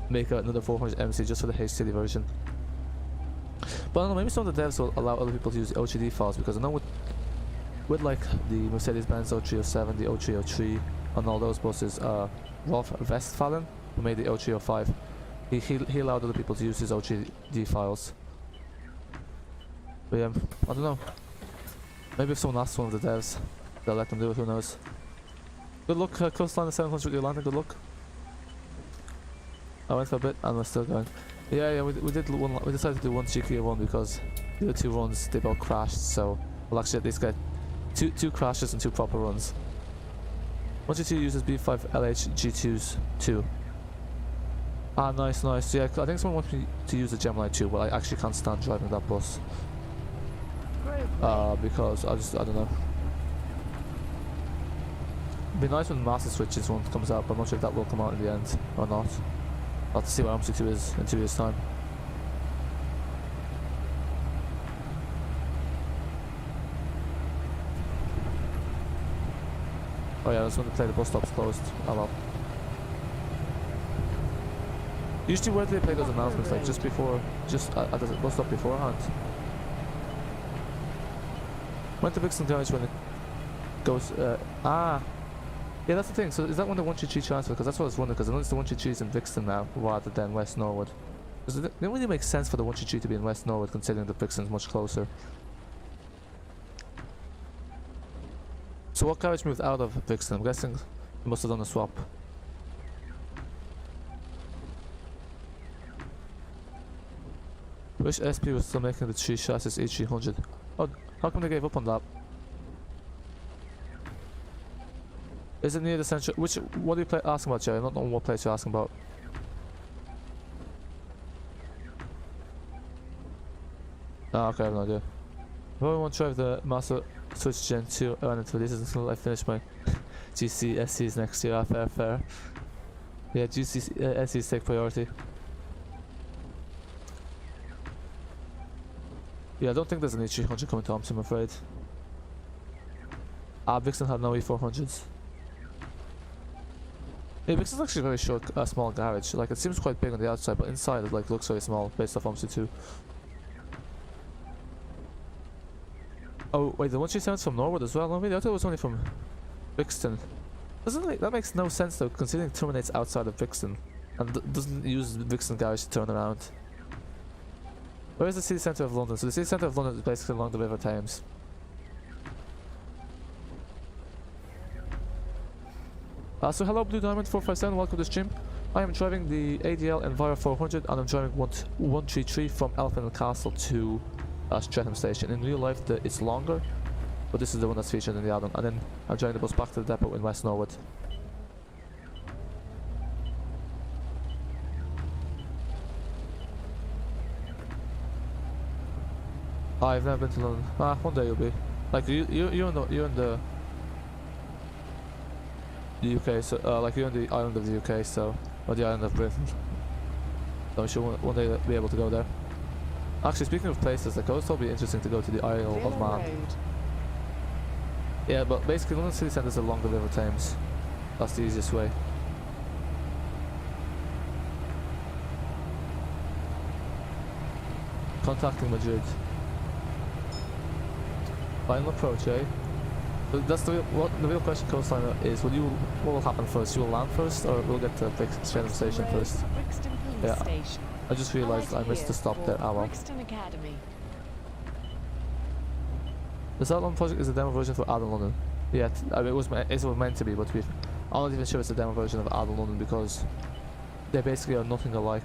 make another 400 MC just for the HCD version. But I don't know, maybe some of the devs will allow other people to use the OGD files, because I know with like the Mercedes-Benz 0307, the 0303 and all those buses, Rolf Westphalen, who made the 0305, he allowed other people to use his OGD files. But yeah, I don't know. Maybe if someone asks one of the devs, they'll let them do it, who knows. Good luck, Coastline 700 with your landing, good luck. I went for a bit and we're still going. Yeah, we decided to do one cheekier one because the other two runs, they both crashed, so we'll actually at least get two crashes and two proper runs. 1G2 uses B5LH G2s too. Ah, nice. Yeah, I think someone wants me to use the Gemini 2, but I actually can't stand driving that bus. Because I don't know. It'd be nice when Master Switches one comes out, but I'm not sure if that will come out in the end or not. I'll have to see what MC2 is in 2 years' time. Oh yeah, I was going to play the bus stops closed. Oh well. Usually where do they play those announcements? Like just at the bus stop beforehand? Went to Brixton Garage when it goes, yeah, that's the thing. So is that when the 133 transfer? Because that's what I was wondering, because I noticed the 133 is in Brixton now rather than West Norwood. Because it didn't really make sense for the 133 to be in West Norwood considering that Brixton's much closer. So what garage moved out of Brixton? I'm guessing they must have done a swap. Wish SP was still making the 3 chassis E300. Oh, how come they gave up on that? Is it near the central? What are you asking about, Jerry? I don't know what place you're asking about. Ah, okay, I have no idea. I probably won't drive the Master Switch Gen 2 around into this until I finish my GCSEs next year. Fair. Yeah, GCSEs take priority. Yeah, I don't think there's an E300 coming to Omsi, I'm afraid. Brixton had no E400s. Yeah, Brixton's actually a very short, small garage. Like, it seems quite big on the outside, but inside it like looks very small, based off Omsi 2. Oh, wait, the 137's from Norwood as well? No, really? I thought it was only from Brixton. That makes no sense though, considering it terminates outside of Brixton and doesn't use the Brixton garage to turn around. Where is the city centre of London? So the city centre of London is basically along the River Thames. So hello Blue Diamond 457, welcome to the stream. I am driving the ADL Enviro 400 and I'm driving 133 from Elephant and Castle to Streatham Station. In real life it's longer, but this is the one that's featured in the add-on. And then I'm driving the bus back to the depot in West Norwood. I've never been to London. One day you'll be. Like you're in the UK, so like you're in the island of the UK, so or the island of Britain. So I'm sure one day be able to go there. Actually, speaking of places, like I always thought it'd be interesting to go to the Isle of Man. Yeah, but basically London city centre is along the River Thames. That's the easiest way. Contacting Madrid. Final approach, eh? That's the real question, Coastline, is what will happen first? You will land first, or we'll get to Streatham Station first? Yeah. Station. I just realised I missed the stop there. Ah well. Brixton Academy. The South London project is a demo version for Addon London. Yeah, I mean, it was meant to be, but I'm not even sure it's a demo version of Addon London because they basically are nothing alike.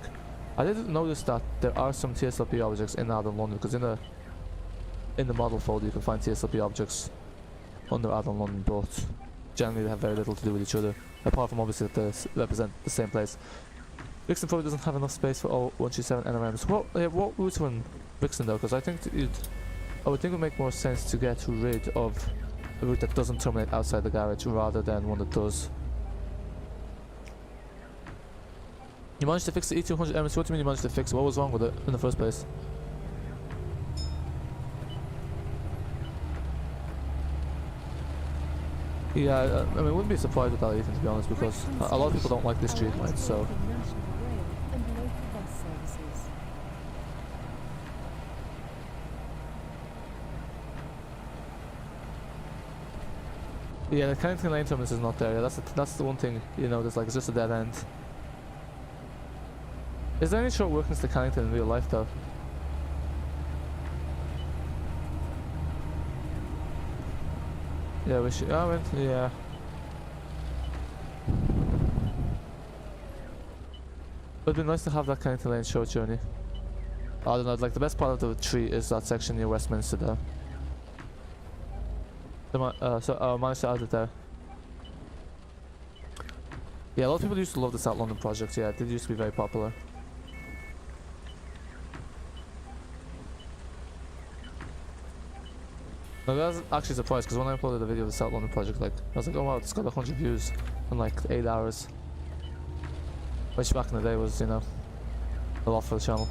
I did notice that there are some TSLP objects in Addon London because in the model folder you can find TSLP objects under Addon London, but generally they have very little to do with each other, apart from obviously that they represent the same place. Brixton probably doesn't have enough space for all 137 NRMs. What routes are in Brixton though? Because I think I would think it would make more sense to get rid of a route that doesn't terminate outside the garage rather than one that does. You managed to fix the E200 MC. What do you mean you managed to fix it? What was wrong with it in the first place? Yeah, I mean, I wouldn't be surprised with that even, to be honest, because a lot of people don't like this street light, so. Yeah, the Kennington Lane terminus is not there. Yeah, that's the one thing you know. There's like it's just a dead end. Is there any short workings to Kennington in real life though? Yeah, we should. Yeah. It'd be nice to have that Kennington Lane short journey. I don't know. Like the best part of the tree is that section near Westminster there. So I managed to add it there. Yeah, a lot of people used to love the South London project. Yeah, it did used to be very popular. I was actually surprised because when I uploaded the video of the South London project, like I was like, oh wow, it's got 100 views in like 8 hours, which back in the day was, you know, a lot for the channel.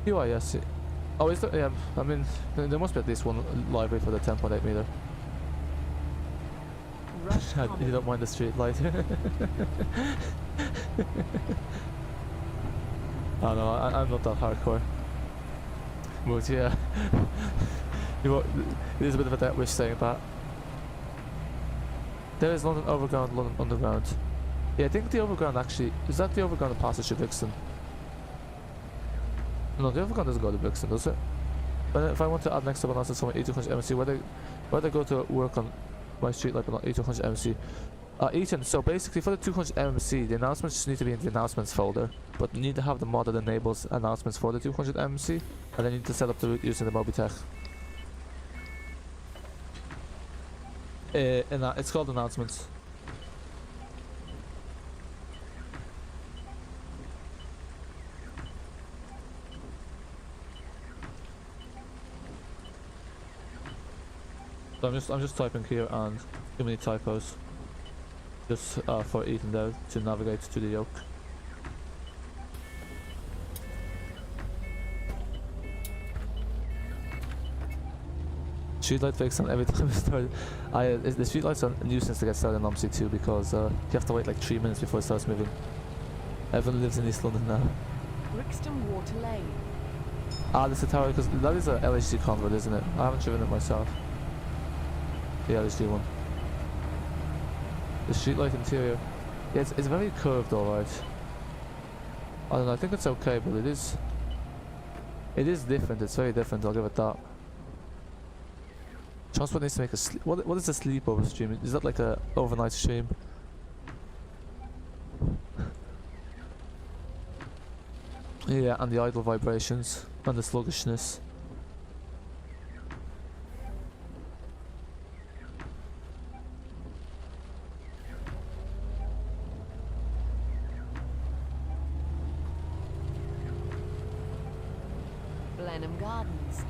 Diwa, yes. Oh, is there? Yeah, I mean, there must be at least one library for the 10.8 meter. You don't mind the street light? Oh no, I'm not that hardcore. But yeah, it is a bit of a dead wish saying that. There is London Overground, London Underground. Yeah, I think the Overground actually, is that the Overground that passes through Brixton? No, the Overground doesn't go to Brixton, does it? But if I want to add next up an answer to someone E200 MC, where they go to work on my street like on E200 MC. Ethan, so basically for the 200 MC, the announcements just need to be in the announcements folder, but you need to have the mod that enables announcements for the 200 MC, and then you need to set up the route using the Mobitech. It's called announcements. So I'm just typing here and too many typos. Just for Ethan there to navigate to the yoke. Streetlight fix on every time we start. The streetlights are a nuisance to get started in Omsi too because you have to wait like 3 minutes before it starts moving. Everyone lives in East London now. Brixton Water Lane. Ah, this is the tower because that is a LHD convert, isn't it? I haven't driven it myself. The LHD one. The streetlight interior. Yeah, it's very curved, alright. I don't know. I think it's okay, but it is different. It's very different. I'll give it that. Transport needs to make a what is a sleepover stream? Is that like a overnight stream? Yeah, and the idle vibrations and the sluggishness. Blenheim Gardens.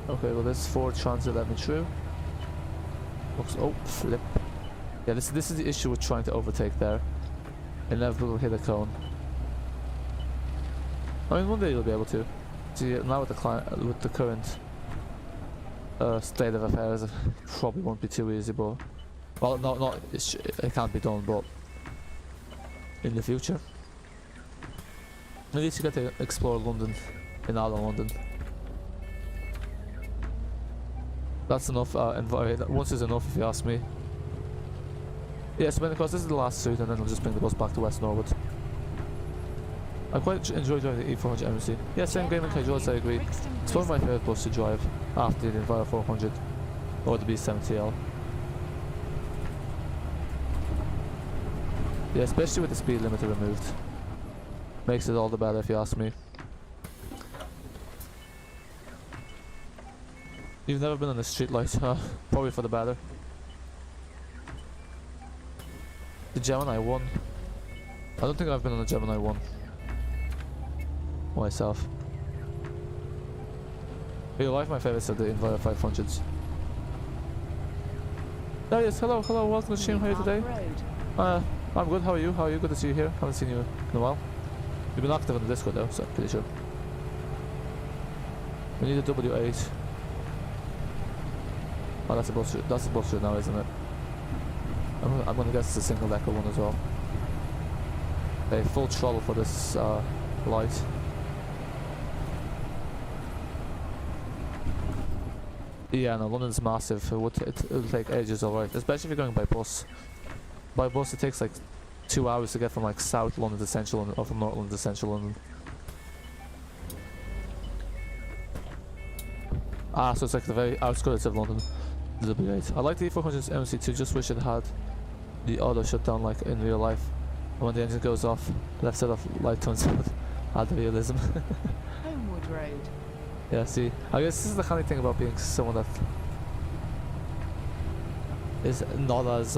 Okay, well this Ford Transit let me through. Looks, oh, flip. Yeah, this is the issue with trying to overtake there. Inevitably hit a cone. I mean, one day you'll be able to. See, now with the current state of affairs, it probably won't be too easy, but well, not it can't be done, but in the future, at least you get to explore London in Addon London. That's enough. Once is enough, if you ask me. Yeah, so because this is the last suit, and then I'll just bring the bus back to West Norwood. I quite enjoy driving the E400 MMC. Yeah, same gaming casuals, I agree. It's one of my favourite buses to drive after the Enviro 400 or the B70L. Yeah, especially with the speed limiter removed. Makes it all the better, if you ask me. You've never been on a street light, probably for the better. The Gemini 1. I don't think I've been on a Gemini 1 myself. Real life, my favourites are the Enviro 500s. There he is, hello, welcome to the stream. How are you today? I'm good, how are you? Good to see you here. Haven't seen you in a while. You've been active on the Discord though, so pretty sure. We need a W8. Oh, that's a bus route now, isn't it? I'm gonna guess it's a single decker one as well. A full throttle for this light. Yeah, no, London's massive. It'll take ages, alright. Especially if you're going by bus. By bus, it takes like 2 hours to get from like South London to Central London, or from North London to Central London. Ah, so it's like the very outskirts of London. The W8. I like the E400's MC2, just wish it had the auto shutdown like in real life. And when the engine goes off, left side of light turns out. Add the realism. Homewood Road. Yeah, see, I guess this is the kind of thing about being someone that is not as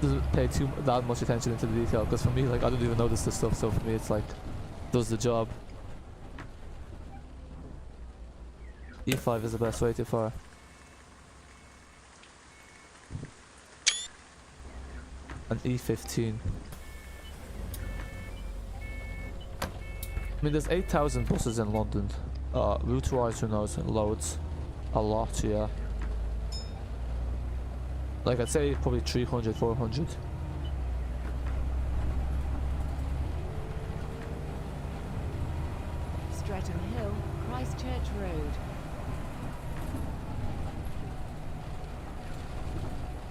doesn't pay that much attention into the detail. Because for me, like, I don't even notice this stuff. So for me, it's like does the job. E5 is the best way too far. And E15. I mean, there's 8,000 buses in London. Route-wise, who knows? Loads. A lot, yeah. Like, I'd say probably 300, 400. Streatham Hill, Christchurch Road.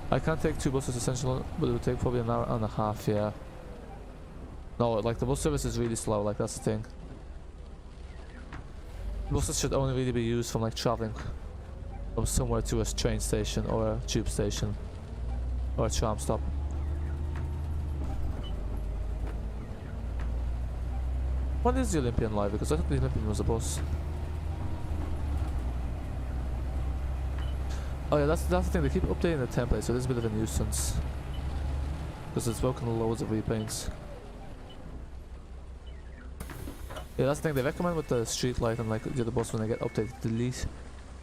I can't take 2 buses to Central, but it would take probably an hour and a half, yeah. No, like the bus service is really slow, like that's the thing. Buses should only really be used from like travelling from somewhere to a train station or a tube station or a tram stop. What is the Olympian live? Because I thought the Olympian was a bus. Oh yeah, that's the thing, they keep updating the template, so this is a bit of a nuisance. Because it's broken loads of repaints. Yeah, that's the thing they recommend with the street light and like the other bus when they get updated. Delete,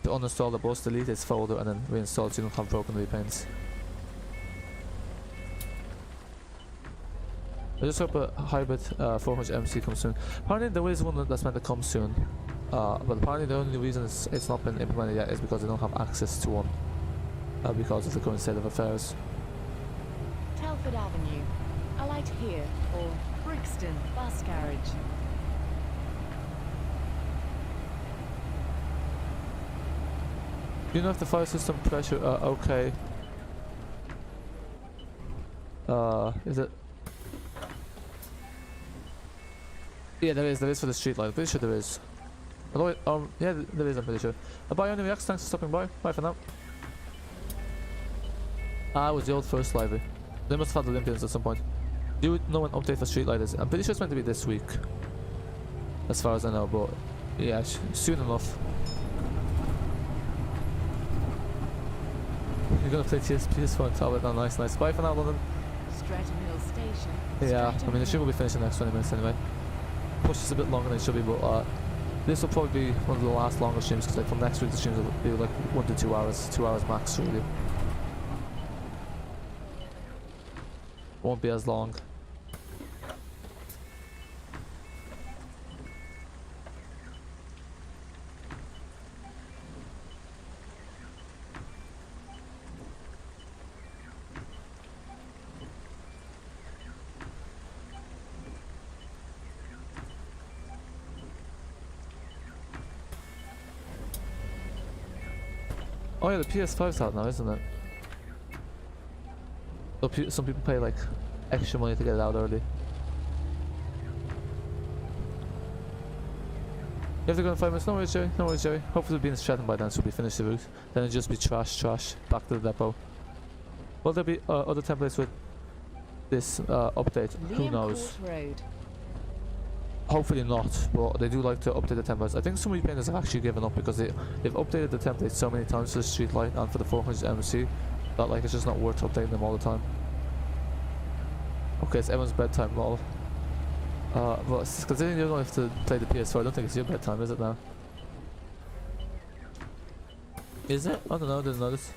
to uninstall the bus, delete its folder and then reinstall it so you don't have broken repaints. I just hope a hybrid 400 MC comes soon. Apparently there is one that's meant to come soon. But apparently the only reason it's not been implemented yet is because they don't have access to one. Because of the current state of affairs. Telford Avenue. A light here for Brixton bus carriage. Do you know if the fire system pressure okay? Is it? Yeah, there is for the street light. I'm pretty sure there is. Although, yeah, there is. I'm pretty sure. Bye, Only Reacts. Thanks for stopping by. Bye for now. Ah, it was the old first library. They must have had Olympians at some point. Do you know when update for street light is? I'm pretty sure it's meant to be this week, as far as I know. But yeah, soon enough. You're gonna play PS4 and tablet. Oh, nice. Bye for now, London. Streatham Hill Station. Yeah, I Streatham mean the stream Hill. will be finished in the next 20 minutes anyway. Push this a bit longer than it should be, but this will probably be one of the last longer streams because like from next week the streams will be like 1 to 2 hours, 2 hours max really. Won't be as long. Oh yeah, the PS5's out now, isn't it? So some people pay like extra money to get it out early. You have to go in 5 minutes. No worries, Jerry. No worries, Jerry. Hopefully it'll be in Streatham by then, so we'll be finished the route. Then it'll just be trash, back to the depot. Will there be other templates with this update? Who Liam knows? Court Road. Hopefully not, but they do like to update the templates. I think some repainters have actually given up because they've updated the templates so many times for the street light and for the 400 MC that like it's just not worth updating them all the time. Okay, it's everyone's bedtime, lol. But considering you don't have to play the PS4, I don't think it's your bedtime, is it now? Is it? I don't know, I didn't notice.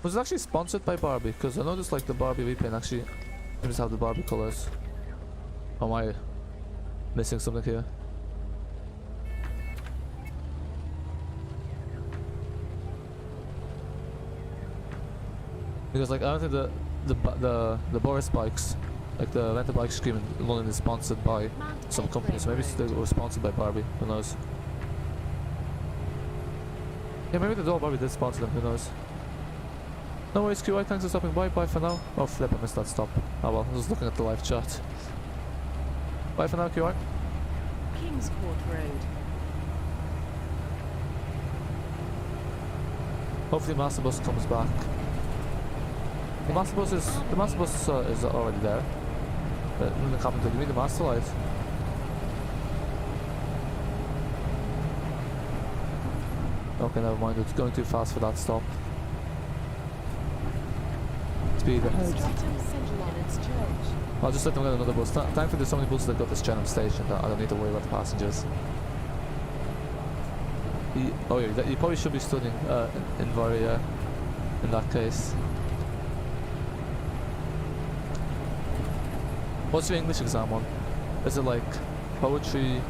Was it actually sponsored by Barbie? Because I noticed like the Barbie repaint actually seems to have the Barbie colours. Am I missing something here? Because like I don't think the Boris bikes, like the rental bike scheme in London is sponsored by some companies. Maybe they were sponsored by Barbie. Who knows? Yeah, maybe the door Barbie did sponsor them. Who knows? No worries, QI. Thanks for stopping by. Bye for now. Oh flip! I missed that stop. Oh well, I was looking at the live chat. Bye for now, QI. Kings Court Road. Hopefully, Master Bus comes back. The Master Bus is already there. In the capital, you mean the Master Light? Okay, never mind. It's going too fast for that stop. Speed ahead. Streatham St Leonard's Church. I'll just let them get another bus. Thankfully, there's so many buses that go to Streatham Station that I don't need to worry about the passengers. Oh yeah, you probably should be studying Enviro in that case. What's your English exam on? Is it like poetry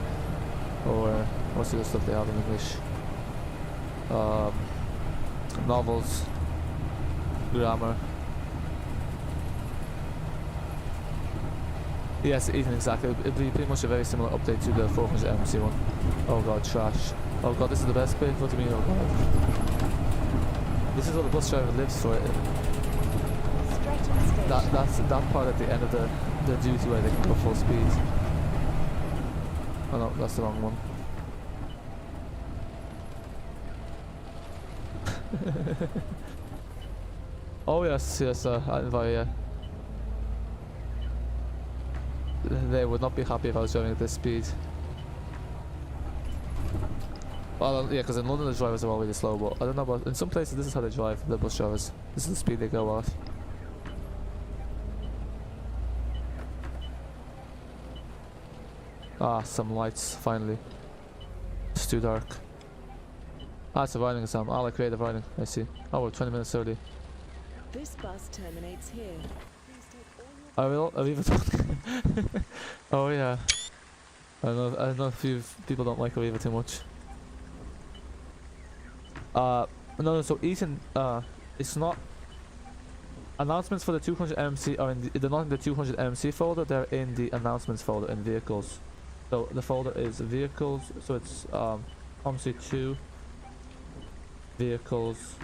or what's the other stuff they have in English? Novels, grammar. Yes, Ethan, exactly. It'll be pretty much a very similar update to the 400 MC one. Oh god, trash. Oh god, this is the best bit. What do you mean, oh god? This is what the bus driver lives for. Streatham Station. That part at the end of the duty where they can go full speed. Oh no, that's the wrong one. Oh yes, Enviro, yeah. They would not be happy if I was driving at this speed. Well, yeah, because in London the drivers are all really slow, but I don't know about... In some places this is how they drive, the bus drivers. This is the speed they go at. Ah, some lights, finally. It's too dark. Ah, it's a writing exam. Ah, like creative writing. I see. Oh, we're 20 minutes early. This bus terminates here. Please take all your I will. Are we even talking? Oh yeah. I know a few people don't like Arriva too much. No, so Ethan, it's not. Announcements for the 200 MC are they're not in the 200 MC folder, they're in the announcements folder in vehicles. So the folder is vehicles, so it's Omsi 2, vehicles,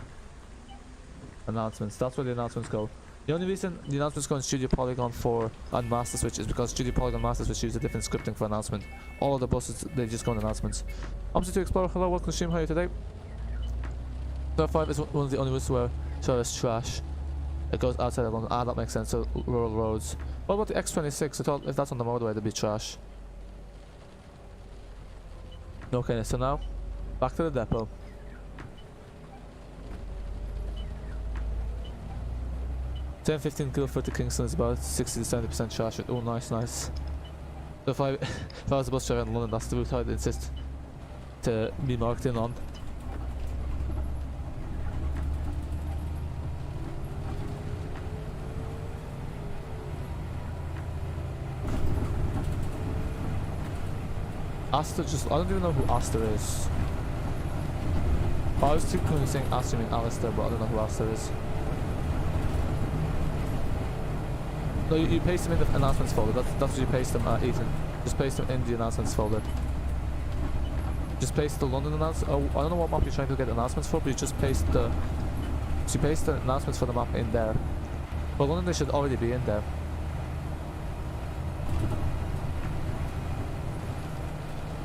announcements. That's where the announcements go. The only reason the announcements go in Studio Polygon and Master Switch is because Studio Polygon Master Switch uses a different scripting for announcement. All of the buses, they just go in announcements. Omsi 2 Explorer, hello, welcome to stream, how are you today? Number 5 is one of the only routes where service trash. It goes outside of London. Ah, that makes sense. So rural roads. What about the X26? I thought if that's on the motorway, there'd be trash. Okay, so now back to the depot. $10-15 Guildford to Kingston is about 60 to 70% trash. Oh, nice, nice. So if I was a bus driver in London, that's the route I'd insist to be marked in on. Aster just, I don't even know who Aster is. I was too cool saying Aster mean Alistair, but I don't know who Aster is. No, you paste them in the announcements folder. That's what you paste them, Ethan. Just paste them in the announcements folder. Just paste the London announcements. Oh, I don't know what map you're trying to get announcements for, but you just paste the. So you paste the announcements for the map in there. But London, they should already be in there.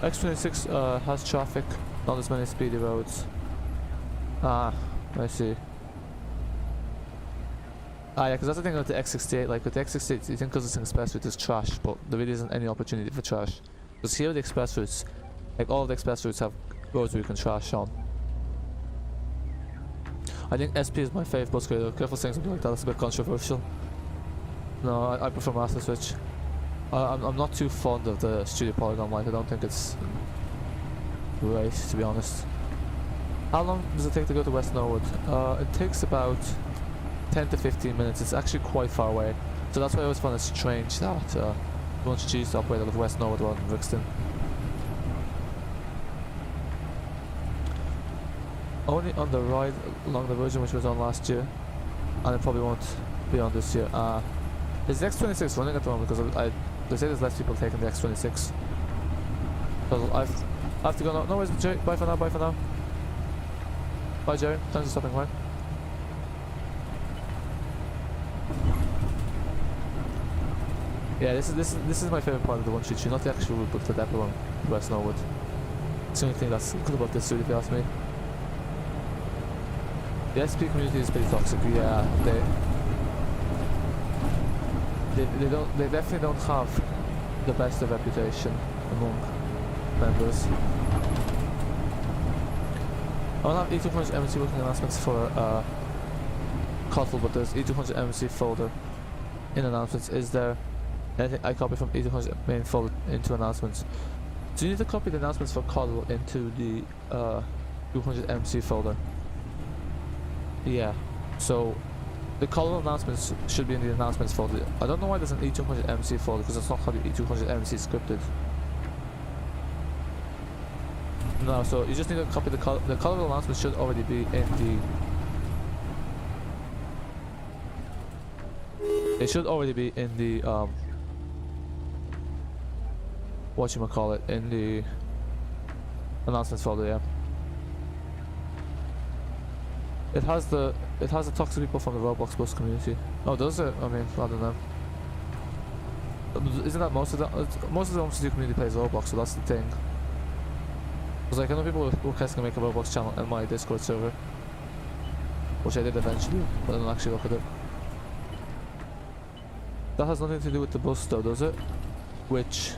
X26 has traffic, not as many speedy roads. Ah, I see. Ah yeah, because that's the thing with the X68, like with the X68 you think because it's an express route it's trash, but there really isn't any opportunity for trash. Because here the express routes, like all of the express routes have roads where you can trash on. I think SP is my favourite bus grader. Careful saying something like that, that's a bit controversial. No, I prefer Master Switch. I'm not too fond of the Studio Polygon light. I don't think it's great, to be honest. How long does it take to go to West Norwood? It takes about 10 to 15 minutes. It's actually quite far away. So that's why I always find it strange that you want to choose to operate out of West Norwood rather than Brixton. Only on the ride along the version which was on last year. And it probably won't be on this year. Is the X26 running at the moment? Because they say there's less people taking the X26. So I have to go now. No worries, Jerry. Bye for now, bye for now. Bye, Jerry. Thanks for stopping by. Yeah, this is my favourite part of the 122, not the actual route, but the depot on West Norwood. It's the only thing that's good about this route, if you ask me. The SP community is pretty toxic. Yeah, they definitely don't have the best of reputation among members. I don't have E200 MC working announcements for Kotlin, but there's E200 MC folder in announcements. Is there anything I copy from E200 main folder into announcements? Do you need to copy the announcements for Kotlin into the 200 MC folder? Yeah, so the Kotlin announcements should be in the announcements folder. I don't know why there's an E200 MC folder, because that's not how the E200 MC is scripted. No, so you just need to copy the Kotlin announcements should already be in the. It should already be in the whatchamacallit, in the announcements folder, yeah. It has the toxic people from the Roblox bus community. Oh, does it? I mean, I don't know. Isn't that most of the MMC community plays Roblox, so that's the thing. Because like I know people were casting to make a Roblox channel in my Discord server, which I did eventually, but I didn't actually look at it. That has nothing to do with the bus though, does it? Which?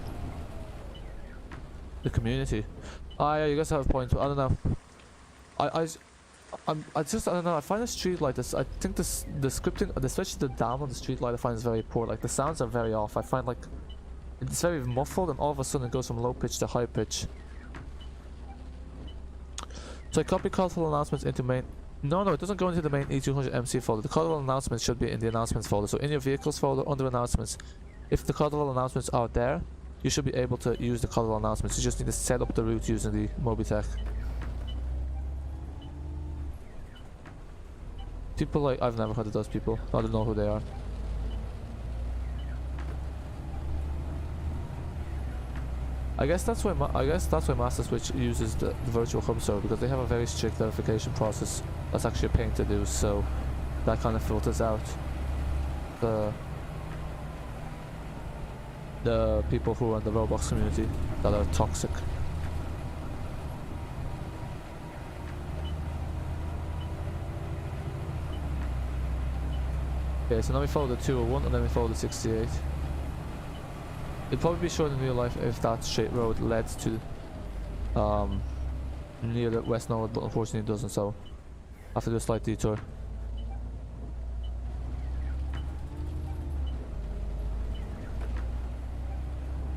The community. Ah yeah, you guys have a point, but I don't know. I don't know, I find the street light, I think the scripting, especially the down on the street light, I find is very poor. Like the sounds are very off. I find like It's very muffled, and all of a sudden it goes from low pitch to high pitch. So I copy colorful announcements into main. No, it doesn't go into the main E200 MC folder. The colorful announcements should be in the announcements folder. So in your vehicles folder under announcements, if the colorful announcements are there, you should be able to use the colorful announcements. You just need to set up the route using the Mobitech. People like, I've never heard of those people. I don't know who they are. I guess that's why Master Switch uses the virtual hub server, because they have a very strict verification process. That's actually a pain to do, so that kind of filters out the people who are in the Roblox community that are toxic. Okay, so now we follow the 201 and then we follow the 68. It'd probably be short in real life if that straight road led to near the West Norwood, but unfortunately it doesn't, so I have to do a slight detour.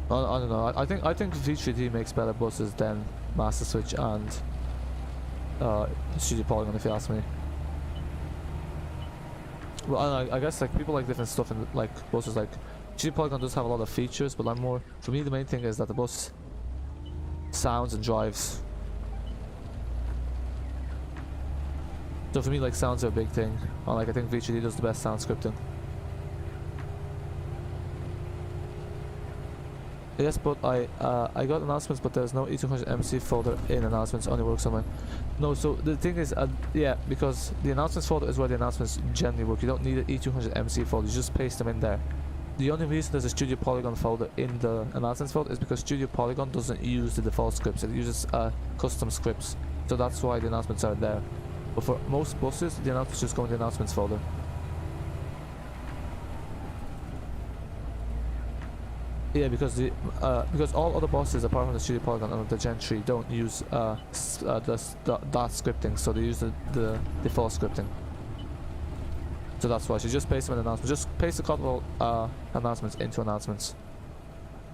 I don't know. I think V3D makes better buses than Master Switch and Studio Polygon, if you ask me. Well, I guess like people like different stuff in like buses. Like Studio Polygon does have a lot of features, but for me the main thing is that the bus sounds and drives. So for me, like, sounds are a big thing. And like I think V3D does the best sound scripting. Yes, but I got announcements, but there's no E200 MC folder in announcements. Only works on my. No, so the thing is, yeah, because the announcements folder is where the announcements generally work. You don't need an E200 MC folder. You just paste them in there. The only reason there's a Studio Polygon folder in the announcements folder is because Studio Polygon doesn't use the default scripts. It uses custom scripts. So that's why the announcements are there. But for most buses, the announcements just go in the announcements folder. Yeah, because all other buses apart from the Studio Polygon and the Gen 3 don't use that scripting, so they use the default scripting. So that's why. So just paste them in announcements. Just paste the couple announcements into announcements.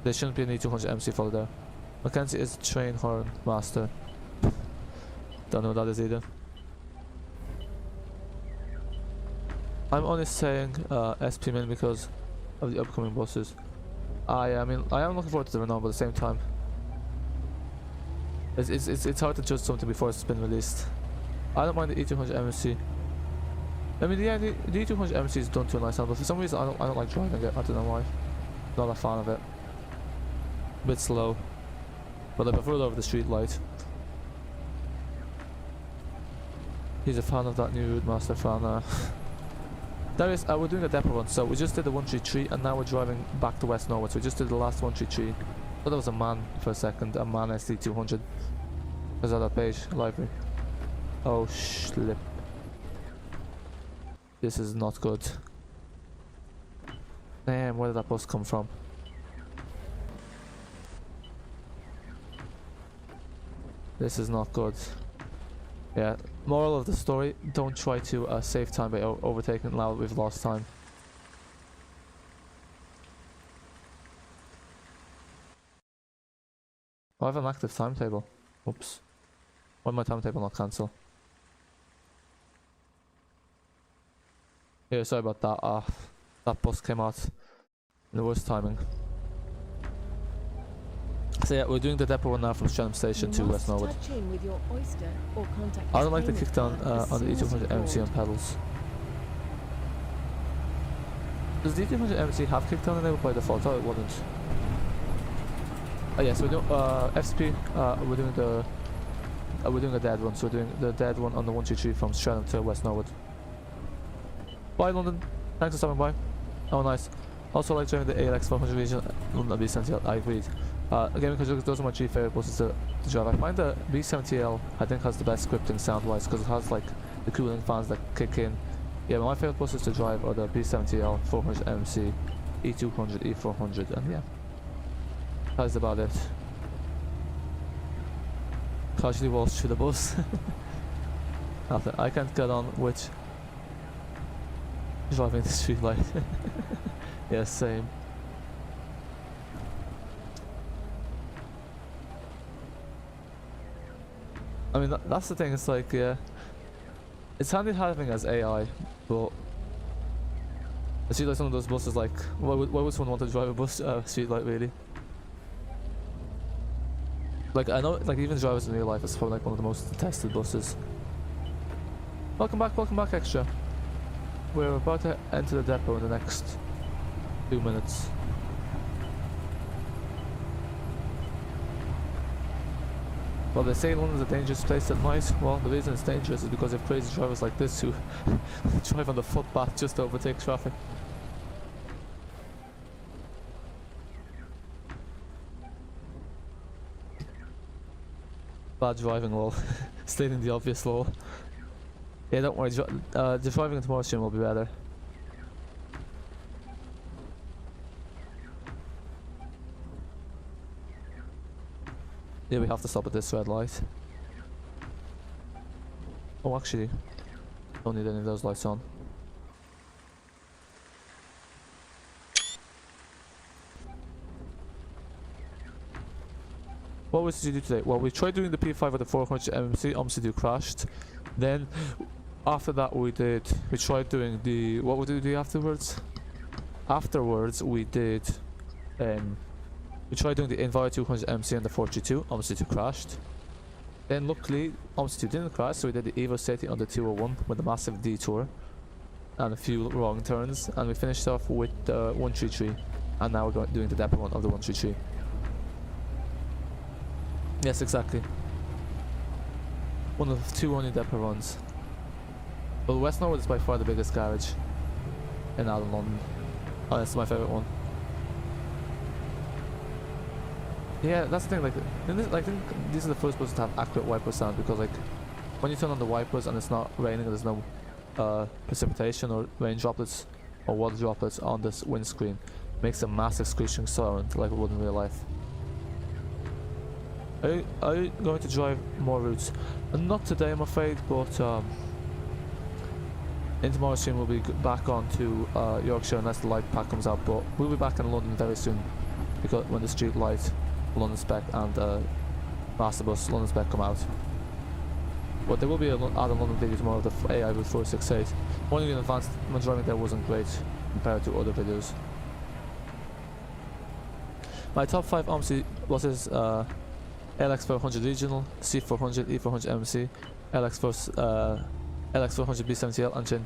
There shouldn't be an E200 MC folder there. Mackenzie is train horn master. Don't know what that is either. I'm only saying SP min because of the upcoming buses. I mean, I am looking forward to the Renault, but at the same time, it's hard to judge something before it's been released. I don't mind the E200 MC. I mean, yeah, the E200 MC is done to a nice sound, but for some reason I don't like driving it. I don't know why. Not a fan of it. A bit slow, but I prefer it over the street light. He's a fan of that new Roadmaster fan. Darius, we're doing a depot run, so we just did the 133 and now we're driving back to West Norwood. So we just did the last 133. Thought there was a man for a second, a man SD200. Was that that page? Library. Oh, slip. This is not good. Damn, where did that bus come from? This is not good. Yeah, moral of the story, don't try to save time by overtaking now that we've lost time. I have an active timetable. Oops. Why did my timetable not cancel? Yeah, sorry about that. That bus came out in the worst timing. So yeah, we're doing the depot run now from Streatham Station to West Norwood. I don't like the kickdown on the E200 MC on pedals. Does the E200 MC have kickdown enabled by default? Oh, it wouldn't. Oh yeah, so we're doing FSP. We're doing a dead run. So we're doing the dead one on the 123 from Streatham to West Norwood. Bye London. Thanks for stopping by. Oh nice. Also like driving the ALX 400 region. London B70L. I agreed. Again, because those are my 3 favourite buses to drive. I find the B70L I think has the best scripting sound wise because it has like the cooling fans that kick in. Yeah, my favourite buses to drive are the B70L, 400 MC, E200, E400, and yeah, that's about it. Casually walks through the bus. Nothing. I can't get on with driving the street light. Yeah, same. mean, that's the thing. It's like, yeah, it's handy having as AI, but I see like some of those buses. Like, why would someone want to drive a bus street light really? Like, I know, like even drivers in real life, it's probably like one of the most tested buses. Welcome back, Extra. We're about to enter the depot in the next 2 minutes. Well, they say London's a dangerous place at night. Well, the reason it's dangerous is because of crazy drivers like this who drive on the footpath just to overtake traffic. Bad driving lol. Stating the obvious lol. Yeah, don't worry, the driving in tomorrow's stream will be better. Yeah, we have to stop at this red light. Oh, actually, don't need any of those lights on. What did you do today? Well, we tried doing the P5 with the 400 MMC, Omsi crashed. Then, after that we tried doing the, what would we do afterwards? Afterwards we did, we tried doing the Enviro 200 MC and the 432, Omsi crashed. Then luckily, Omsi didn't crash, so we did the Evoceti on the 201 with a massive detour and a few wrong turns, and we finished off with the 133, and now we're doing the depot one of the 133. Yes, exactly. One of the 2 only depot runs. But West Norwood is by far the biggest garage in Addon London. Oh, that's my favourite one. Yeah, that's the thing, like, I think these are the first buses to have accurate wiper sound, because like, when you turn on the wipers and it's not raining and there's no precipitation or rain droplets or water droplets on this windscreen, it makes a massive screeching sound like it would in real life. Are you going to drive more routes? Not today, I'm afraid, but in tomorrow's stream we'll be back on to Yorkshire unless the light pack comes out, but we'll be back in London very soon, because when the street light, London Spec and Master Bus London Spec come out. But there will be an Addon London video tomorrow of the AI with 468. Warning in advance, my driving there wasn't great compared to other videos. My top 5 Omsi buses: LX400 Regional, C400, E400 MC, LX400 B70L, and Gen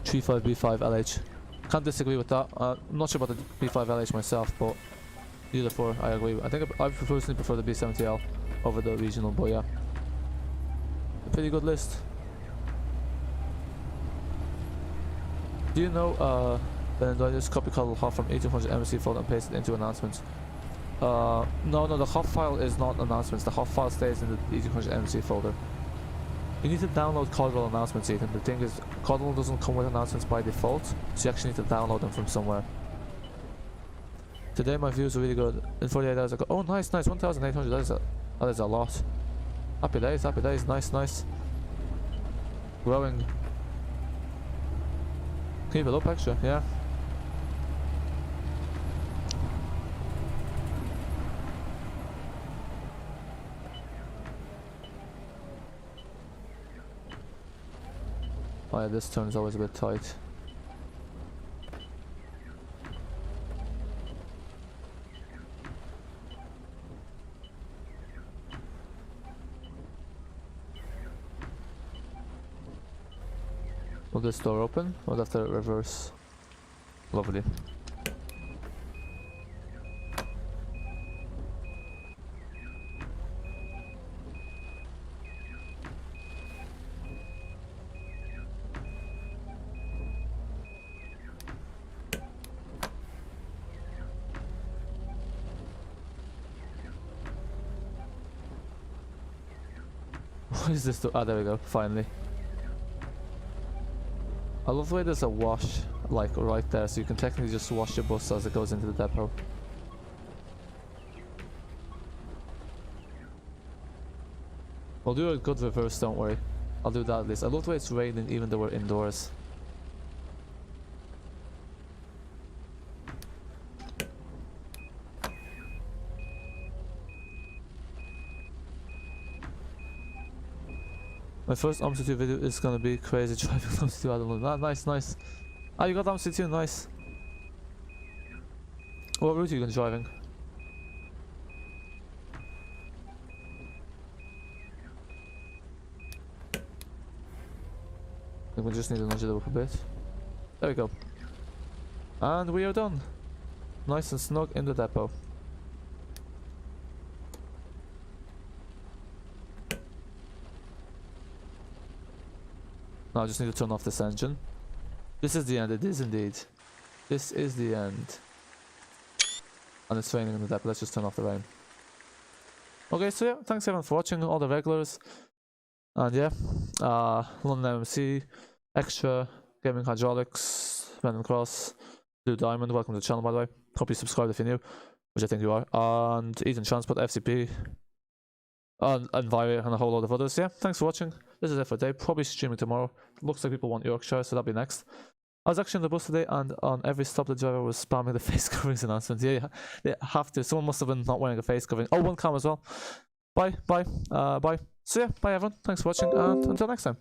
35 B5LH. Can't disagree with that. I'm not sure about the B5LH myself, but the other 4 I agree with. I think I personally prefer the B70L over the Regional, but yeah, a pretty good list. Do you know then do I just copy color HOF from E200 MC folder and paste it into announcements? No, the HOF file is not announcements. The HOF file stays in the E200 MC folder. You need to download Codal announcements, Ethan. The thing is, Codal doesn't come with announcements by default, so you actually need to download them from somewhere. Today my views are really good. In 48 hours I go, oh nice, 1,800, that is a lot. Happy days, nice. Growing. Keep it up extra, yeah. Oh yeah, this turn is always a bit tight. Will this door open? Or will I have to reverse? Lovely. What is this? Ah, there we go, finally. I love the way there's a wash, like right there, so you can technically just wash your bus as it goes into the depot. I'll do a good reverse, don't worry. I'll do that at least. I love the way it's raining even though we're indoors. My first Omsi 2 video is gonna be crazy driving Omsi 2 Addon London. Ah, nice, nice. Ah, you got Omsi 2, nice. What route are you gonna driving? I think we just need to nudge it up a bit. There we go. And we are done. Nice and snug in the depot. Now I just need to turn off this engine. This is the end, it is indeed. This is the end. And it's raining in the depot, let's just turn off the rain. Okay, so yeah, thanks everyone for watching, all the regulars. And yeah, London MMC, Extra, Gaming Hydraulics, Random Cross, Blue Diamond, welcome to the channel by the way. Hope you subscribed if you're new, which I think you are. And Eden Transport, FCP, and Enviro, and a whole lot of others. Yeah, thanks for watching. This is it for today. Probably streaming tomorrow. Looks like people want Yorkshire, so that'll be next. I was actually on the bus today, and on every stop the driver was spamming the face coverings announcement. Yeah, they have to. Someone must have been not wearing a face covering. Oh, one cam as well. Bye, bye, bye. So yeah, bye everyone. Thanks for watching, and until next time.